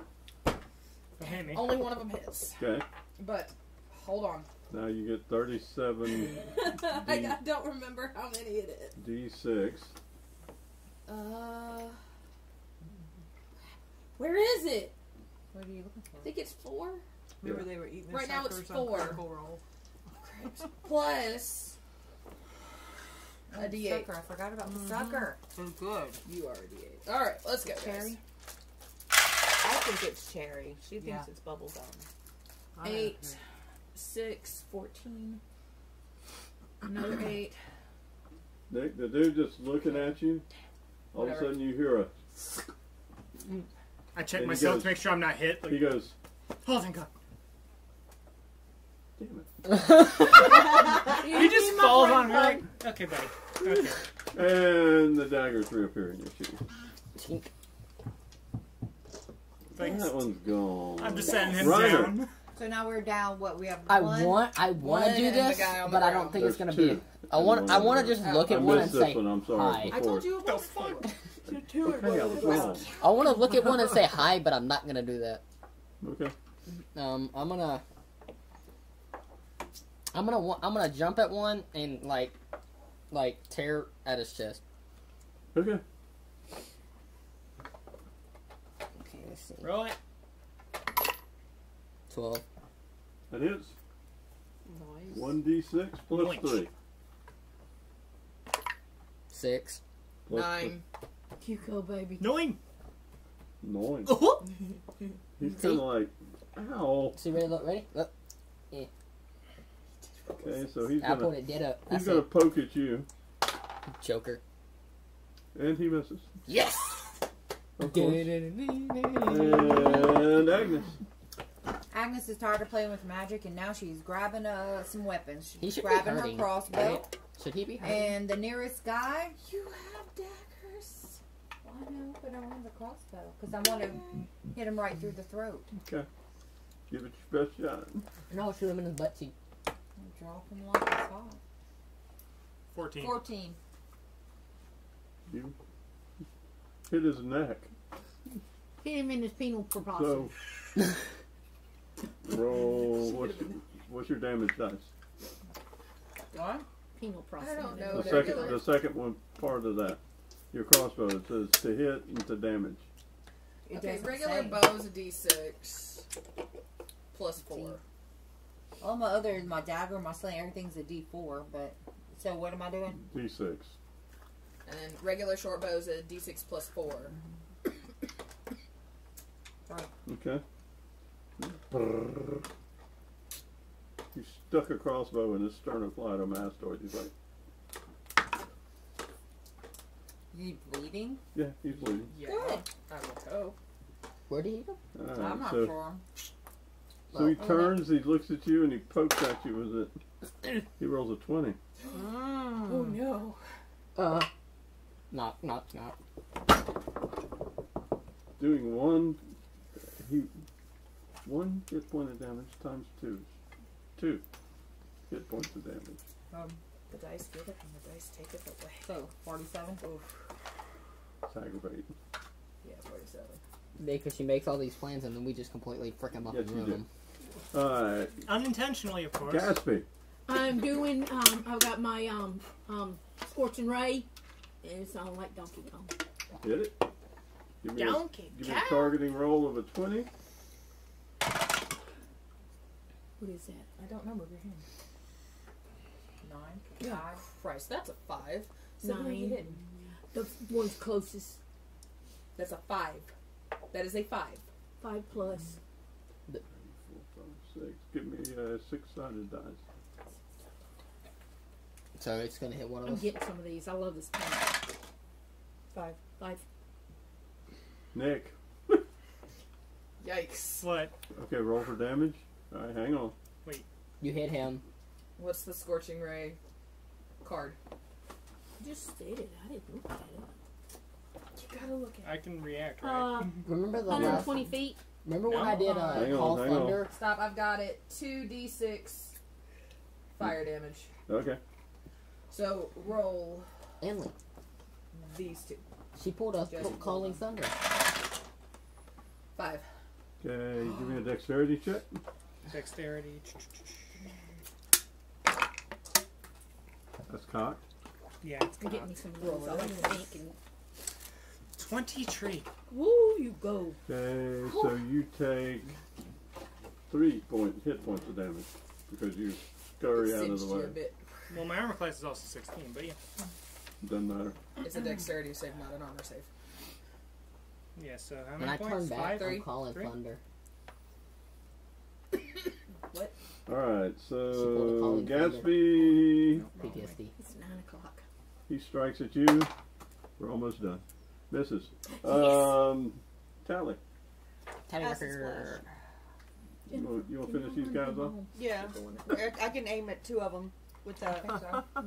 Don't hit me. Only one of them hits. Okay. But, hold on. Now you get 37 I don't remember how many it is. D6. Where is it? What are you looking for? I think it's 4. Remember they were eating their Right now it's suckers on 4. Critical Role. Plus a D8. Sucker. I forgot about the sucker. So good. You are a D8. Alright, let's go, Cherry. I think it's cherry. She thinks Yeah. it's bubble gum. I don't 8, know. 6, 14. Another 8. Nick, the dude just looking at you. All Whatever. of a sudden you hear a. I check And he myself goes- to make sure I'm not hit. He Like, goes, oh, thank God. damn it. He just falls on me. Like, okay, buddy. Okay. And the daggers reappear in your sheath. Tink. Thanks. That one's gone. I'm just setting him Ryder. down. So now we're down. What we have? I one. want to One do and the this, guy on the but I ground. don't think it's There's gonna be. two. I want to just look I at one and missed this say one, I'm sorry. hi. I Before. told you about 4. Okay, I was wrong. I want to look at one and say hi, but I'm not gonna do that. Okay. I'm gonna jump at one and like tear at his chest. Okay. Okay, let's see. Roll it. 12. That hits. Nice. 1d6 plus Yoink. 3. 6. Plus 9. You go, baby. 9. 9. Oh. He's kind of like, ow. See, ready? Look. Okay, so he's I gonna put it dead up. he's That's gonna it. poke at you, Joker. and he misses. Yes. Of course. And Agnes. Agnes is tired of playing with magic, and now she's grabbing some weapons. He She's should be grabbing her hurting, crossbow. right? Should he be hurting? And the nearest guy, you have daggers. Well, I know, but I want the crossbow because I want to hit him right through the throat. Okay. Give it your best shot. No, shoot him in his butt cheek. And drop him like it's hot. 14. 14. You hit his neck. Hit him in his penal So proboscis. roll. What's your damage dice? What? Penal I process. don't know. The second one part of that. Your crossbow. It says to hit and to damage. It Okay, doesn't regular say. bow is a D6 plus 4. All my dagger, my sling, everything's a D4. But so what am I doing? D6. And then regular short bow is a D6 plus 4. Okay. You stuck a crossbow in his sternocleidomastoid. He's like, You bleeding? yeah, he's bleeding. Yeah, Good. I will hope. Where did he go? I'm Alright, not so, sure. so he turns, he looks at you, and he pokes at you with it. He rolls a 20. Oh no. Not. Doing one hit point of damage times 2. 2 hit points of damage. The dice give it and the dice take it away. So, 47? It's aggravate. Yeah, 47. Because she makes all these plans and then we just completely frickin' up Yes, and you ruin do. them. Alright, Unintentionally, of course. Gatsby. I'm doing, I've got my, Scorching Ray, and it sounds like Donkey Kong. Hit it. Give me Donkey give me a targeting roll of a 20. What is that? I don't know. Move your hand. 9. Yeah. 5. Christ, that's a 5. So 9. who are you hitting? The one's closest. That's a 5. That is a 5. 5 plus. 4, 5, 6. Give me a 6-sided dice. So it's gonna hit one of I'm us. getting some of these. I love this pen. 5. 5. Nick. Yikes. What? Okay, roll for damage. Alright, hang on. You hit him. What's the Scorching Ray card? Just stated. I didn't look at it. You gotta look at I can react, right? Remember the 120 feet. Remember when I did Hang on, Call hang on. Thunder? it. Stop, I've got it. 2d6 fire damage. Okay. So, roll Emily. these 2. She pulled a Just Calling Thunder. 5. Okay, give me a dexterity check. Dexterity. That's cocked. Yeah, it's I'm getting me some of those. I like thinking. 23. Woo, you go. Okay, so you take 3 hit points of damage because you scurry out of the Cinched you way. a bit. Well, my armor class is also 16, but yeah. Doesn't matter. It's a dexterity save, not an armor save. Yeah, so how When many I points? turn back, 5? Three. I'm calling 3? Thunder. Alright, She pulled a so calling thunder. Gatsby, PTSD. It's 9 o'clock. he strikes at you. We're almost done. Misses. Tally. Tally Acid Record. You want to finish these guys off? Yeah. I can aim at 2 of them with that. Well, I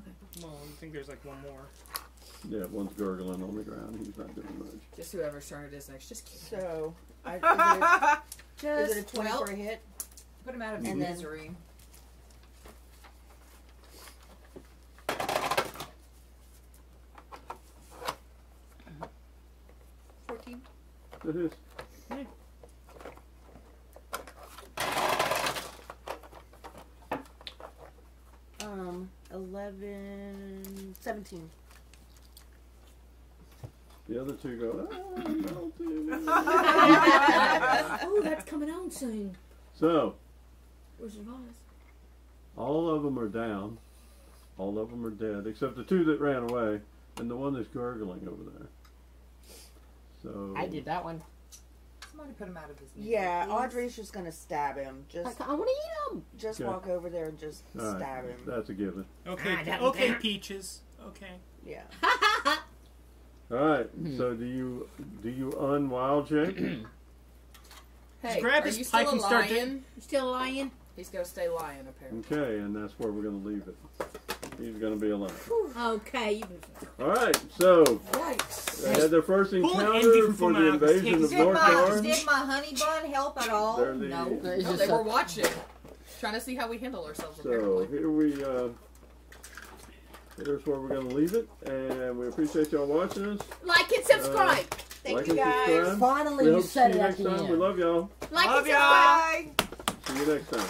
think there's like one more. Yeah, one's gurgling on the ground. He's not doing much. Just whoever's turn it is next. Just kidding. So, Just is it a 20 for a hit? Put him out of his And then- misery. That is. 11, 17. The other two go, don't do it." Oh, that's coming on soon. So, Where's your eyes? all of them are down. All of them are dead, except the 2 that ran away, and the one that's gurgling over there. So I did that one. Somebody put him out of his misery. Yeah, please. Audrey's just gonna stab him. Just I want to eat him. just Okay. walk over there and just All right, stab him. that's a given. Okay, that okay, one. Peaches. Okay. Yeah. All right. So do you unwild shape? Hey, grab are his you pipe still a and start lion? You still lying? He's gonna stay lion, apparently. Okay, and that's where we're going to leave it. He's going to be alone. Okay. All right. So Yikes. they had their first Pull an encounter envy for from the out of his invasion of case. North Orange. Did my honey bun help at all? They're the- No. It's No, just they a- were watching. Trying to see how we handle ourselves, So apparently. here we here's where we're going to leave it, and we appreciate y'all watching us. Like and subscribe. Thank like you and guys. subscribe. Finally, We you hope to said see it you at next the time. end. We love y'all. Like Love and subscribe. ya! See you next time.